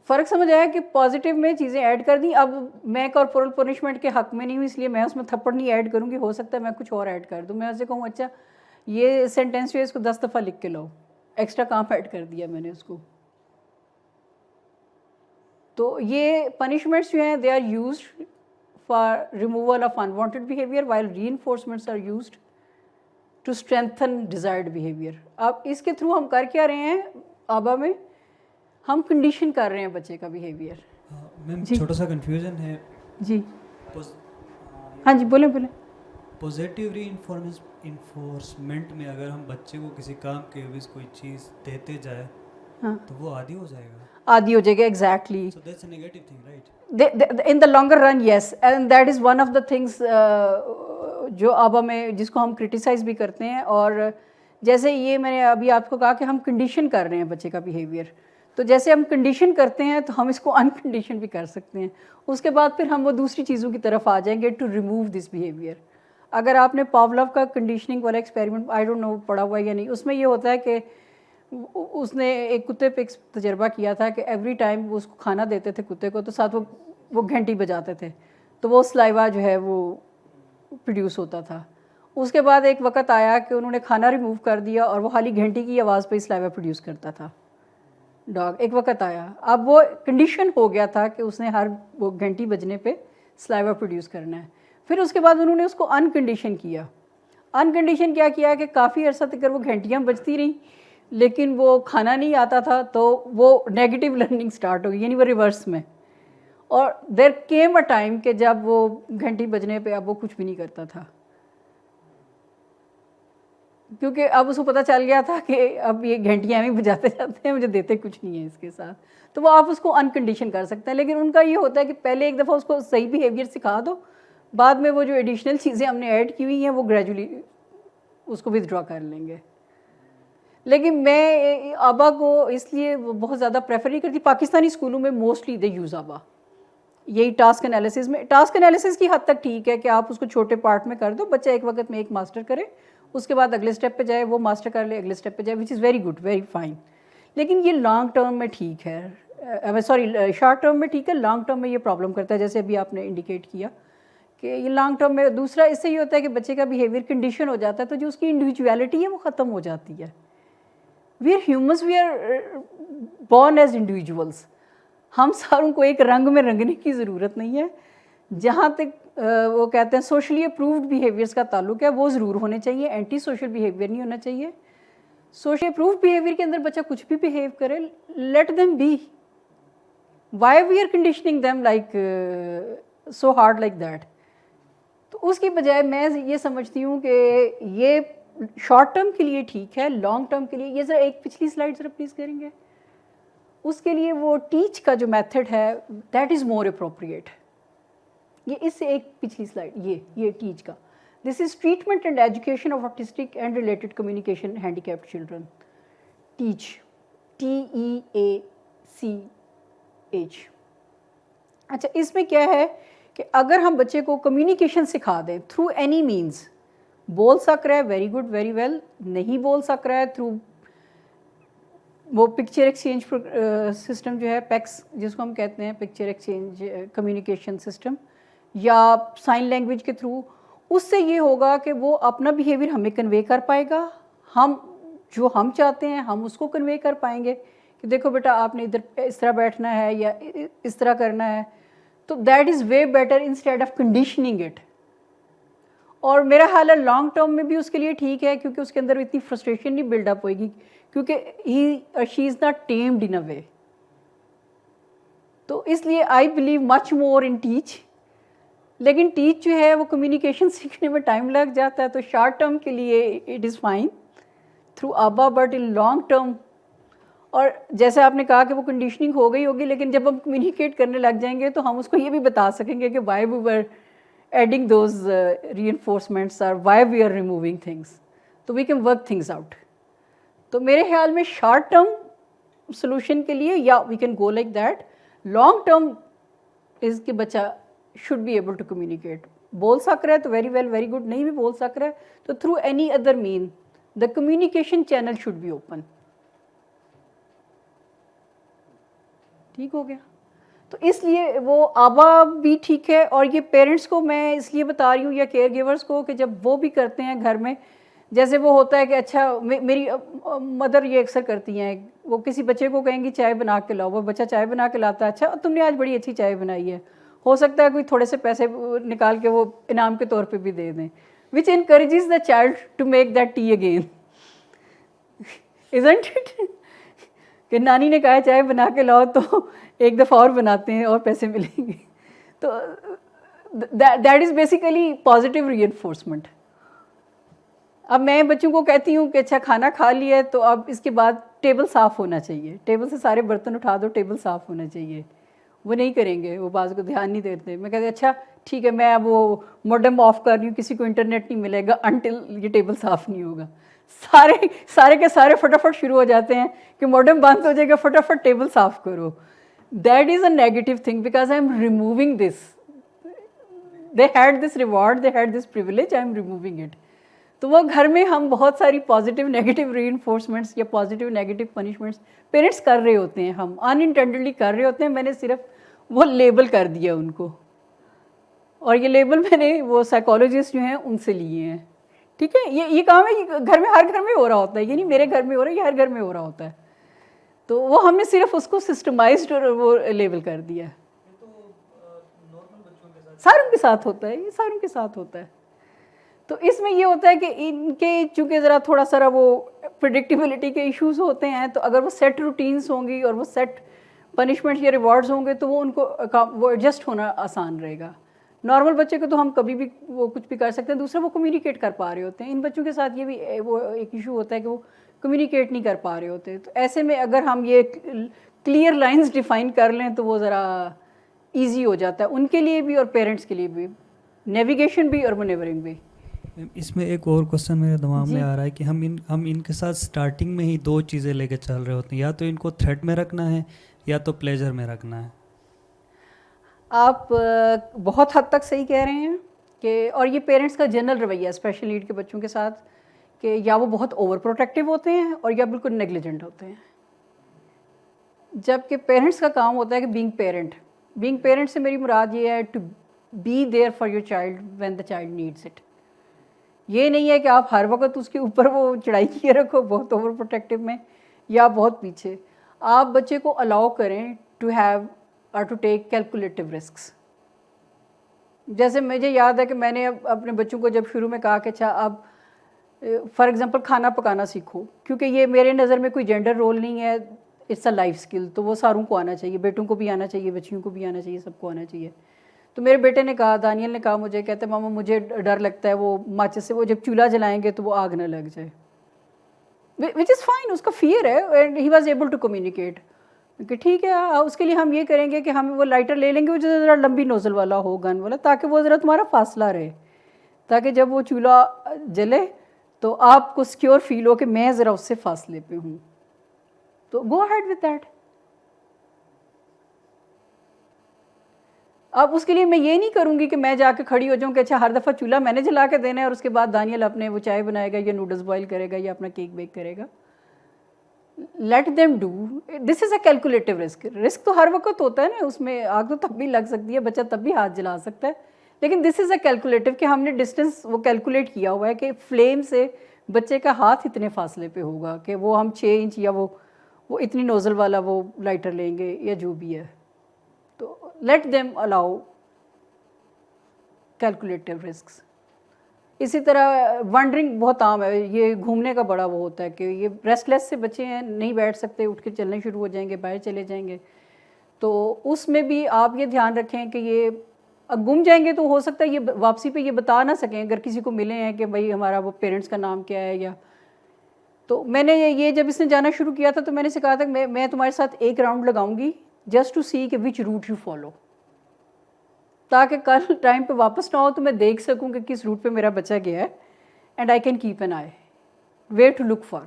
فرق سمجھ آیا کہ پازیٹیو میں چیزیں ایڈ کر دیں. اب میں کارپورل پنشمنٹ کے حق میں نہیں ہوں, اس لیے میں اس میں تھپڑ نہیں ایڈ کروں گی. ہو سکتا ہے میں کچھ اور ایڈ کر دوں. میں اسے کہوں اچھا یہ سینٹینس جو ہے اس کو 10 دفعہ لکھ کے لاؤ, ایکسٹرا کام ایڈ کر دیا میں نے اس کو. تو یہ پنشمنٹس جو ہیں they are used for removal of unwanted behaviour, while reinforcements are used to strengthen desired behaviour. اب اس کے تھرو ہم کر کیا رہے ہیں آبا میں, ہم کنڈیشن کر رہے ہیں بچے کا بیہیویئر. میم چھوٹا سا کنفیوژن ہے. جی ہاں جی بولیں بولیں. پازیٹیو ری انفورسمنٹ میں اگر ہم بچے کو کسی کام کے عوض کوئی چیز دیتے جائیں تو وہ عادی ہو جائے گا. عادی ہو جائے گا, exactly. So that's a negative thing, right? In the longer run, yes, and that is one of the things جو آبا میں جس کو ہم کرٹیسائز بھی کرتے ہیں. اور جیسے یہ میں نے ابھی آپ کو کہا کہ ہم کنڈیشن کر رہے ہیں بچے کا بیہیویئر, تو جیسے ہم کنڈیشن کرتے ہیں تو ہم اس کو انکنڈیشن بھی کر سکتے ہیں. اس کے بعد پھر ہم وہ دوسری چیزوں کی طرف آ جائیں گے ٹو ریموو دس بیہیویئر. اگر آپ نے پاولو کا کنڈیشننگ والا ایکسپیریمنٹ آئی ڈونٹ نو پڑھا ہوا ہے یا نہیں, اس میں یہ ہوتا ہے کہ اس نے ایک کتے پہ ایک تجربہ کیا تھا کہ ایوری ٹائم وہ اس کو کھانا دیتے تھے کتے کو, تو ساتھ وہ وہ گھنٹی بجاتے تھے تو وہ سلائیوا جو ہے وہ پروڈیوس ہوتا تھا. اس کے بعد ایک وقت آیا کہ انہوں نے کھانا ریموو کر دیا اور وہ خالی گھنٹی کی آواز پہ ہی سلائیوا پروڈیوس کرتا تھا ڈاگ. ایک وقت آیا, اب وہ کنڈیشن ہو گیا تھا کہ اس نے ہر وہ گھنٹی بجنے پہ سلائیوا پروڈیوس کرنا ہے. پھر اس کے بعد انہوں نے اس کو انکنڈیشن کیا. انکنڈیشن کیا کیا کہ کافی عرصہ تک وہ گھنٹیاں بجتی رہیں لیکن وہ کھانا نہیں آتا تھا, تو وہ نیگیٹو لرننگ سٹارٹ ہو گئی, یعنی وہ ریورس میں. اور دیر کیم اے ٹائم کہ جب وہ گھنٹی بجنے پہ اب وہ کچھ بھی نہیں کرتا تھا, کیونکہ اب اس کو پتہ چل گیا تھا کہ اب یہ گھنٹیاں بھی بجاتے جاتے ہیں, مجھے دیتے کچھ نہیں ہے اس کے ساتھ. تو وہ آپ اس کو انکنڈیشن کر سکتے ہیں, لیکن ان کا یہ ہوتا ہے کہ پہلے ایک دفعہ اس کو صحیح بیہیویئر سکھا دو, بعد میں وہ جو ایڈیشنل چیزیں ہم نے ایڈ کی ہوئی ہیں وہ گریجولی اس کو ودرا کر لیں گے. لیکن میں آبا کو اس لیے بہت زیادہ پریفر نہیں کرتی. پاکستانی اسکولوں میں موسٹلی دے یوز آبا. یہی ٹاسک انالیسس میں, ٹاسک انالیسس کی حد تک ٹھیک ہے کہ آپ اس کو چھوٹے پارٹ میں کر دو, بچہ ایک وقت میں ایک ماسٹر کرے, اس کے بعد اگلے اسٹیپ پہ جائے, وہ ماسٹر کر لے, اگلے اسٹیپ پہ جائے, which is very good, very fine. لیکن یہ لانگ ٹرم میں ٹھیک ہے, شارٹ ٹرم میں ٹھیک ہے, لانگ ٹرم میں یہ پرابلم کرتا ہے, جیسے ابھی آپ نے انڈیکیٹ کیا کہ یہ لانگ ٹرم میں. دوسرا اس سے یہ ہوتا ہے کہ بچے کا بیہیویئر کنڈیشن ہو جاتا ہے, تو جو اس کی انڈیویجویلٹی ہے وہ ختم ہو جاتی ہے. We are humans, we are born as individuals. ہم ساروں کو ایک رنگ میں رنگنے کی ضرورت نہیں ہے. جہاں تک وہ کہتے ہیں سوشلی اپرووڈ بیہیویئرس کا تعلق ہے وہ ضرور ہونے چاہیے, اینٹی سوشل بیہیویئر نہیں ہونا چاہیے. سوشلی اپرووڈ بیہیویئر کے اندر بچہ کچھ بھی بیہیو کرے, let them be. Why we are conditioning them like so hard like that. تو اس کی بجائے میں یہ سمجھتی ہوں کہ یہ شارٹ ٹرم کے لیے ٹھیک ہے, لانگ ٹرم کے لیے یہ ذرا ایک پچھلی سلائڈ ذرا پلیز کریں گے. اس کے لیے وہ ٹیچ کا جو میتھڈ ہے دیٹ از مور اپروپریٹ. یہ اس سے ایک پچھلی سلائڈ, یہ ٹیچ کا, this is treatment and education of autistic and related communication handicapped children. TEACH, TEACH. اچھا, اس میں کیا ہے کہ اگر ہم بچے کو کمیونیکیشن سکھا دیں تھرو اینی مینس, بول سک رہا ہے ویری گڈ ویری ویل, نہیں بول سک رہا ہے تھرو وہ پکچر ایکسچینج سسٹم جو ہے پیکس جس کو ہم کہتے ہیں, پکچر ایکسچینج کمیونیکیشن سسٹم, یا سائن لینگویج کے تھرو, اس سے یہ ہوگا کہ وہ اپنا بیہیویئر ہمیں کنوے کر پائے گا, ہم جو ہم چاہتے ہیں ہم اس کو کنوے کر پائیں گے کہ دیکھو بیٹا آپ نے ادھر اس طرح بیٹھنا ہے یا اس طرح کرنا ہے. تو that is way better instead of conditioning it. اور میرا خیال ہے لانگ ٹرم میں بھی اس کے لیے ٹھیک ہے, کیونکہ اس کے اندر اتنی فرسٹریشن نہیں بلڈ اپ ہوئے گی, کیونکہ ہی اور شی از ناٹ ٹیمڈ ان اے وے. تو اس لیے I believe much more in teach. لیکن ٹیچ جو ہے وہ کمیونیکیشن سیکھنے میں ٹائم لگ جاتا ہے, تو شارٹ ٹرم کے لیے اٹ از فائن تھرو آبا, بٹ ان لانگ ٹرم. اور جیسے آپ نے کہا کہ وہ کنڈیشننگ ہو گئی ہوگی, لیکن جب ہم کمیونیکیٹ کرنے لگ جائیں گے تو ہم اس کو یہ بھی بتا سکیں گے کہ why we were adding those reinforcements اور why we are removing things, تو we can work things out. تو میرے خیال میں شارٹ ٹرم سلوشن کے لیے یا we can go like that. Long term is کہ بچہ should be able to communicate. بول سک رہا ہے تو ویری ویل ویری گڈ, نہیں بھی بول سک رہا ہے تو through any other mean the communication channel should be open. ٹھیک ہو گیا. تو اس لیے وہ آبا بھی ٹھیک ہے, اور یہ پیرنٹس کو میں اس لیے بتا رہی ہوں یا کیئر گیورس کو کہ جب وہ بھی کرتے ہیں گھر میں, جیسے وہ ہوتا ہے کہ اچھا میری مدر یہ اکثر کرتی ہیں, وہ کسی بچے کو کہیں گی چائے بنا کے لاؤ, وہ بچہ چائے بنا کے لاتا ہے, اچھا تم نے آج بڑی اچھی چائے بنائی ہے, ہو سکتا ہے کوئی تھوڑے سے پیسے نکال کے وہ انعام کے طور پہ بھی دے دیں, which encourages the child to make that tea again, isn't it, کہ نانی نے کہا چائے بنا کے لاؤ تو ایک دفعہ اور بناتے ہیں اور پیسے ملیں گے. تو that is basically positive reinforcement. اب میں بچوں کو کہتی ہوں کہ اچھا کھانا کھا لیا ہے تو اب اس کے بعد ٹیبل صاف ہونا چاہیے, ٹیبل سے سارے برتن اٹھا دو, ٹیبل صاف ہونا چاہیے. وہ نہیں کریں گے, وہ بعض کو دھیان نہیں دیتے. میں کہتی اچھا ٹھیک ہے میں اب وہ موڈم آف کر رہی ہوں, کسی کو انٹرنیٹ نہیں ملے گا انٹل یہ ٹیبل صاف نہیں ہوگا. سارے کے سارے فٹافٹ شروع ہو جاتے ہیں کہ موڈم بند ہو جائے گا, فٹافٹ ٹیبل صاف کرو. That is a negative thing because I am removing this. They had this reward, they had this privilege, I am removing it. تو وہ گھر میں ہم بہت ساری پازیٹیو نیگیٹو ری انفورسمنٹس یا پازیٹیو نیگیٹو پنشمنٹس پیرنٹس کر رہے ہوتے ہیں, ہم ان انٹینڈڈلی کر رہے ہوتے ہیں. میں نے صرف وہ لیبل کر دیا ان کو. اور یہ لیبل میں نے وہ سائیکالوجسٹ جو ہیں ان سے لیے ہیں. ٹھیک ہے, یہ کام ہے, یہ گھر میں ہر گھر میں ہو رہا ہوتا ہے, یہ نہیں میرے گھر میں ہو رہا ہے, یہ ہر گھر میں ہو رہا ہوتا ہے. تو وہ ہم نے صرف اس کو سسٹمائزڈ اور وہ لیبل کر دیا. ساروں کے ساتھ ہوتا ہے, یہ ساروں کے ساتھ ہوتا ہے. تو اس میں یہ ہوتا ہے کہ ان کے چونکہ ذرا تھوڑا سا وہ پریڈکٹیبلٹی کے ایشوز ہوتے ہیں, تو اگر وہ سیٹ روٹینز ہوں گی اور وہ سیٹ پنشمنٹ یا ریوارڈز ہوں گے تو وہ ان کو وہ ایڈجسٹ ہونا آسان رہے گا. نارمل بچے کو تو ہم کبھی بھی وہ کچھ بھی کر سکتے ہیں. دوسرا وہ کمیونیکیٹ کر پا رہے ہوتے ہیں. ان بچوں کے ساتھ یہ بھی وہ ایک ایشو ہوتا ہے کہ وہ کمیونیکیٹ نہیں کر پا رہے ہوتے. تو ایسے میں اگر ہم یہ کلیئر لائنز ڈیفائن کر لیں تو وہ ذرا ایزی ہو جاتا ہے ان کے لیے بھی اور پیرنٹس کے لیے بھی, نیویگیشن بھی اور مینیورنگ بھی. اس میں ایک اور کوسچن میرے دماغ میں آ رہا ہے کہ ہم ان کے ساتھ سٹارٹنگ میں ہی دو چیزیں لے کے چل رہے ہوتے ہیں, یا تو ان کو تھریٹ میں رکھنا ہے یا تو پلیجر میں رکھنا ہے. آپ بہت حد تک صحیح کہہ رہے ہیں کہ, اور یہ پیرنٹس کا جنرل رویہ اسپیشل نیڈ کے بچوں کے ساتھ, کہ یا وہ بہت اوور پروٹیکٹیو ہوتے ہیں اور یا بالکل نیگلیجنٹ ہوتے ہیں. جبکہ پیرنٹس کا کام ہوتا ہے کہ بینگ پیرنٹ سے میری مراد یہ ہے to be there for your child when the child needs it. یہ نہیں ہے کہ آپ ہر وقت اس کے اوپر وہ چڑھائی کیے رکھو بہت اوور پروٹیکٹیو میں یا بہت پیچھے. آپ بچے کو الاؤ کریں ٹو ہیو اور ٹو ٹیک کیلکولیٹو رسکس. جیسے مجھے یاد ہے کہ میں نے اپنے بچوں کو جب شروع میں کہا کہ اچھا اب فار ایگزامپل کھانا پکانا سیکھو, کیونکہ یہ میرے نظر میں کوئی جینڈر رول نہیں ہے, اٹس اے لائف اسکل, تو وہ ساروں کو آنا چاہیے, بیٹوں کو بھی آنا چاہیے, بچیوں کو بھی آنا چاہیے, سب کو آنا چاہیے. تو میرے بیٹے نے کہا, دانیل نے کہا مجھے, کہتے ماما مجھے ڈر لگتا ہے وہ ماچس سے, وہ جب چولہا جلائیں گے تو وہ آگ نہ لگ جائے, وچ از فائن, اس کا فیئر ہے, and he was able to communicate کہ ٹھیک ہے اس کے لیے ہم یہ کریں گے کہ ہم وہ لائٹر لے لیں گے وہ جو ذرا لمبی نوزل والا ہو, گن والا, تاکہ وہ ذرا تمہارا فاصلہ رہے, تاکہ جب وہ چولہا جلے تو آپ کو سیکیور فیل ہو کہ میں ذرا اس سے فاصلے پہ ہوں. تو گو ہیڈ وتھ دیٹ. اب اس کے لیے میں یہ نہیں کروں گی کہ میں جا کے کھڑی ہو جاؤں کہ اچھا ہر دفعہ چولہا میں نے جلا کے دینا ہے اور اس کے بعد دانیل اپنے وہ چائے بنائے گا یا نوڈلز بوائل کرے گا یا اپنا کیک بیک کرے گا. Let them do, this is a calculative risk. Risk تو ہر وقت ہوتا ہے نا, اس میں آگ تو تب بھی لگ سکتی ہے, بچہ تب بھی ہاتھ جلا سکتا ہے, لیکن دس از اے کیلکولیٹو کہ ہم نے ڈسٹینس وہ کیلکولیٹ کیا ہوا ہے کہ فلیم سے بچے کا ہاتھ اتنے فاصلے پہ ہوگا کہ وہ ہم 6 انچ یا وہ اتنی نوزل والا وہ لائٹر لیں گے یا جو بھی ہے. تو لیٹ دیم الاؤ کیلکولیٹو رسکس. اسی طرح ونڈرنگ بہت عام ہے, یہ گھومنے کا بڑا وہ ہوتا ہے کہ یہ ریسٹ لیس سے بچے ہیں, نہیں بیٹھ سکتے, اٹھ کے چلنے شروع ہو جائیں گے, باہر چلے جائیں گے. تو اس میں بھی آپ یہ دھیان رکھیں کہ یہ گم جائیں گے تو ہو سکتا ہے یہ واپسی پہ یہ بتا نہ سکیں اگر کسی کو ملے ہیں کہ بھائی ہمارا وہ پیرنٹس کا نام کیا ہے. یا تو میں نے یہ جب اس نے جانا شروع کیا تھا تو میں نے سے کہا تھا کہ میں تمہارے ساتھ ایک راؤنڈ لگاؤں گی جسٹ ٹو سی کہ وچ روٹ یو فالو, تاکہ کل ٹائم پہ واپس نہ ہو تو میں دیکھ سکوں کہ کس روٹ پہ میرا بچہ گیا ہے, and I can keep an eye where to look for.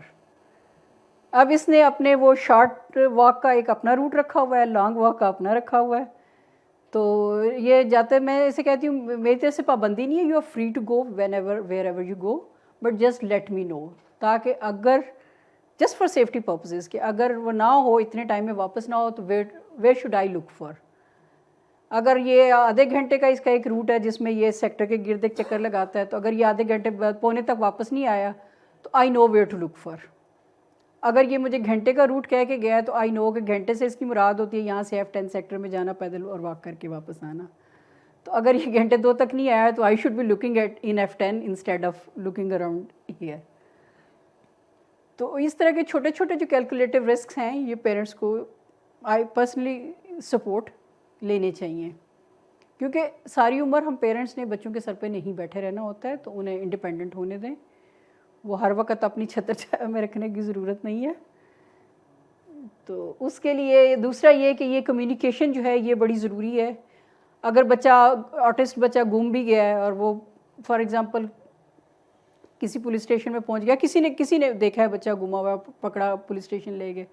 اب اس نے اپنے وہ شارٹ واک کا ایک اپنا روٹ رکھا ہوا ہے, لانگ واک کا اپنا رکھا ہوا ہے. تو یہ جاتے میں اسے کہتی ہوں میری طرف سے پابندی نہیں ہے, you are free to go whenever wherever you go, but just let me know, تاکہ اگر جسٹ فار سیفٹی پرپزز کہ اگر وہ نہ ہو اتنے ٹائم میں واپس نہ ہو تو where should I look for. اگر یہ آدھے گھنٹے کا اس کا ایک روٹ ہے جس میں یہ سیکٹر کے گرد ایک چکر لگاتا ہے, تو اگر یہ آدھے گھنٹے پونے تک واپس نہیں آیا تو آئی know where to look for. اگر یہ مجھے گھنٹے کا روٹ کہہ کے گیا تو آئی نو کہ گھنٹے سے اس کی مراد ہوتی ہے یہاں سے F10 سیکٹر میں جانا پیدل اور واک کر کے واپس آنا. تو اگر یہ گھنٹے 2 تک نہیں آیا تو I should be looking at in F10 instead of looking around here. تو اس طرح کے چھوٹے چھوٹے جو کیلکولیٹو رسکس ہیں یہ پیرنٹس کو آئی پرسنلی سپورٹ لینے چاہیے, کیونکہ ساری عمر ہم پیرنٹس نے بچوں کے سر پہ نہیں بیٹھے رہنا ہوتا ہے, تو انہیں انڈیپینڈنٹ ہونے دیں. وہ ہر وقت اپنی چھتر چھایا میں رکھنے کی ضرورت نہیں ہے. تو اس کے لیے دوسرا یہ کہ یہ کمیونیکیشن جو ہے یہ بڑی ضروری ہے. اگر بچہ آٹسٹ بچہ گم بھی گیا ہے اور وہ فار ایگزامپل کسی پولیس اسٹیشن میں پہنچ گیا, کسی نے دیکھا ہے بچہ گما ہوا, پکڑا پولیس اسٹیشن لے گئے,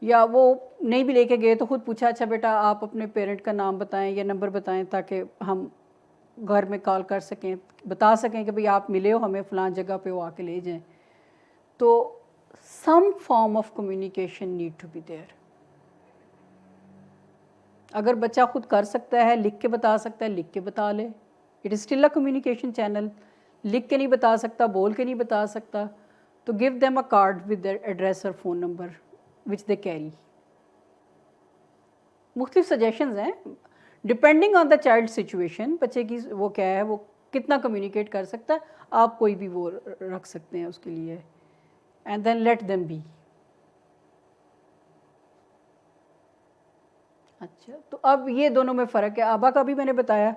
یا وہ نہیں بھی لے کے گئے تو خود پوچھا اچھا بیٹا آپ اپنے پیرنٹ کا نام بتائیں یا نمبر بتائیں تاکہ ہم گھر میں کال کر سکیں, بتا سکیں کہ بھئی آپ ملے ہو ہمیں فلاں جگہ پہ وہ آ کے لے جائیں. تو some form of communication need to be there. اگر بچہ خود کر سکتا ہے، لکھ کے بتا سکتا ہے، لکھ کے بتا لے. It is still a communication channel. لکھ کے نہیں بتا سکتا، بول کے نہیں بتا سکتا، تو give them a card with their address اور phone number which they carry. مختلف سجیشنز ہیں depending on the child situation. بچے کی وہ کیا ہے، وہ کتنا کمیونیکیٹ کر سکتا ہے، آپ کوئی بھی وہ رکھ سکتے ہیں اس کے لیے. And then let them be. اچھا، تو اب یہ دونوں میں فرق ہے. آبا کا بھی میں نے بتایا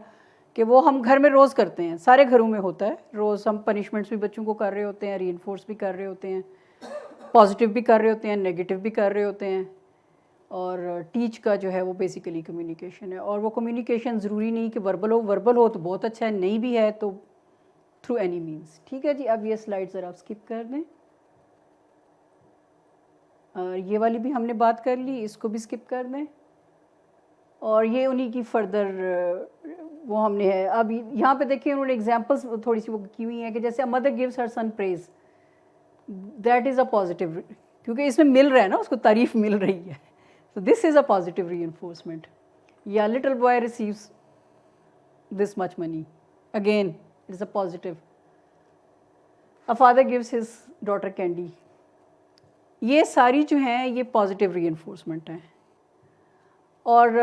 کہ وہ ہم گھر میں روز کرتے ہیں، سارے گھروں میں ہوتا ہے روز. ہم پنشمنٹس بھی بچوں کو کر رہے ہوتے ہیں، ری انفورس بھی کر رہے ہوتے ہیں، پازیٹیو بھی کر رہے ہوتے ہیں، نیگیٹو بھی کر رہے ہوتے ہیں. اور ٹیچ کا جو ہے وہ بیسیکلی کمیونیکیشن ہے. اور وہ کمیونیکیشن ضروری نہیں کہ وربل ہو تو بہت اچھا ہے، نہیں بھی ہے تو تھرو اینی مینس. ٹھیک ہے جی. اب یہ سلائڈ ذرا آپ اسکپ کر دیں. اور یہ والی بھی ہم نے بات کر لی، اس کو بھی اسکپ کر دیں. اور یہ انہی کی فردر وہ ہم نے ہے. اب یہاں پہ دیکھیں انہوں نے ایگزامپلس تھوڑی سی وہ کی ہوئی ہیں کہ جیسے mother gives her son praise, that is a positive, کیونکہ اس میں مل رہا ہے نا، اس کو تعریف مل رہی ہے. So this is a positive reinforcement. Yeah, little boy receives this much money. Again, it is a positive. A father gives his daughter candy. یہ ساری جو ہیں یہ positive reinforcement ہیں. اور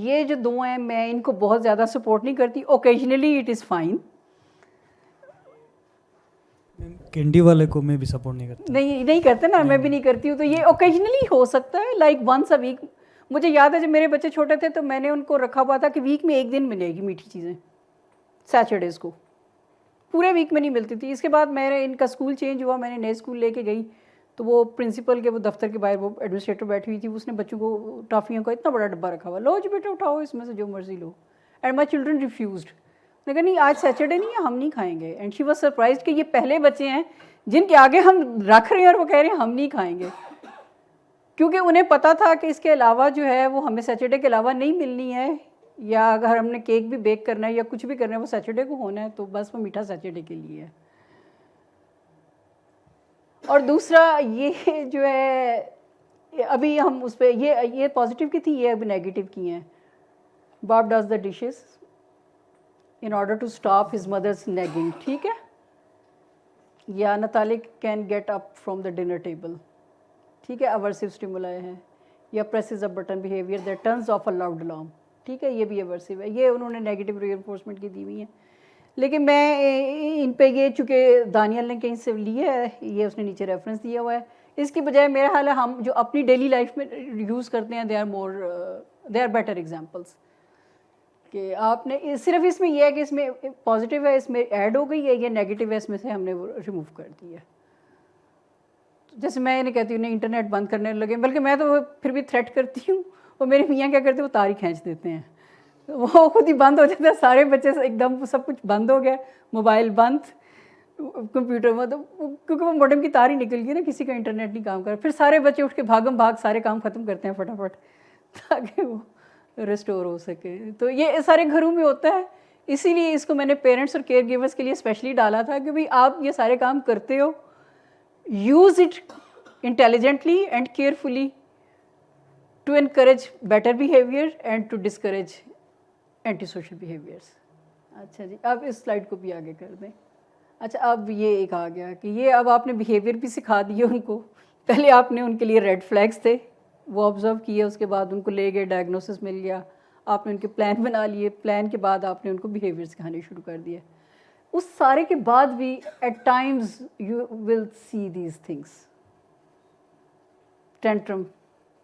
یہ جو دو ہیں میں ان کو بہت زیادہ سپورٹ نہیں کرتی. Occasionally it is fine. Candy والے کو میں بھی سپورٹ نہیں کرتا. نہیں کرتے نا، میں بھی نہیں کرتی ہوں. تو یہ اوکیجنلی ہو سکتا ہے، لائک ونس اے ویک. مجھے یاد ہے جب میرے بچے چھوٹے تھے تو میں نے ان کو رکھا ہوا تھا کہ ویک میں ایک دن ملے گی میٹھی چیزیں، سیٹرڈیز کو. پورے ویک میں نہیں ملتی تھی. اس کے بعد میرے ان کا اسکول چینج ہوا، میں نے نئے اسکول لے کے گئی تو وہ پرنسپل کے وہ دفتر کے باہر وہ ایڈمنسٹریٹر بیٹھی ہوئی تھی، اس نے بچوں کو ٹافیوں کا اتنا بڑا ڈبہ رکھا ہوا، لو جی بیٹا اٹھاؤ اس میں سے جو مرضی لو. And my children refused. نے کہا نہیں آج سیٹرڈے نہیں ہے، ہم نہیں کھائیں گے. اینڈ شی واز سرپرائزڈ کہ یہ پہلے بچے ہیں جن کے آگے ہم رکھ رہے ہیں اور وہ کہہ رہے ہیں ہم نہیں کھائیں گے. کیونکہ انہیں پتہ تھا کہ اس کے علاوہ جو ہے وہ ہمیں سیٹرڈے کے علاوہ نہیں ملنی ہے، یا اگر ہم نے کیک بھی بیک کرنا ہے یا کچھ بھی کرنا ہے وہ سیٹرڈے کو ہونا ہے، تو بس وہ میٹھا سیٹرڈے کے لیے ہے. اور دوسرا یہ جو ہے ابھی ہم اس پہ یہ پازیٹیو کی تھی، یہ ابھی نیگیٹو کی ہیں. باپ does the dishes in order to stop his mother's nagging. ٹھیک ہے. یا نتالے can get up from the dinner table. ٹھیک ہے. aversive stimuli ہے. یا presses a button behavior that turns off a loud alarm. ٹھیک ہے. یہ بھی aversive ہے. یہ انہوں نے نیگیٹو reinforcement کی دی ہوئی ہیں. لیکن میں ان پہ یہ چونکہ دانیال نے کہیں سے لیا ہے، یہ اس نے نیچے ریفرنس دیا ہوا ہے، اس کی بجائے میرا حال ہے ہم جو اپنی ڈیلی لائف میں یوز کرتے ہیں دے آر بیٹر ایگزامپلس. کہ آپ نے صرف اس میں یہ ہے کہ اس میں پازیٹیو ہے، اس میں ایڈ ہو گئی ہے، یہ نیگیٹو ہے اس میں سے ہم نے وہ ریموو کر دی ہے. جیسے میں نہیں کہتی ہوں انٹرنیٹ بند کرنے لگے، بلکہ میں تو پھر بھی تھریٹ کرتی ہوں، اور میرے میاں کیا کرتے ہیں وہ تار کھینچ دیتے ہیں، وہ خود ہی بند ہو جاتا ہے. سارے بچے ایک دم سب کچھ بند ہو گیا، موبائل بند، کمپیوٹر مطلب کیونکہ وہ موڈم کی تار ہی نکل گئی نا، کسی کا انٹرنیٹ نہیں کام کر. پھر سارے بچے اٹھ کے بھاگم بھاگ سارے کام ختم کرتے ہیں فٹافٹ تاکہ وہ ریسٹور ہو سکے. تو یہ سارے گھروں میں ہوتا ہے. اسی لیے اس کو میں نے پیرنٹس اور کیئر گیورس کے لیے اسپیشلی ڈالا تھا کہ بھائی آپ یہ سارے کام کرتے ہو، use it intelligently and carefully to encourage better behaviour and to discourage anti social behaviours. اچھا جی. اب اس سلائڈ کو بھی آگے کر دیں. اچھا اب یہ ایک آ گیا کہ یہ اب آپ نے بیہیویئر بھی سکھا دیے ان کو. پہلے آپ نے ان کے لیے ریڈ فلیگس تھے وہ آبزرو کیے، اس کے بعد ان کو لے گئے، ڈائگنوسس مل گیا، آپ نے ان کے پلان بنا لیے، پلان کے بعد آپ نے ان کو بیہیویئر سکھانے شروع کر دیے. اس سارے کے بعد بھی at times you will see these things, tantrum,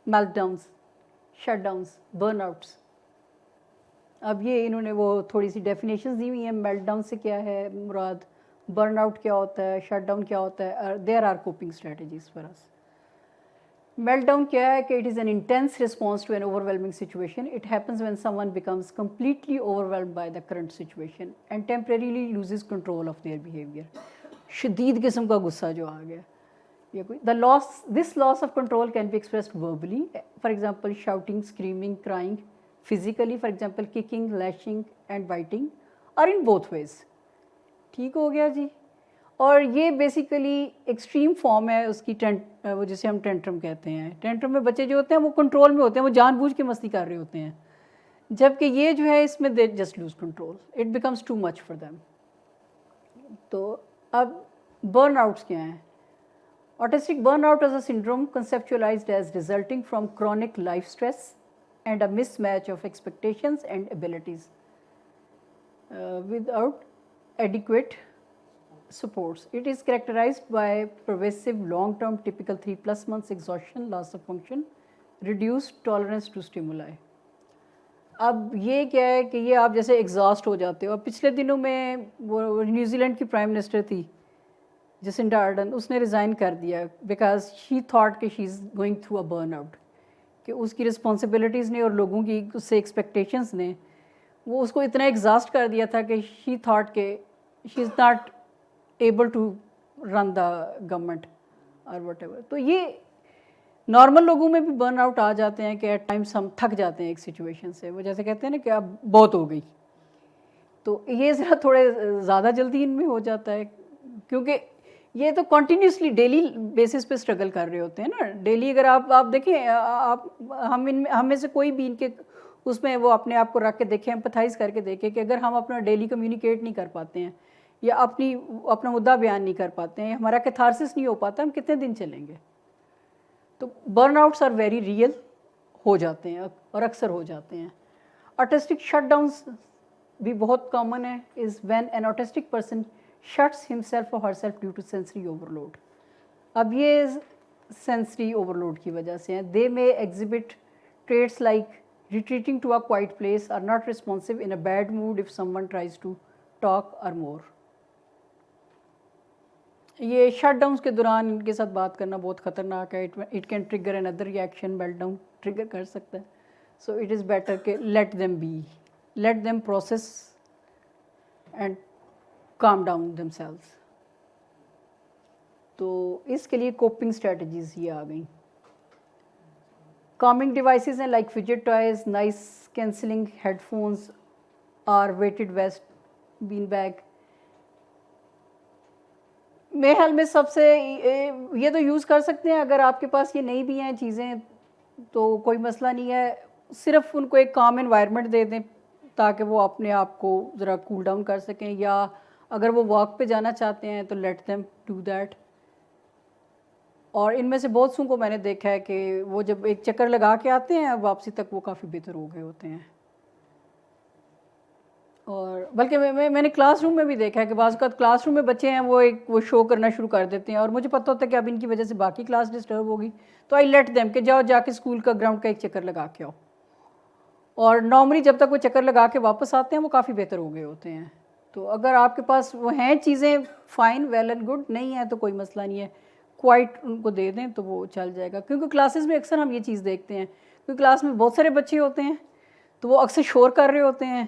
meltdowns, shutdowns, burnouts. اب یہ انہوں نے وہ تھوڑی سی ڈیفینیشنز دی ہوئی ہیں. میلٹ ڈاؤن سے کیا ہے مراد، برن آؤٹ کیا ہوتا ہے، شٹ ڈاؤن کیا ہوتا ہے. There are coping strategies for us. Melt down کیا ہے کہ it is an intense response to an overwhelming situation. It happens when someone becomes completely overwhelmed by the current situation and temporarily loses control of their behaviour. شدید قسم کا غصہ جو آ گیا. یہ کوئی this loss of control can be expressed verbally, for example shouting, screaming, crying. Physically for example cooking, لیشنگ and biting, اور ان بوتھ ویز. ٹھیک ہو گیا جی. اور یہ بیسیکلی ایکسٹریم فارم ہے اس کی وہ جسے ہم ٹینٹرم کہتے ہیں. ٹینٹرم میں بچے جو ہوتے ہیں وہ کنٹرول میں ہوتے ہیں، وہ جان بوجھ کے مستی کر رہے ہوتے ہیں. جبکہ یہ جو ہے اس میں they just lose control, it becomes two much for them. تو اب برن آؤٹس کیا ہیں؟ Autistic burnout is a syndrome conceptualized as resulting from chronic life stress and a mismatch of expectations and abilities without adequate supports. It is characterized by pervasive long-term typical 3+ months exhaustion, loss of function, reduced tolerance to stimuli. اب یہ کیا ہے کہ یہ آپ جیسے exhaust ہو جاتے ہو. اب پچھلے دنوں میں وہ نیوزی لینڈ کی پرائم منسٹر تھی جسنڈا آرڈن, اس نے ریزائن کر دیا بیکاز شی تھاٹ کہ she is going through a burnout, کہ اس کی رسپانسبلٹیز نے اور لوگوں کی اس سے ایکسپیکٹیشنز نے وہ اس کو اتنا ایگزاسٹ کر دیا تھا کہ شی تھاٹ کہ she is not able to run the government اور واٹ ایور. تو یہ نارمل لوگوں میں بھی برن آؤٹ آ جاتے ہیں کہ ایٹ ٹائمس ہم تھک جاتے ہیں ایک سچویشن سے, وہ جیسے کہتے ہیں نا کہ اب بہت ہو گئی. تو یہ ذرا تھوڑے زیادہ جلدی ان میں ہو جاتا ہے, کیونکہ یہ تو کنٹینیوسلی ڈیلی بیسس پہ اسٹرگل کر رہے ہوتے ہیں نا. ڈیلی اگر آپ دیکھیں, آپ ہم میں سے کوئی بھی ان کے اس میں وہ اپنے آپ کو رکھ کے دیکھیں, ایمپتھائز کر کے دیکھیں کہ اگر ہم اپنا ڈیلی کمیونیکیٹ نہیں کر پاتے ہیں یا اپنا مدعا بیان نہیں کر پاتے ہیں, ہمارا کیتھارسس نہیں ہو پاتا, ہم کتنے دن چلیں گے؟ تو burnouts are very real ہو جاتے ہیں اور اکثر ہو جاتے ہیں. آٹسٹک شٹ ڈاؤنس بھی بہت کامن ہے, is when an autistic person shuts himself or herself due to sensory overload. اب یہ sensory overload کی وجہ سے ہیں. They may exhibit traits like retreating to a quiet place, are not responsive, in a bad mood if someone tries to talk or more. یہ shirt downs کے دوران ان کے ساتھ بات کرنا بہت خطرناک ہے. It can trigger another reaction, meltdown trigger کر سکتا ہے. سو اٹ از بیٹر کہ let them be, let them process and calm down themselves. تو اس کے لیے کوپنگ اسٹریٹجیز یہ آ گئیں. کامنگ ڈیوائسیز ہیں like fidget toys, noise cancelling headphones اور ویٹڈ ویسٹ, بین بیگ. میرے خیال میں سب سے یہ تو یوز کر سکتے ہیں, اگر آپ کے پاس یہ نہیں بھی ہیں چیزیں تو کوئی مسئلہ نہیں ہے. صرف ان کو ایک کام انوائرمنٹ دے دیں تاکہ وہ اپنے آپ کو ذرا کول ڈاؤن کر سکیں, یا اگر وہ واک پہ جانا چاہتے ہیں تو لیٹ دیم ڈو دیٹ. اور ان میں سے بہت سوں کو میں نے دیکھا ہے کہ وہ جب ایک چکر لگا کے آتے ہیں واپسی تک وہ کافی بہتر ہو گئے ہوتے ہیں. اور بلکہ میں نے کلاس روم میں بھی دیکھا ہے کہ بعض اوقات کلاس روم میں بچے ہیں وہ شو کرنا شروع کر دیتے ہیں, اور مجھے پتہ ہوتا ہے کہ اب ان کی وجہ سے باقی کلاس ڈسٹرب ہوگی, تو آئی لیٹ دیم کہ جاؤ جا کے اسکول کا گراؤنڈ کا ایک چکر لگا کے آؤ. اور نارملی جب تک وہ چکر لگا کے واپس آتے ہیں وہ کافی بہتر ہو گئے ہوتے ہیں. تو اگر آپ کے پاس وہ ہیں چیزیں فائن, ویل اینڈ گڈ, نہیں ہیں تو کوئی مسئلہ نہیں ہے, کوائٹ ان کو دے دیں تو وہ چل جائے گا. کیونکہ کلاسز میں اکثر ہم یہ چیز دیکھتے ہیں, کیونکہ کلاس میں بہت سارے بچے ہوتے ہیں تو وہ اکثر شور کر رہے ہوتے ہیں,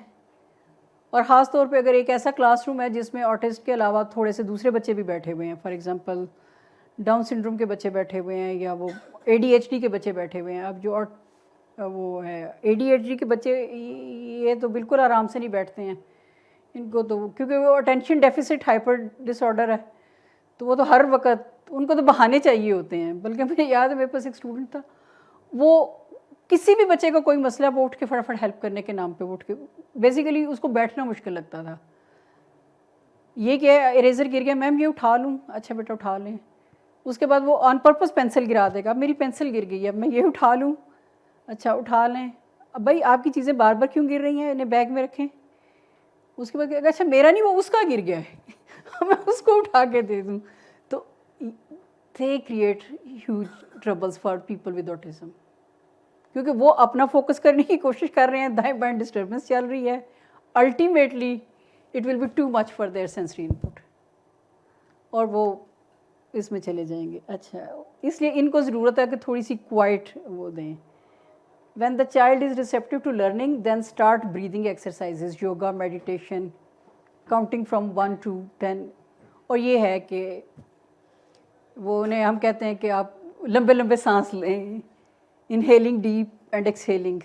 اور خاص طور پہ اگر ایک ایسا کلاس روم ہے جس میں آٹسٹ کے علاوہ تھوڑے سے دوسرے بچے بھی بیٹھے ہوئے ہیں, فار ایگزامپل ڈاؤن سنڈروم کے بچے بیٹھے ہوئے ہیں یا وہ ADHD کے بچے بیٹھے ہوئے ہیں. اب جو وہ ہے ADHD کے بچے یہ تو بالکل آرام سے نہیں بیٹھتے ہیں ان کو, تو کیونکہ وہ اٹینشن ڈیفیسٹ ہائپر ڈس آرڈر ہے, تو وہ تو ہر وقت ان کو تو بہانے چاہیے ہوتے ہیں. بلکہ مجھے یاد ہے میرے پاس ایک اسٹوڈنٹ تھا, وہ کسی بھی بچے کا کوئی مسئلہ وہ اٹھ کے فٹافٹ ہیلپ کرنے کے نام پہ اٹھ کے, بیسیکلی اس کو بیٹھنا مشکل لگتا تھا. یہ کہ اریزر گر گیا, میم یہ اٹھا لوں, اچھا بیٹا اٹھا لیں. اس کے بعد وہ آن پرپز پینسل گرا دے گا, اب میری پینسل گر گئی ہے, اب میں یہ اٹھا لوں, اچھا اٹھا لیں. اب بھائی آپ کی چیزیں بار بار کیوں گر رہی ہیں, انہیں بیگ میں رکھیں. اس کے بعد اچھا میرا نہیں, وہ اس کا گر گیا ہے, میں اس کو اٹھا کے دے دوں. تو they create huge troubles for people with autism, کیونکہ وہ اپنا فوکس کرنے کی کوشش کر رہے ہیں, دائیں بائیں ڈسٹربنس چل رہی ہے. Ultimately it will be too much for their sensory input, اور وہ اس میں چلے جائیں گے. اچھا اس لیے ان کو ضرورت ہے کہ تھوڑی سی کوائٹ وہ دیں. When the child is receptive to learning, then start breathing exercises, yoga, meditation, counting from 1 to 10. اور یہ ہے کہ وہ انہیں ہم کہتے ہیں کہ آپ لمبے لمبے سانس لیں, انہیلنگ ڈیپ اینڈ ایکسہیلنگ,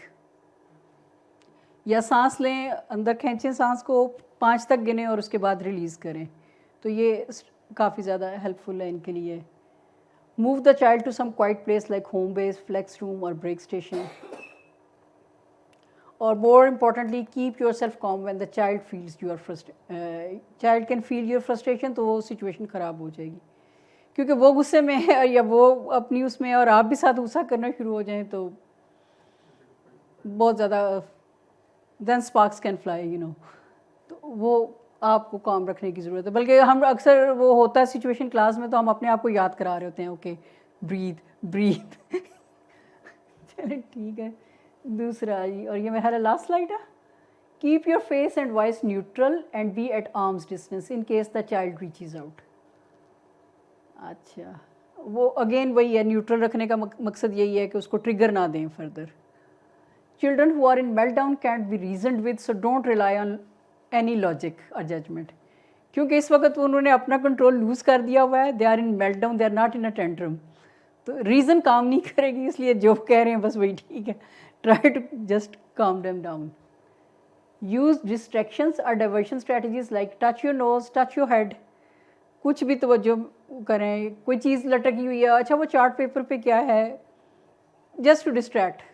یا سانس لیں اندر کھینچیں سانس کو 5 تک گنیں اور اس کے بعد ریلیز کریں. تو یہ کافی زیادہ ہیلپ فل ہے ان کے لیے. Move the child to some quiet place like home base, flex room or break station. اور more importantly keep yourself calm when the child feels your child can feel your frustration, تو وہ situation خراب ہو جائے گی کیونکہ وہ غصے میں ہے یا وہ اپنی اس میں اور آپ بھی ساتھ غصہ کرنا شروع ہو جائیں تو بہت زیادہ then sparks can fly تو وہ آپ کو کام رکھنے کی ضرورت ہے. بلکہ ہم اکثر وہ ہوتا ہے سچویشن کلاس میں تو ہم اپنے آپ کو یاد کرا رہے ہوتے ہیں اوکے بریتھ چلے ٹھیک ہے. دوسرا جی اور یہ میرا لاسٹ سلائڈ ہے. Keep your face and voice neutral and be at arms distance in case the child reaches out. اچھا وہ اگین وہی ہے, نیوٹرل رکھنے کا مقصد یہی ہے کہ اس کو ٹریگر نہ دیں further. Children who are in meltdown can't be reasoned with, so don't rely on any logic or judgment. کیونکہ اس وقت انہوں نے اپنا کنٹرول لوز کر دیا ہوا ہے. they are in meltdown, they are not in a tantrum. تو ریزن کام نہیں کرے گی, اس لیے جو کہہ رہے ہیں بس وہی ٹھیک ہے. try to just calm them down. use distractions or diversion strategies like touch your nose, touch your head. کچھ بھی توجہ کریں, کوئی چیز لٹکی ہوئی ہے, اچھا وہ چارٹ پیپر پہ کیا ہے, just to distract,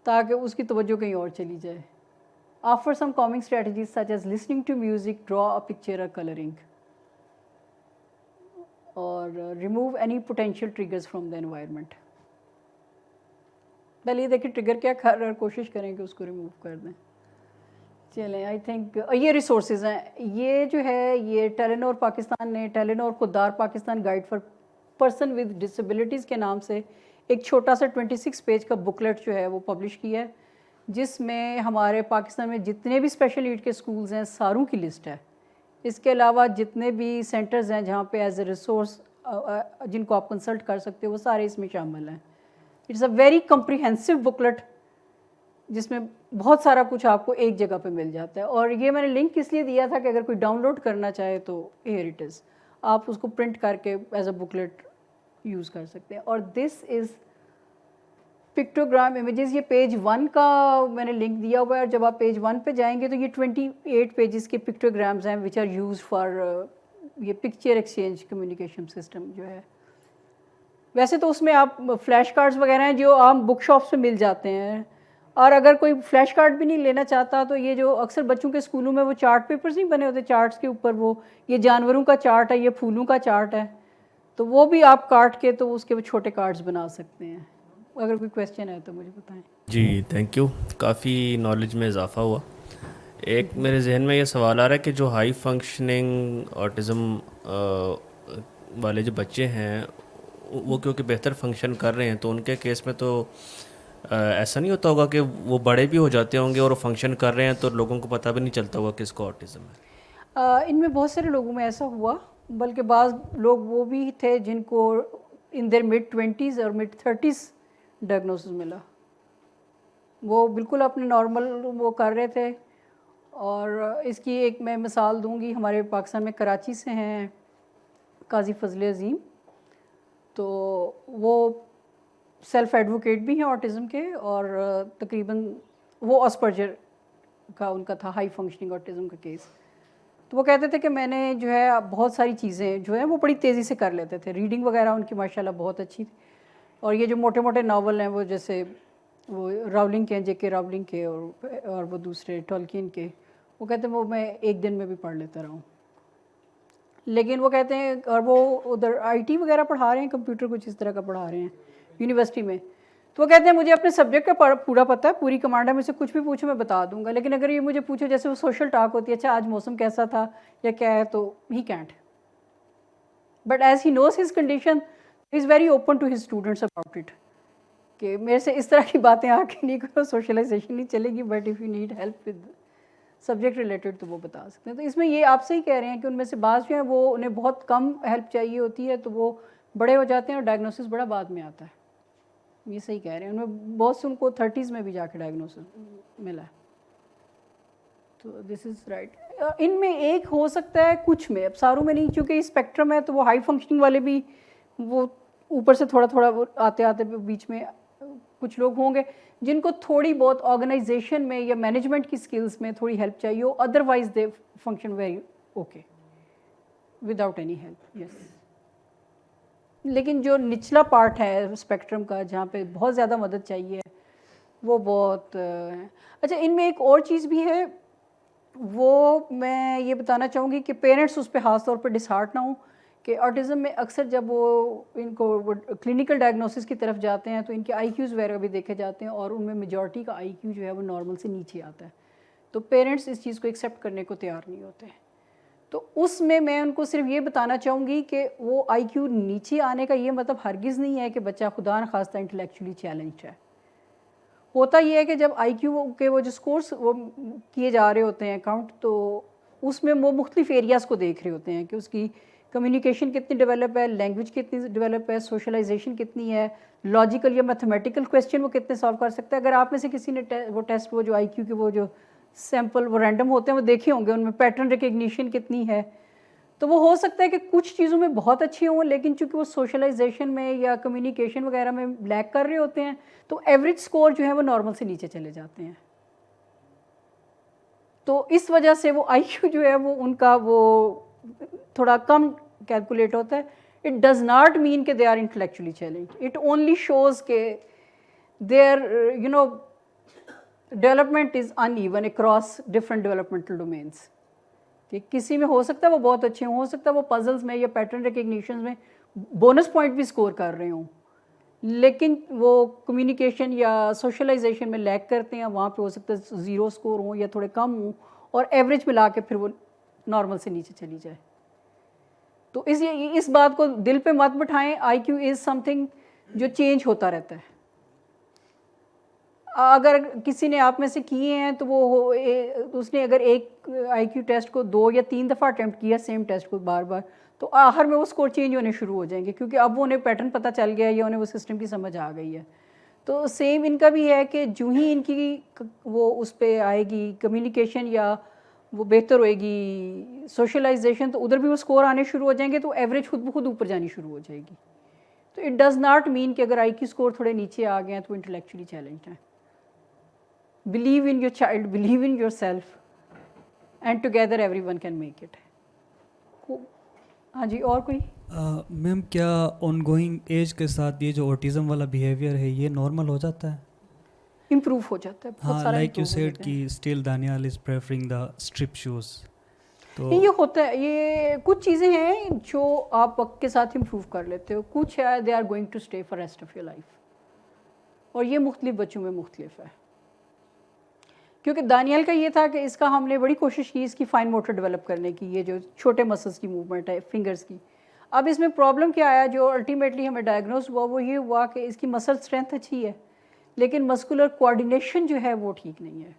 تاکہ اس کی توجہ کہیں اور چلی جائے. Offer some calming strategies such as listening to music, draw a picture or coloring. اور remove any potential triggers from the environment. پہلے یہ دیکھیں ٹریگر کیا کر رہا ہے, کوشش کریں کہ اس کو ریموو کر دیں. چلیں آئی تھنک یہ ریسورسز ہیں, یہ جو ہے یہ ٹیلینور پاکستان نے ٹیلینور خوددار Pakistan guide for person with disabilities کے نام سے ایک چھوٹا سا 26 پیج کا بکلیٹ جو ہے وہ پبلش کیا ہے, جس میں ہمارے پاکستان میں جتنے بھی اسپیشل نیڈ کے اسکولز ہیں ساروں کی لسٹ ہے. اس کے علاوہ جتنے بھی سینٹرز ہیں جہاں پہ ایز اے ریسورس جن کو آپ کنسلٹ کر سکتے ہو وہ سارے اس میں شامل ہیں. It's a very comprehensive booklet جس میں بہت سارا کچھ آپ کو ایک جگہ پہ مل جاتا ہے. اور یہ میں نے لنک اس لیے دیا تھا کہ اگر کوئی ڈاؤن لوڈ کرنا چاہے تو ہیئر اٹ از, آپ اس کو پرنٹ کر کے ایز اے بکلیٹ یوز کر سکتے ہیں. اور دس از پکٹوگرام امیجز, یہ پیج 1 کا میں نے لنک دیا ہوا ہے, اور جب آپ پیج 1 پہ جائیں گے تو یہ 28 پیجز کے پکٹوگرامز ہیں وچ آر یوز فار یہ پکچر ایکسچینج کمیونیکیشن سسٹم جو ہے. ویسے تو اس میں آپ فلیش کارڈز وغیرہ ہیں جو عام بک شاپس پہ مل جاتے ہیں, اور اگر کوئی فلیش کارڈ بھی نہیں لینا چاہتا تو یہ جو اکثر بچوں کے اسکولوں میں وہ چارٹ پیپرز نہیں بنے ہوتے, چارٹس کے اوپر وہ یہ جانوروں کا چارٹ ہے, یہ پھولوں کا چارٹ ہے, تو وہ بھی آپ کاٹ کے تو اس کے چھوٹے کارڈز بنا سکتے ہیں. اگر کوئی کویسچن ہے تو مجھے بتائیں. جی تھینک یو, کافی نالج میں اضافہ ہوا. ایک میرے ذہن میں یہ سوال آ رہا ہے کہ جو ہائی فنکشننگ آٹزم والے جو بچے ہیں وہ کیونکہ بہتر فنکشن کر رہے ہیں تو ان کے کیس میں تو ایسا نہیں ہوتا ہوگا کہ وہ بڑے بھی ہو جاتے ہوں گے اور وہ فنکشن کر رہے ہیں تو لوگوں کو پتہ بھی نہیں چلتا ہوگا کہ اس کو آٹزم ہے. ان میں بہت سارے لوگوں میں ایسا ہوا, بلکہ بعض لوگ وہ بھی تھے جن کو ان دیر mid-20s اور mid-30s ڈائگنوسس ملا, وہ بالکل اپنے نارمل وہ کر رہے تھے. اور اس کی ایک میں مثال دوں گی, ہمارے پاکستان میں کراچی سے ہیں قاضی فضل عظیم, تو وہ سیلف ایڈوکیٹ بھی ہیں آٹزم کے, اور تقریباً وہ اسپرجر کا ان کا تھا ہائی فنکشننگ آٹزم کا کیس. تو وہ کہتے تھے کہ میں نے جو ہے بہت ساری چیزیں جو ہیں وہ بڑی تیزی سے کر لیتے تھے, ریڈنگ وغیرہ ان کی ماشاءاللہ بہت اچھی تھی, اور یہ جو موٹے موٹے ناول ہیں وہ جیسے وہ راولنگ کے ہیں, جے کے راولنگ کے, اور وہ دوسرے ٹولکین کے, وہ کہتے ہیں وہ میں ایک دن میں بھی پڑھ لیتا رہا ہوں. لیکن وہ کہتے ہیں, اور وہ ادھر آئی ٹی وغیرہ پڑھا رہے ہیں, کمپیوٹر کچھ اس طرح کا پڑھا رہے ہیں یونیورسٹی میں, تو وہ کہتے ہیں مجھے اپنے سبجیکٹ کا پورا پتہ ہے, پوری کمانڈ ہے, مجھ سے کچھ بھی پوچھو میں بتا دوں گا, لیکن اگر یہ مجھے پوچھو جیسے وہ سوشل ٹاک ہوتی ہے, اچھا آج موسم کیسا تھا یا کیا ہے, تو he can't. But as he knows his condition he is very open to his students about it, کہ میرے سے اس طرح کی باتیں آ کے نہیں کرو, سوشلائزیشن نہیں چلے گی, but if you need help with subject related تو وہ بتا سکتے ہیں. تو اس میں یہ آپ سے ہی کہہ رہے ہیں کہ ان میں سے بعض جو ہیں وہ انہیں بہت کم ہیلپ چاہیے ہوتی ہے, تو وہ بڑے ہو جاتے ہیں اور ڈائگنوسس بڑا بعد میں آتا ہے. یہ صحیح کہہ رہے ہیں, ان میں بہت سے ان کو 30s میں بھی جا کے ڈائگنوسس ملا. تو دس از رائٹ. ان میں ایک ہو سکتا ہے کچھ میں, اب ساروں میں نہیں, چونکہ اسپیکٹرم ہے تو وہ ہائی فنکشننگ والے بھی وہ اوپر سے تھوڑا تھوڑا آتے آتے بیچ میں کچھ لوگ ہوں گے جن کو تھوڑی بہت آرگنائزیشن میں یا مینجمنٹ کی سکلز میں تھوڑی ہیلپ چاہیے ہو, otherwise they function very okay without any help. Yes. لیکن جو نچلا پارٹ ہے اسپیکٹرم کا جہاں پہ بہت زیادہ مدد چاہیے وہ بہت اچھا. ان میں ایک اور چیز بھی ہے, وہ میں یہ بتانا چاہوں گی کہ پیرنٹس اس پہ خاص طور پہ ڈسہارٹ نہ ہوں کہ آٹزم میں اکثر جب وہ ان کو کلینکل ڈائگنوسس کی طرف جاتے ہیں تو ان کے آئی کیوز وغیرہ بھی دیکھے جاتے ہیں اور ان میں میجورٹی کا آئی کیو جو ہے وہ نارمل سے نیچے آتا ہے. تو پیرنٹس اس چیز کو ایکسیپٹ کرنے کو تیار نہیں ہوتے ہیں. تو اس میں ان کو صرف یہ بتانا چاہوں گی کہ وہ آئی کیو نیچے آنے کا یہ مطلب ہرگز نہیں ہے کہ بچہ خدا نخواستہ انٹلیکچولی چیلنجڈ ہے. ہوتا یہ ہے کہ جب آئی کیو کے وہ جو سکورس وہ کیے جا رہے ہوتے ہیں اکاؤنٹ, تو اس میں وہ مختلف ایریاز کو دیکھ رہے ہوتے ہیں کہ اس کی کمیونیکیشن کتنی ڈیولپ ہے, لینگویج کتنی ڈیولپ ہے, سوشلائزیشن کتنی ہے, لاجیکل یا میتھمیٹیکل کویسچن وہ کتنے سالو کر سکتا ہے. اگر آپ میں سے کسی نے وہ ٹیسٹ وہ جو آئی کیو کے وہ جو سیمپل وہ رینڈم ہوتے ہیں وہ دیکھے ہوں گے, ان میں پیٹرن ریکگنیشن کتنی ہے, تو وہ ہو سکتا ہے کہ کچھ چیزوں میں بہت اچھے ہوں لیکن چونکہ وہ سوشلائزیشن میں یا کمیونیکیشن وغیرہ میں لیک کر رہے ہوتے ہیں تو ایوریج سکور جو ہے وہ نارمل سے نیچے چلے جاتے ہیں. تو اس وجہ سے وہ آئی کیو جو ہے وہ ان کا وہ تھوڑا کم کیلکولیٹ ہوتا ہے. اٹ ڈز ناٹ مین کہ they are intellectually challenge, it only shows کہ their development is uneven across different developmental domains. کہ کسی میں ہو سکتا ہے وہ بہت اچھے ہوں, ہو سکتا ہے وہ پزلز میں یا پیٹرن ریکگنیشن میں بونس پوائنٹ بھی اسکور کر رہے ہوں, لیکن وہ کمیونیکیشن یا سوشلائزیشن میں لیک کرتے ہیں, وہاں پہ ہو سکتا ہے زیرو اسکور ہوں یا تھوڑے کم ہوں, اور ایوریج ملا کے پھر وہ نارمل سے نیچے چلی جائے. تو اس بات کو دل پہ مت بٹھائیں, آئی کیو از سم تھنگ جو چینج ہوتا رہتا ہے. اگر کسی نے آپ میں سے کیے ہیں تو وہ اس نے اگر ایک آئی کیو ٹیسٹ کو 2 یا 3 دفعہ اٹیمپٹ کیا سیم ٹیسٹ کو بار بار, تو آخر میں وہ اسکور چینج ہونے شروع ہو جائیں گے کیونکہ اب وہ انہیں پیٹرن پتہ چل گیا ہے یا انہیں وہ سسٹم کی سمجھ آ گئی ہے. تو سیم ان کا بھی ہے کہ جو ہی ان کی وہ اس پہ آئے گی کمیونیکیشن یا وہ بہتر ہوئے گی سوشلائزیشن, تو ادھر بھی وہ اسکور آنے شروع ہو جائیں گے, تو ایوریج خود بخود اوپر جانی شروع ہو جائے گی. تو اٹ ڈز ناٹ مین کہ اگر آئی کیو اسکور تھوڑے نیچے آ گئے ہیں تو انٹلیکچولی چیلنجڈ ہیں. Believe in your child, believe in yourself, and together everyone can make it. ہاں جی, اور کوئی میم کیا آن گوئنگ ایج کے ساتھ یہ جو اوٹیزم والا بیہیویئر ہے یہ نارمل ہو جاتا ہے؟ امپروو ہو جاتا ہے بہت ہاں, سارا. لائک یو سیڈ کہ اسٹل دانیال از پریفرنگ دا اسٹرپ شوز. تو یہ ہوتا ہے, یہ کچھ چیزیں ہیں جو آپ وقت کے ساتھ امپروو کر لیتے ہو, کچھ ہے they are going to stay for rest of your life, اور یہ مختلف بچوں میں مختلف ہے. کیونکہ دانیال کا یہ تھا کہ اس کا ہم نے بڑی کوشش کی اس کی فائن موٹر ڈیولپ کرنے کی, یہ جو چھوٹے مسلس کی موومنٹ ہے فنگرز کی. اب اس میں پرابلم کیا آیا جو الٹیمیٹلی ہمیں ڈائگنوز ہوا, وہ یہ ہوا کہ اس کی مسل اسٹرینتھ اچھی ہے لیکن مسکولر کوآرڈینیشن جو ہے وہ ٹھیک نہیں ہے.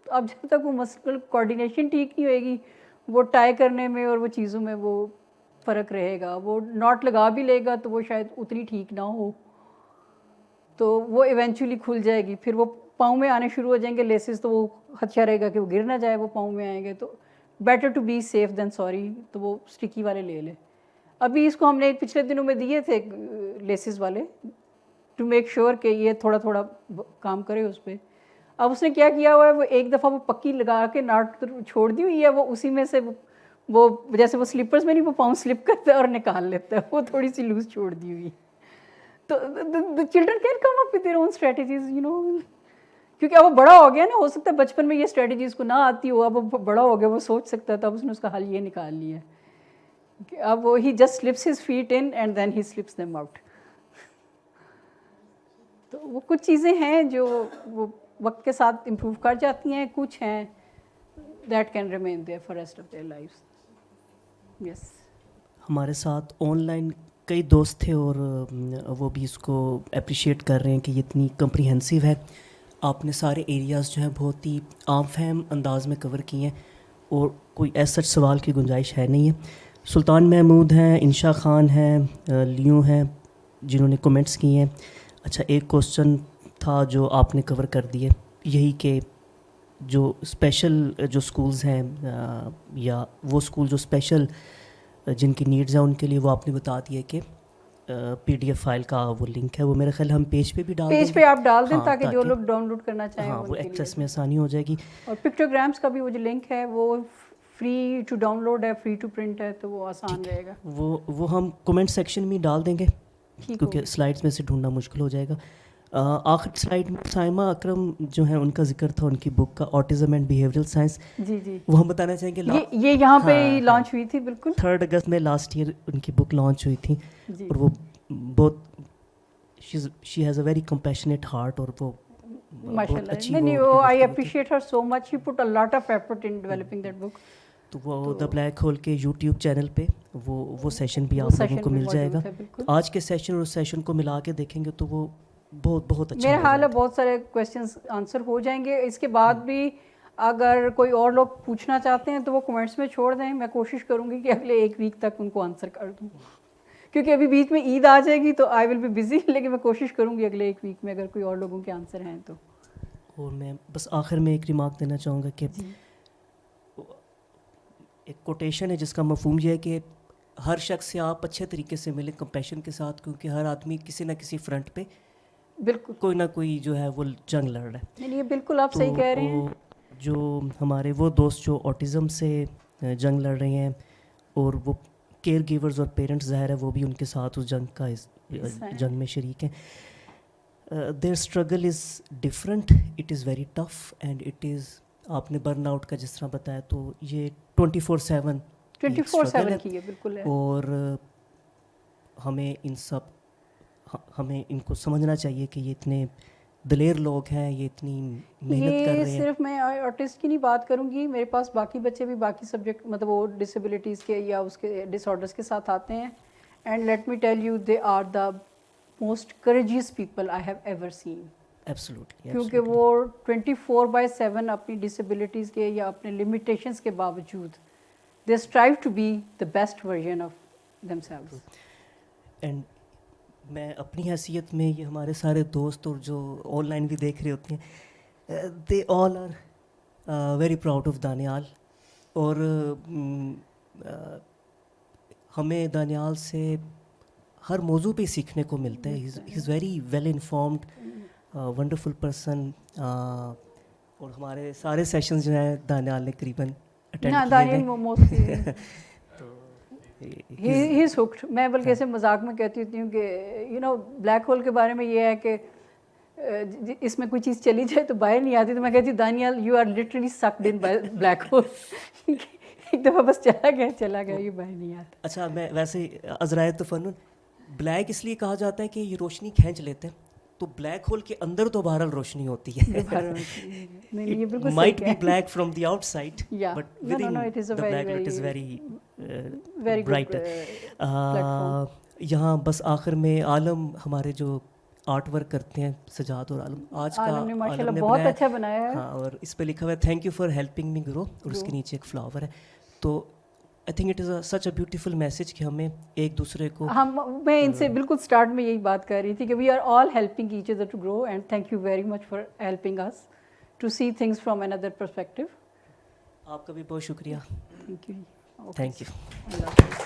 تو اب جب تک وہ مسکولر کوآرڈینیشن ٹھیک نہیں ہوئے گی, وہ ٹائی کرنے میں اور وہ چیزوں میں وہ فرق رہے گا. وہ ناٹ لگا بھی لے گا تو وہ شاید اتنی ٹھیک نہ ہو, تو وہ ایونچولی کھل جائے گی. پھر وہ پاؤں میں آنے شروع ہو جائیں گے لیسز, تو وہ خدشہ رہے گا کہ وہ گر نہ جائے, وہ پاؤں میں آئیں گے. تو better to be safe than sorry, تو وہ اسٹکی والے لے لے. ابھی اس کو ہم نے پچھلے دنوں میں دیے تھے لیسز والے ٹو میک شیور کہ یہ تھوڑا تھوڑا کام کرے اس پہ. اب اس نے کیا کیا ہوا ہے, وہ ایک دفعہ وہ پکی لگا کے ناٹ چھوڑ دی ہوئی ہے, وہ اسی میں سے وہ جیسے وہ سلیپرز میں نہیں وہ پاؤں سلپ کرتا ہے اور نکال لیتا ہے, وہ تھوڑی سی لوز چھوڑ دی ہوئی. تو children can come up with their own strategies, you know, کیونکہ اب وہ بڑا ہو گیا نا. ہو سکتا ہے بچپن میں یہ اسٹریٹجیز کو نہ آتی ہو, اب وہ بڑا ہو گیا, وہ سوچ سکتا تھا, اب اس نے اس کا حل یہ نکال لیا کہ اب وہ he just slips his feet in and then he slips them out. تو وہ کچھ چیزیں ہیں جو وہ وقت کے ساتھ امپروو کر جاتی ہیں, کچھ ہیں that can remain there for rest of their lives. Yes, ہمارے ساتھ آن لائن کئی دوست تھے اور وہ بھی اس کو اپریشیٹ کر رہے ہیں کہ یہ اتنی کمپریہنسو ہے. آپ نے سارے ایریاز جو ہیں بہت ہی عام فہم انداز میں کور کیے ہیں اور کوئی ایسا سوال کی گنجائش ہے نہیں ہے. سلطان محمود ہیں, انشا خان ہیں, لیو ہیں جنہوں نے کمنٹس کیے ہیں. اچھا, ایک کوسچن تھا جو آپ نے کور کر دیے, یہی کہ جو اسپیشل جو سکولز ہیں یا وہ سکول جو اسپیشل جن کی نیڈز ہیں ان کے لیے, وہ آپ نے بتا دیا کہ پی ڈی ایف فائل کا وہ لنک ہے, وہ میرے خیال ہم پیج پہ بھی ڈال دیں, پیج پہ آپ ڈال دیں تاکہ جو لوگ ڈاؤن لوڈ کرنا چاہیں ہاں وہ ایکسیس میں آسانی ہو جائے گی. اور پکٹوگرامس کا بھی وہ جو لنک ہے وہ فری ٹو ڈاؤن لوڈ ہے, فری ٹو پرنٹ ہے, تو وہ آسان رہے گا. وہ ہم کومنٹ سیکشن میں ڈال دیں گے کیونکہ سلائڈس میں سے ڈھونڈنا مشکل ہو جائے گا. آخر سلائڈ میں سائمہ اکرم جو ہیں ان کا ذکر تھا ان کی بک کا آٹزم اینڈ بیہیویئرل سائنس. جی جی وہ ہم بتانا چاہیں گے یہ یہاں پہ ہی لانچ ہوئی تھی بالکل 3 اگست میں لاسٹ ایئر ان کی بک لانچ ہوئی تھی. جی اور وہ بہت she has a very compassionate heart اور وہ ماشاء اللہ. نہیں وہ I appreciate Hare so much. He put a lot of effort in developing that book. تو وہ دا بلیک ہول کے یوٹیوب چینل پہ وہ سیشن بھی آپ لوگوں کو مل جائے گا. آج کے سیشن اور سیشن کو ملا کے دیکھیں گے تو وہ بہت اچھا. میرا حال ہے بہت سارے کویسچنس آنسر ہو جائیں گے. اس کے بعد بھی اگر کوئی اور لوگ پوچھنا چاہتے ہیں تو وہ کمنٹس میں چھوڑ دیں. میں کوشش کروں گی کہ اگلے 1 ویک تک ان کو آنسر کر دوں, کیونکہ ابھی بیچ میں عید آ جائے گی تو آئی ول بی بزی. لیکن میں کوشش کروں گی اگلے 1 ویک میں اگر کوئی اور لوگوں کے آنسر ہیں تو. اور میں بس آخر میں ایک ریمارک دینا چاہوں گا کہ ایک کوٹیشن ہے جس کا مفہوم یہ ہے کہ ہر شخص سے آپ اچھے طریقے سے ملیں کمپیشن کے ساتھ, کیونکہ ہر آدمی کسی نہ کسی فرنٹ پہ بالکل کوئی نہ کوئی جو ہے وہ جنگ لڑ رہا ہے. نہیں یہ بالکل آپ صحیح کہہ رہے ہیں. جو ہمارے وہ دوست جو آٹزم سے جنگ لڑ رہے ہیں اور وہ کیئر گیورز اور پیرنٹس ظاہر ہے وہ بھی ان کے ساتھ اس جنگ میں شریک ہیں. Their struggle is different, it is very tough and it is, آپ نے برن آؤٹ کا جس طرح بتایا تو یہ 24/7 کی ہے بالکل ہے. اور ہمیں ان کو سمجھنا چاہیے کہ یہ اتنے دلیر لوگ ہیں, یہ اتنی محنت کر رہے ہیں. صرف میں آرٹسٹ کی نہیں بات کروں گی, میرے پاس باقی بچے بھی باقی سبجیکٹ مطلب وہ ڈسیبلٹیز کے یا اس کے ڈس آرڈرس کے ساتھ آتے ہیں. And let me tell you they are the most courageous people I have ever seen. کیونکہ وہ 24/7 اپنی ڈسیبلٹیز کے یا اپنے لمیٹیشنس کے باوجود they strive to be the best version of themselves. And میں اپنی حیثیت میں یہ ہمارے سارے دوست اور جو آن لائن بھی دیکھ رہے ہوتے ہیں they all are very proud of Daniyal. اور ہمیں دانیال سے ہر موضوع پہ سیکھنے کو ملتا ہے. He is very well informed, wonderful person. اور ہمارے سارے سیشنز جو ہیں دانیال نے قریباً اٹینڈ کیے ہیں. ہی از ہوکڈ. میں بلکہ ایسے مذاق میں کہتی ہوتی ہوں کہ یو نو بلیک ہول کے بارے میں یہ ہے کہ اس میں کوئی چیز چلی جائے تو باہر نہیں آتی. تو میں کہتی ہوں Daniyal you are literally sucked in black hole. ایک دفعہ بس چلا گیا یہ باہر نہیں آتا. اچھا میں ویسے عذرائے تفنن بلیک اس لیے کہا جاتا ہے کہ یہ روشنی کھینچ لیتے ہیں, تو بلیک ہول کے اندر تو بہرحال روشنی ہوتی ہے. Might be black from the outside, but within the black it is very bright. یہاں بس آخر میں عالم ہمارے جو آرٹ ورک کرتے ہیں سجاد اور عالم, آج کا عالم نے ماشاءاللہ بہت اچھا بنایا ہے. ہاں, اور اس پہ لکھا ہوا ہے thank you for helping me grow, اور اس کے نیچے ایک فلاور ہے. تو I think it is such a beautiful message کہ ہمیں ایک دوسرے کو, میں ان سے بالکل اسٹارٹ میں یہی بات کر رہی تھی کہ we are all helping each other to grow. And thank you very much for helping us to see things from another perspective. آپ کا بھی بہت شکریہ. Thank you. Thank you. اللہ حافظ.